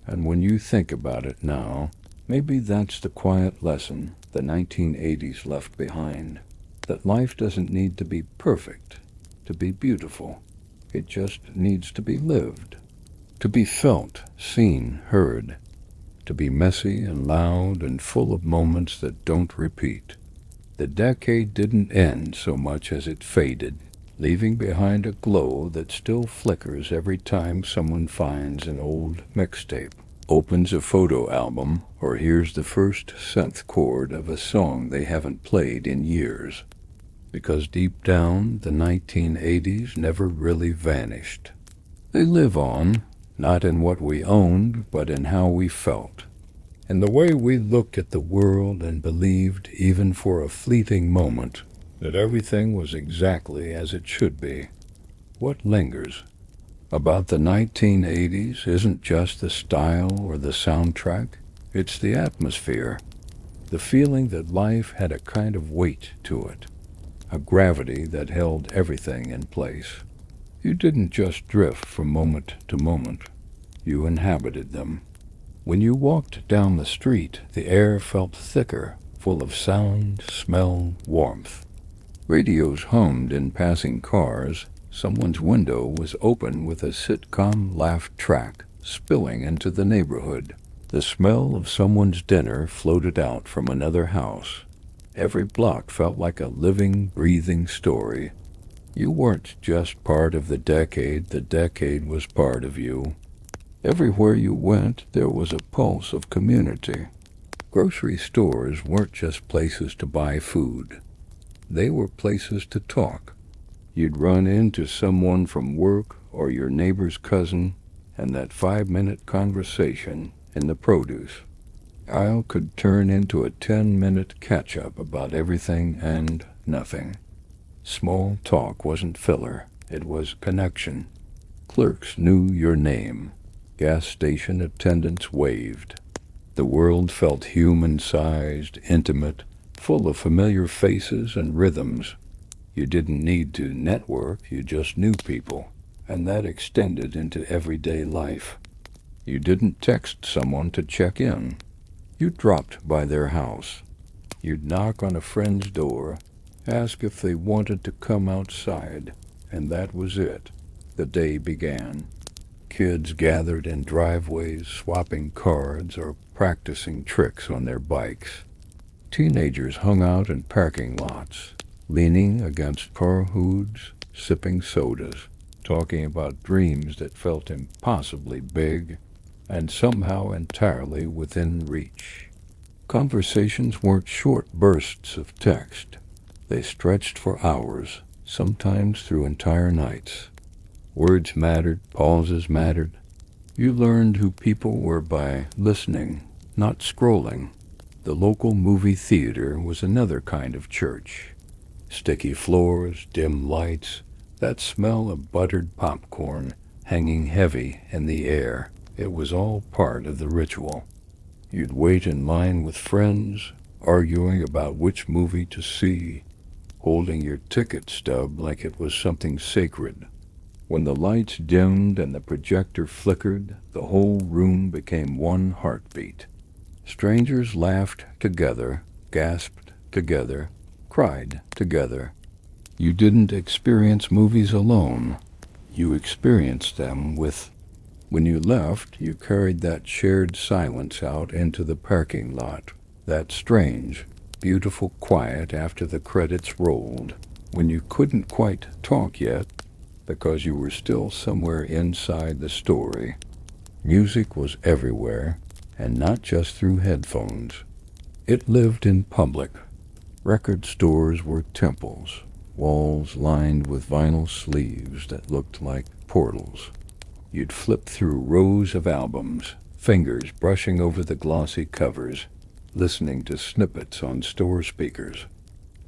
And when you think about it now, Maybe that's the quiet lesson the 1980s left behind, that life doesn't need to be perfect to be beautiful. It just needs to be lived, to be felt, seen, heard, to be messy and loud and full of moments that don't repeat. The decade didn't end so much as it faded, leaving behind a glow that still flickers every time someone finds an old mixtape, opens a photo album, or hears the first synth chord of a song they haven't played in years. Because deep down, the 1980s never really vanished. They live on, not in what we owned, but in how we felt. In the way we looked at the world and believed, even for a fleeting moment, that everything was exactly as it should be. What lingers about the 1980s isn't just the style or the soundtrack, it's the atmosphere, the feeling that life had a kind of weight to it, a gravity that held everything in place. You didn't just drift from moment to moment, you inhabited them. When you walked down the street, the air felt thicker, full of sound, smell, warmth. Radios hummed in passing cars. Someone's window was open with a sitcom laugh track spilling into the neighborhood. The smell of someone's dinner floated out from another house. Every block felt like a living, breathing story. You weren't just part of the decade was part of you. Everywhere you went, there was a pulse of community. Grocery stores weren't just places to buy food. They were places to talk. You'd run into someone from work or your neighbor's cousin, and that 5-minute conversation in the produce aisle could turn into a 10-minute catch-up about everything and nothing. Small talk wasn't filler, it was connection. Clerks knew your name. Gas station attendants waved. The world felt human-sized, intimate, full of familiar faces and rhythms. You didn't need to network, you just knew people, and that extended into everyday life. You didn't text someone to check in. You dropped by their house. You'd knock on a friend's door, ask if they wanted to come outside, and that was it. The day began. Kids gathered in driveways, swapping cards or practicing tricks on their bikes. Teenagers hung out in parking lots, leaning against car hoods, sipping sodas, talking about dreams that felt impossibly big and somehow entirely within reach. Conversations weren't short bursts of text. They stretched for hours, sometimes through entire nights. Words mattered, pauses mattered. You learned who people were by listening, not scrolling. The local movie theater was another kind of church. Sticky floors, dim lights, that smell of buttered popcorn hanging heavy in the air. It was all part of the ritual. You'd wait in line with friends, arguing about which movie to see, holding your ticket stub like it was something sacred. When the lights dimmed and the projector flickered, the whole room became one heartbeat. Strangers laughed together, gasped together, cried together. You didn't experience movies alone. You experienced them with. When you left, you carried that shared silence out into the parking lot. That strange, beautiful quiet after the credits rolled. When you couldn't quite talk yet, because you were still somewhere inside the story. Music was everywhere, and not just through headphones. It lived in public. Record stores were temples, walls lined with vinyl sleeves that looked like portals. You'd flip through rows of albums, fingers brushing over the glossy covers, listening to snippets on store speakers.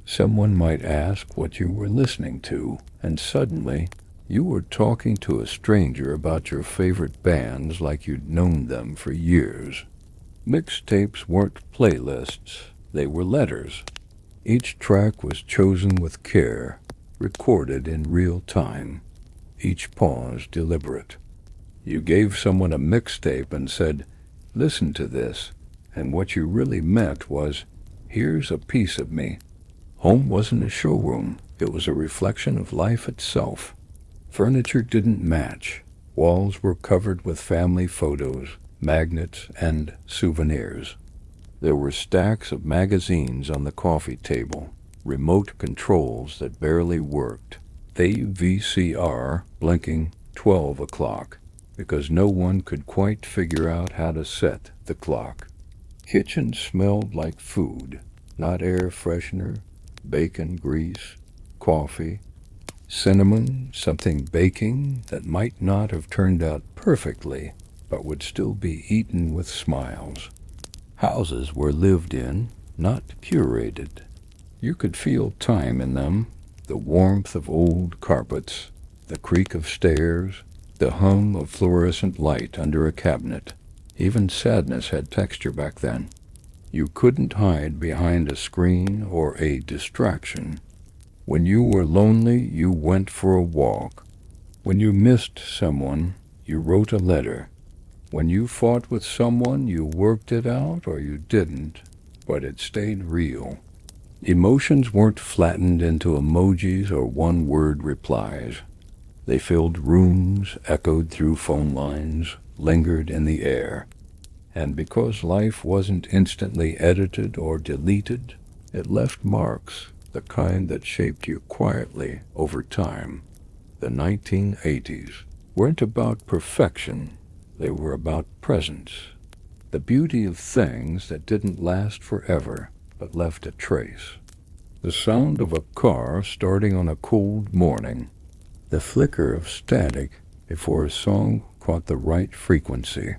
Someone might ask what you were listening to, and suddenly you were talking to a stranger about your favorite bands like you'd known them for years. Mixtapes weren't playlists, they were letters. Each track was chosen with care, recorded in real time, each pause deliberate. You gave someone a mixtape and said, "Listen to this," and what you really meant was, here's a piece of me. Home wasn't a showroom. It was a reflection of life itself. Furniture didn't match. Walls were covered with family photos, magnets, and souvenirs. There were stacks of magazines on the coffee table, remote controls that barely worked, a VCR blinking 12 o'clock, because no one could quite figure out how to set the clock. Kitchens smelled like food, not air freshener, bacon grease, coffee, cinnamon, something baking that might not have turned out perfectly, but would still be eaten with smiles. Houses were lived in, not curated. You could feel time in them, the warmth of old carpets, the creak of stairs, the hum of fluorescent light under a cabinet. Even sadness had texture back then. You couldn't hide behind a screen or a distraction. When you were lonely, you went for a walk. When you missed someone, you wrote a letter. When you fought with someone, you worked it out or you didn't, but it stayed real. Emotions weren't flattened into emojis or one-word replies. They filled rooms, echoed through phone lines, lingered in the air. And because life wasn't instantly edited or deleted, it left marks, the kind that shaped you quietly over time. The 1980s weren't about perfection. They were about presence, the beauty of things that didn't last forever but left a trace. The sound of a car starting on a cold morning, the flicker of static before a song caught the right frequency,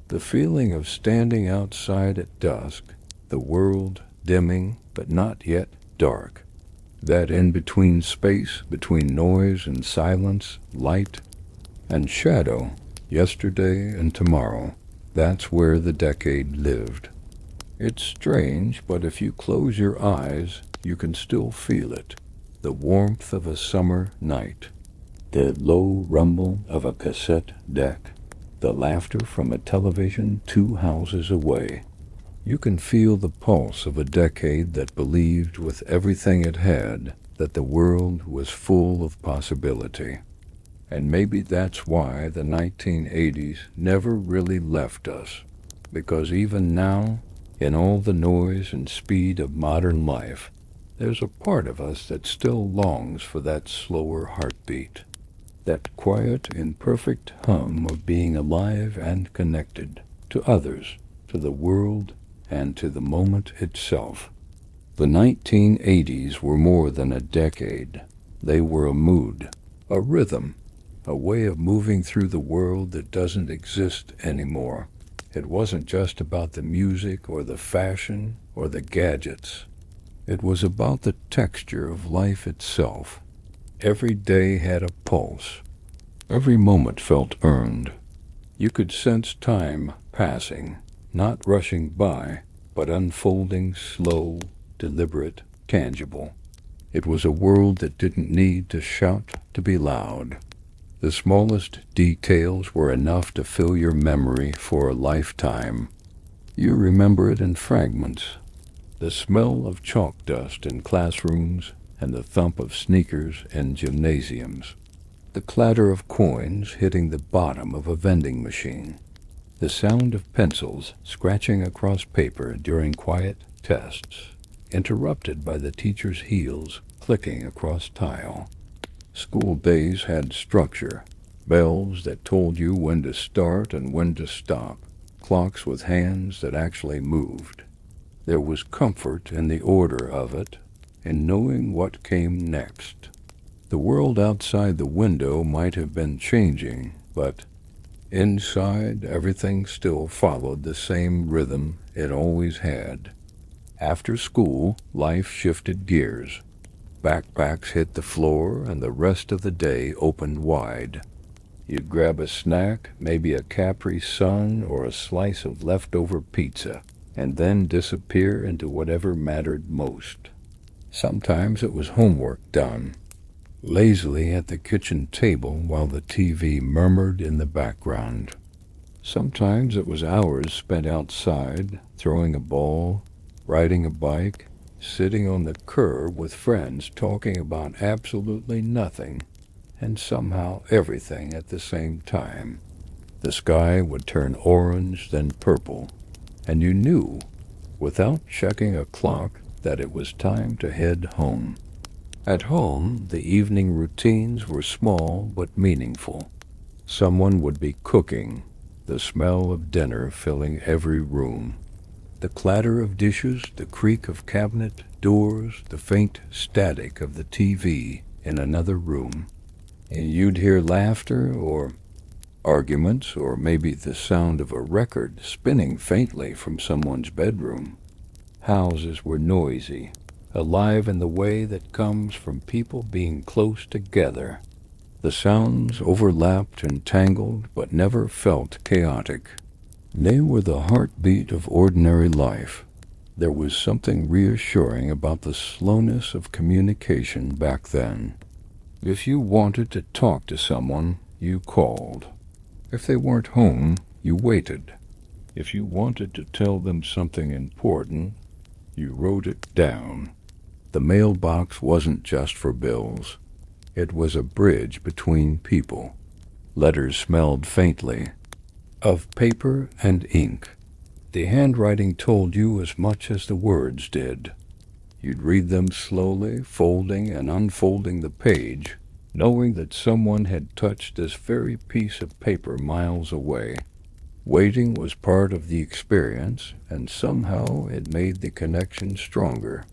the feeling of standing outside at dusk, the world dimming but not yet dark, that in-between space between noise and silence, light and shadow, yesterday and tomorrow. That's where the decade lived. It's strange, but if you close your eyes, you can still feel it. The warmth of a summer night, the low rumble of a cassette deck, the laughter from a television 2 houses away. You can feel the pulse of a decade that believed with everything it had that the world was full of possibility. And maybe that's why the 1980s never really left us, because even now, in all the noise and speed of modern life, there's a part of us that still longs for that slower heartbeat, that quiet, imperfect hum of being alive and connected to others, to the world, and to the moment itself. The 1980s were more than a decade. They were a mood, a rhythm, a way of moving through the world that doesn't exist anymore. It wasn't just about the music or the fashion or the gadgets. It was about the texture of life itself. Every day had a pulse. Every moment felt earned. You could sense time passing, not rushing by, but unfolding slow, deliberate, tangible. It was a world that didn't need to shout to be loud. The smallest details were enough to fill your memory for a lifetime. You remember it in fragments. The smell of chalk dust in classrooms and the thump of sneakers in gymnasiums. The clatter of coins hitting the bottom of a vending machine. The sound of pencils scratching across paper during quiet tests, interrupted by the teacher's heels clicking across tile. School days had structure, bells that told you when to start and when to stop, clocks with hands that actually moved. There was comfort in the order of it, in knowing what came next. The world outside the window might have been changing, but inside everything still followed the same rhythm it always had. After school, life shifted gears. Backpacks hit the floor and the rest of the day opened wide. You'd grab a snack, maybe a Capri Sun or a slice of leftover pizza, and then disappear into whatever mattered most. Sometimes it was homework done, lazily at the kitchen table while the TV murmured in the background. Sometimes it was hours spent outside, throwing a ball, riding a bike, sitting on the curb with friends talking about absolutely nothing and somehow everything at the same time. The sky would turn orange, then purple, and you knew, without checking a clock, that it was time to head home. At home, the evening routines were small but meaningful. Someone would be cooking, the smell of dinner filling every room. The clatter of dishes, the creak of cabinet doors, the faint static of the TV in another room. And you'd hear laughter or arguments, or maybe the sound of a record spinning faintly from someone's bedroom. Houses were noisy, alive in the way that comes from people being close together. The sounds overlapped and tangled, but never felt chaotic. They were the heartbeat of ordinary life. There was something reassuring about the slowness of communication back then. If you wanted to talk to someone, you called. If they weren't home, you waited. If you wanted to tell them something important, you wrote it down. The mailbox wasn't just for bills. It was a bridge between people. Letters smelled faintly of paper and ink. The handwriting told you as much as the words did. You'd read them slowly, folding and unfolding the page, knowing that someone had touched this very piece of paper miles away. Waiting was part of the experience, and somehow it made the connection stronger.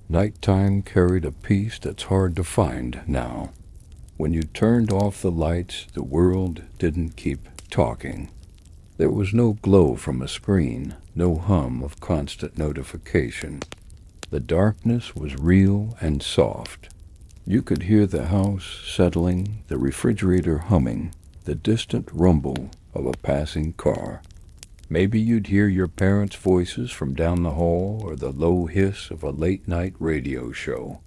Nighttime carried a peace that's hard to find now. When you turned off the lights, the world didn't keep talking. There was no glow from a screen, no hum of constant notification. The darkness was real and soft. You could hear the house settling, the refrigerator humming, the distant rumble of a passing car. Maybe you'd hear your parents' voices from down the hall or the low hiss of a late-night radio show.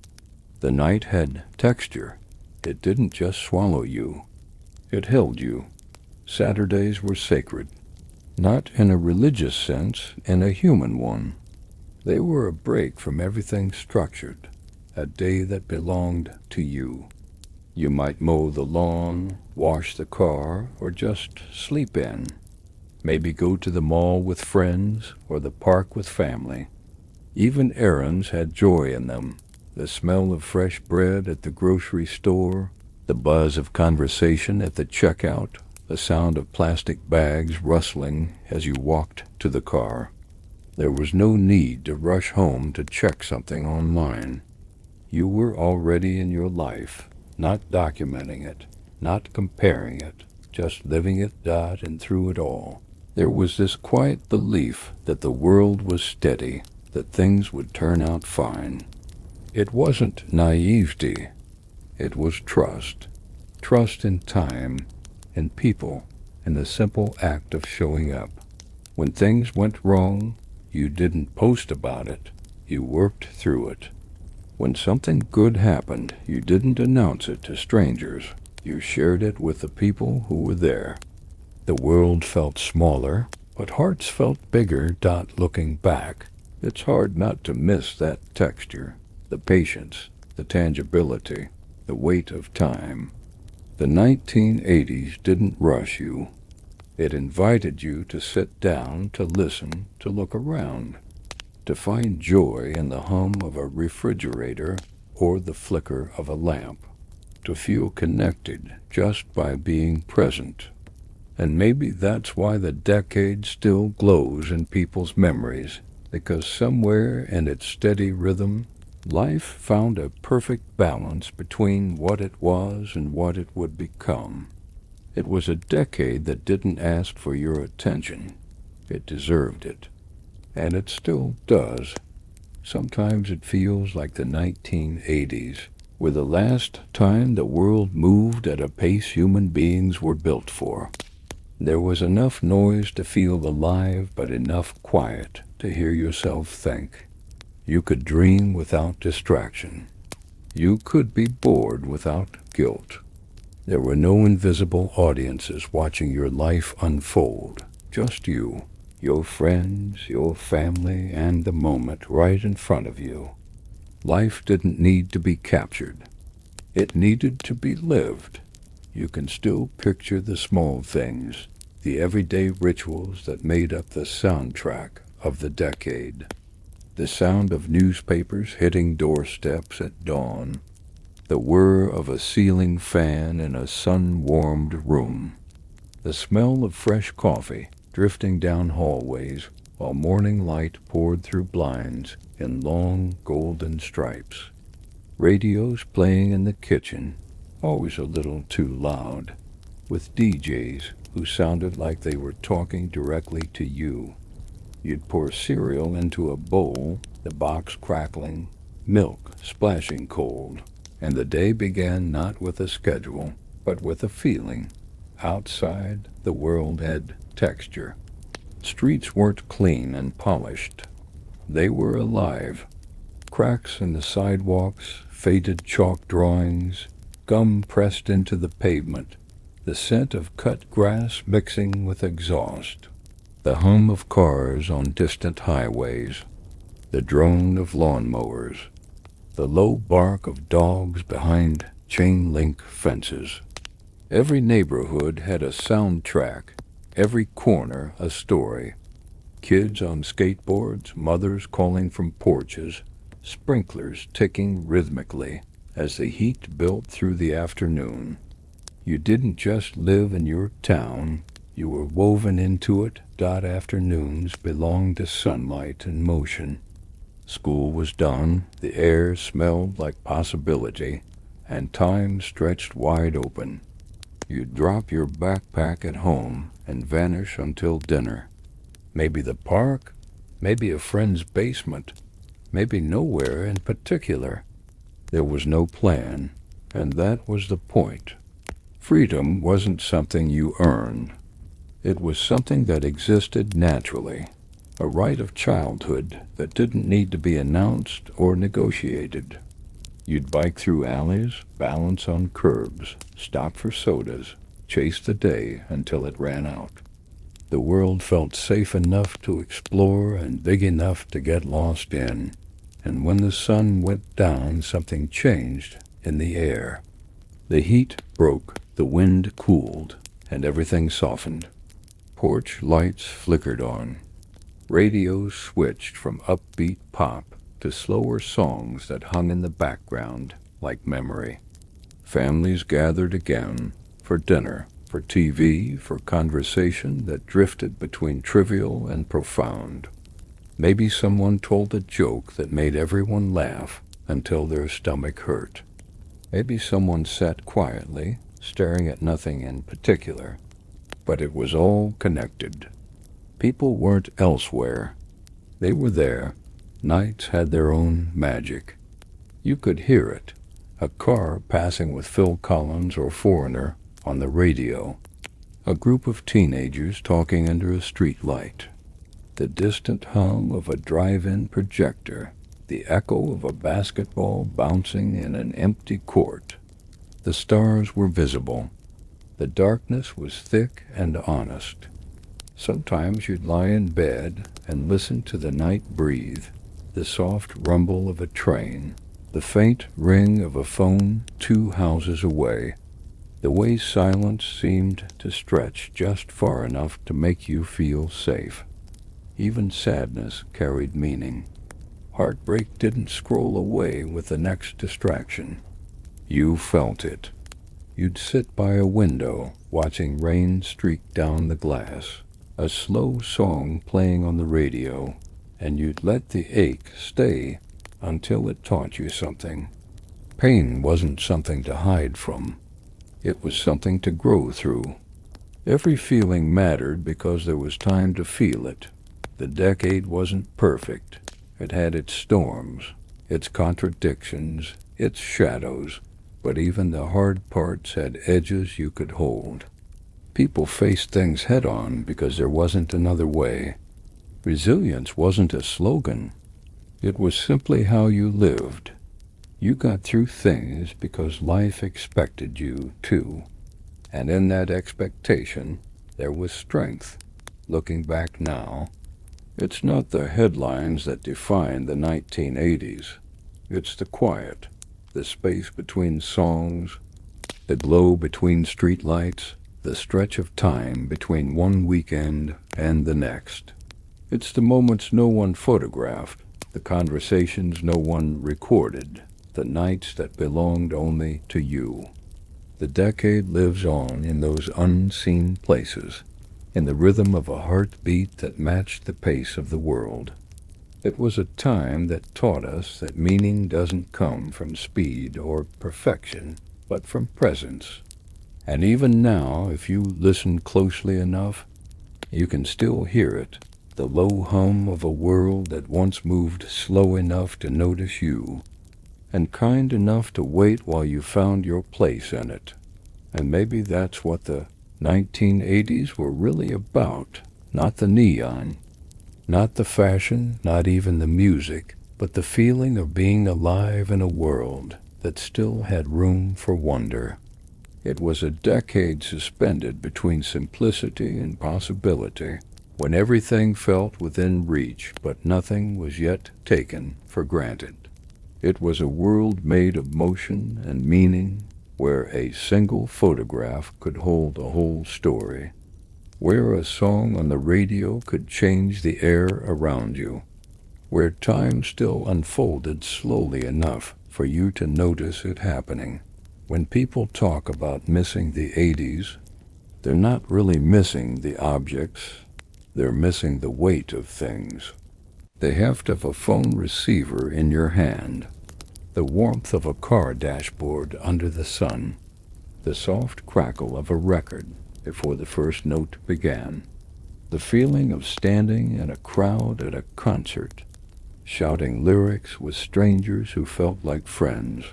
The night had texture. It didn't just swallow you. It held you. Saturdays were sacred. Not in a religious sense, in a human one. They were a break from everything structured, a day that belonged to you. You might mow the lawn, wash the car, or just sleep in. Maybe go to the mall with friends or the park with family. Even errands had joy in them. The smell of fresh bread at the grocery store, the buzz of conversation at the checkout, the sound of plastic bags rustling as you walked to the car. There was no need to rush home to check something online. You were already in your life, not documenting it, not comparing it, just living it, and through it all. There was this quiet belief that the world was steady, that things would turn out fine. It wasn't naivety. It was trust. Trust in time, in people, in the simple act of showing up. When things went wrong, you didn't post about it. You worked through it. When something good happened, you didn't announce it to strangers. You shared it with the people who were there. The world felt smaller, but hearts felt bigger. Looking back, it's hard not to miss that texture, the patience, the tangibility, the weight of time. The 1980s didn't rush you. It invited you to sit down, to listen, to look around, to find joy in the hum of a refrigerator or the flicker of a lamp, to feel connected just by being present. And maybe that's why the decade still glows in people's memories, because somewhere in its steady rhythm, life found a perfect balance between what it was and what it would become. It was a decade that didn't ask for your attention. It deserved it. And it still does. Sometimes it feels like the 1980s were the last time the world moved at a pace human beings were built for. There was enough noise to feel alive, but enough quiet to hear yourself think. You could dream without distraction. You could be bored without guilt. There were no invisible audiences watching your life unfold, just you, your friends, your family, and the moment right in front of you. Life didn't need to be captured. It needed to be lived. You can still picture the small things, the everyday rituals that made up the soundtrack of the decade. The sound of newspapers hitting doorsteps at dawn, the whir of a ceiling fan in a sun-warmed room, the smell of fresh coffee drifting down hallways while morning light poured through blinds in long golden stripes. Radios playing in the kitchen, always a little too loud, with DJs who sounded like they were talking directly to you. You'd pour cereal into a bowl, the box crackling, milk splashing cold, and the day began not with a schedule, but with a feeling. Outside, the world had texture. Streets weren't clean and polished. They were alive. Cracks in the sidewalks, faded chalk drawings, gum pressed into the pavement, the scent of cut grass mixing with exhaust, the hum of cars on distant highways, the drone of lawnmowers, the low bark of dogs behind chain-link fences. Every neighborhood had a soundtrack, every corner a story. Kids on skateboards, mothers calling from porches, sprinklers ticking rhythmically as the heat built through the afternoon. You didn't just live in your town, you were woven into it. Afternoons belonged to sunlight and motion. School was done, the air smelled like possibility, and time stretched wide open. You'd drop your backpack at home and vanish until dinner. Maybe the park, maybe a friend's basement, maybe nowhere in particular. There was no plan, and that was the point. Freedom wasn't something you earned. It was something that existed naturally, a right of childhood that didn't need to be announced or negotiated. You'd bike through alleys, balance on curbs, stop for sodas, chase the day until it ran out. The world felt safe enough to explore and big enough to get lost in. And when the sun went down, something changed in the air. The heat broke, the wind cooled, and everything softened. Porch lights flickered on. Radios switched from upbeat pop to slower songs that hung in the background like memory. Families gathered again for dinner, for TV, for conversation that drifted between trivial and profound. Maybe someone told a joke that made everyone laugh until their stomach hurt. Maybe someone sat quietly, staring at nothing in particular. But it was all connected. People weren't elsewhere. They were there. Nights had their own magic. You could hear it. A car passing with Phil Collins or Foreigner on the radio. A group of teenagers talking under a street light. The distant hum of a drive-in projector. The echo of a basketball bouncing in an empty court. The stars were visible. The darkness was thick and honest. Sometimes you'd lie in bed and listen to the night breathe, the soft rumble of a train, the faint ring of a phone 2 houses away. The way silence seemed to stretch just far enough to make you feel safe. Even sadness carried meaning. Heartbreak didn't scroll away with the next distraction. You felt it. You'd sit by a window, watching rain streak down the glass, a slow song playing on the radio, and you'd let the ache stay until it taught you something. Pain wasn't something to hide from. It was something to grow through. Every feeling mattered because there was time to feel it. The decade wasn't perfect. It had its storms, its contradictions, its shadows, but even the hard parts had edges you could hold. People faced things head-on because there wasn't another way. Resilience wasn't a slogan. It was simply how you lived. You got through things because life expected you to. And in that expectation, there was strength. Looking back now, it's not the headlines that define the 1980s. It's the quiet, the space between songs, the glow between streetlights, the stretch of time between one weekend and the next. It's the moments no one photographed, the conversations no one recorded, the nights that belonged only to you. The decade lives on in those unseen places, in the rhythm of a heartbeat that matched the pace of the world. It was a time that taught us that meaning doesn't come from speed or perfection, but from presence. And even now, if you listen closely enough, you can still hear it, the low hum of a world that once moved slow enough to notice you, and kind enough to wait while you found your place in it. And maybe that's what the 1980s were really about, not the neon, not the fashion, not even the music, but the feeling of being alive in a world that still had room for wonder. It was a decade suspended between simplicity and possibility, when everything felt within reach, but nothing was yet taken for granted. It was a world made of motion and meaning, where a single photograph could hold a whole story, where a song on the radio could change the air around you, where time still unfolded slowly enough for you to notice it happening. When people talk about missing the 80s, they're not really missing the objects, they're missing the weight of things. The heft of a phone receiver in your hand, the warmth of a car dashboard under the sun, the soft crackle of a record before the first note began, the feeling of standing in a crowd at a concert, shouting lyrics with strangers who felt like friends.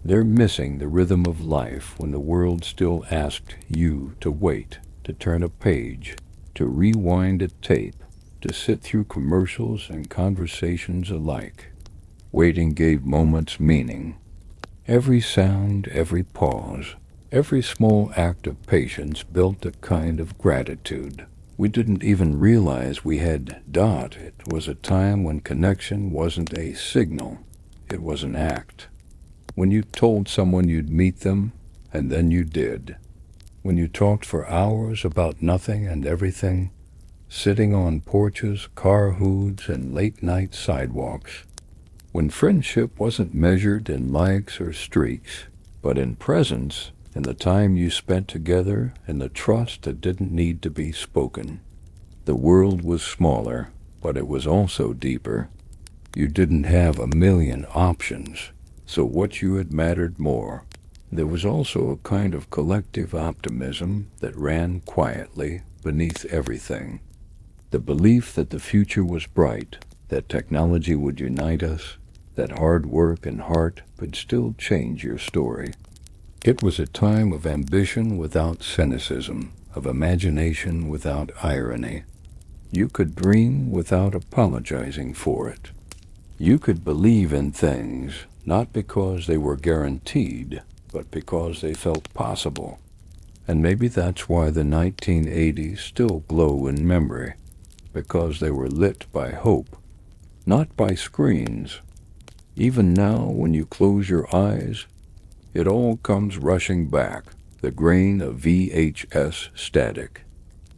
They're missing the rhythm of life when the world still asked you to wait, to turn a page, to rewind a tape, to sit through commercials and conversations alike. Waiting gave moments meaning. Every sound, every pause, every small act of patience built a kind of gratitude. We didn't even realize we had dot. It was a time when connection wasn't a signal, it was an act. When you told someone you'd meet them, and then you did. When you talked for hours about nothing and everything, sitting on porches, car hoods, and late-night sidewalks. When friendship wasn't measured in likes or streaks, but in presence, in the time you spent together, in the trust that didn't need to be spoken. The world was smaller, but it was also deeper. You didn't have a million options, so what you had mattered more. There was also a kind of collective optimism that ran quietly beneath everything. The belief that the future was bright, that technology would unite us, that hard work and heart could still change your story. It was a time of ambition without cynicism, of imagination without irony. You could dream without apologizing for it. You could believe in things, not because they were guaranteed, but because they felt possible. And maybe that's why the 1980s still glow in memory, because they were lit by hope, not by screens. Even now, when you close your eyes, it all comes rushing back, the grain of VHS static,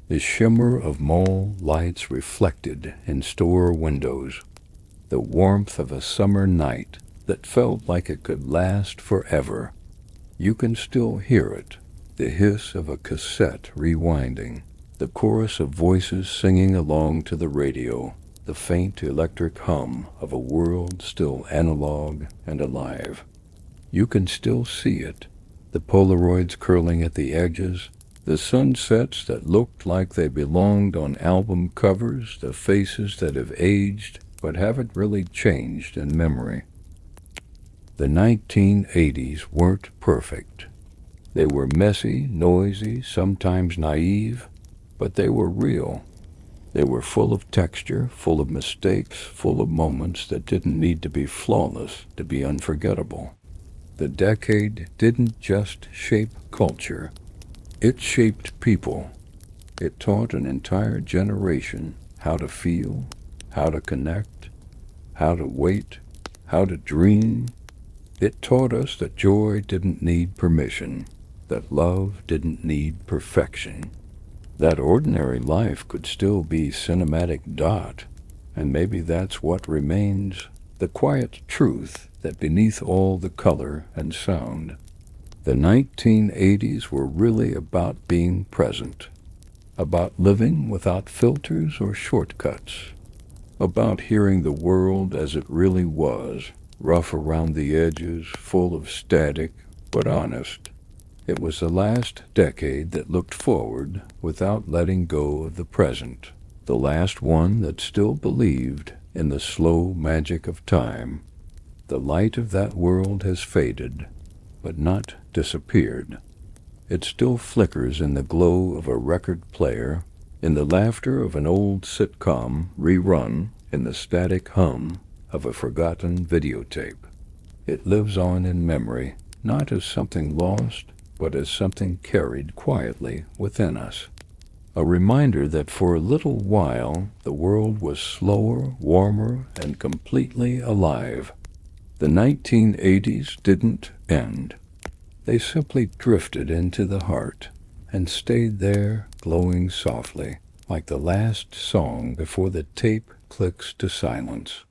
the shimmer of mall lights reflected in store windows, the warmth of a summer night that felt like it could last forever. You can still hear it, the hiss of a cassette rewinding, the chorus of voices singing along to the radio, the faint electric hum of a world still analog and alive. You can still see it, the Polaroids curling at the edges, the sunsets that looked like they belonged on album covers, the faces that have aged but haven't really changed in memory. The 1980s weren't perfect. They were messy, noisy, sometimes naive, but they were real. They were full of texture, full of mistakes, full of moments that didn't need to be flawless to be unforgettable. The decade didn't just shape culture, It shaped people. It taught an entire generation how to feel, how to connect, how to wait, how to dream. It taught us that joy didn't need permission, that love didn't need perfection, that ordinary life could still be cinematic dot, and maybe that's what remains, the quiet truth that beneath all the color and sound. The 1980s were really about being present, about living without filters or shortcuts, about hearing the world as it really was, rough around the edges, full of static, but honest. It was the last decade that looked forward without letting go of the present, the last one that still believed in the slow magic of time. The light of that world has faded, but not disappeared. It still flickers in the glow of a record player, in the laughter of an old sitcom rerun, in the static hum of a forgotten videotape. It lives on in memory, not as something lost, but as something carried quietly within us. A reminder that for a little while the world was slower, warmer, and completely alive. The 1980s didn't end. They simply drifted into the heart and stayed there, glowing softly, like the last song before the tape clicks to silence.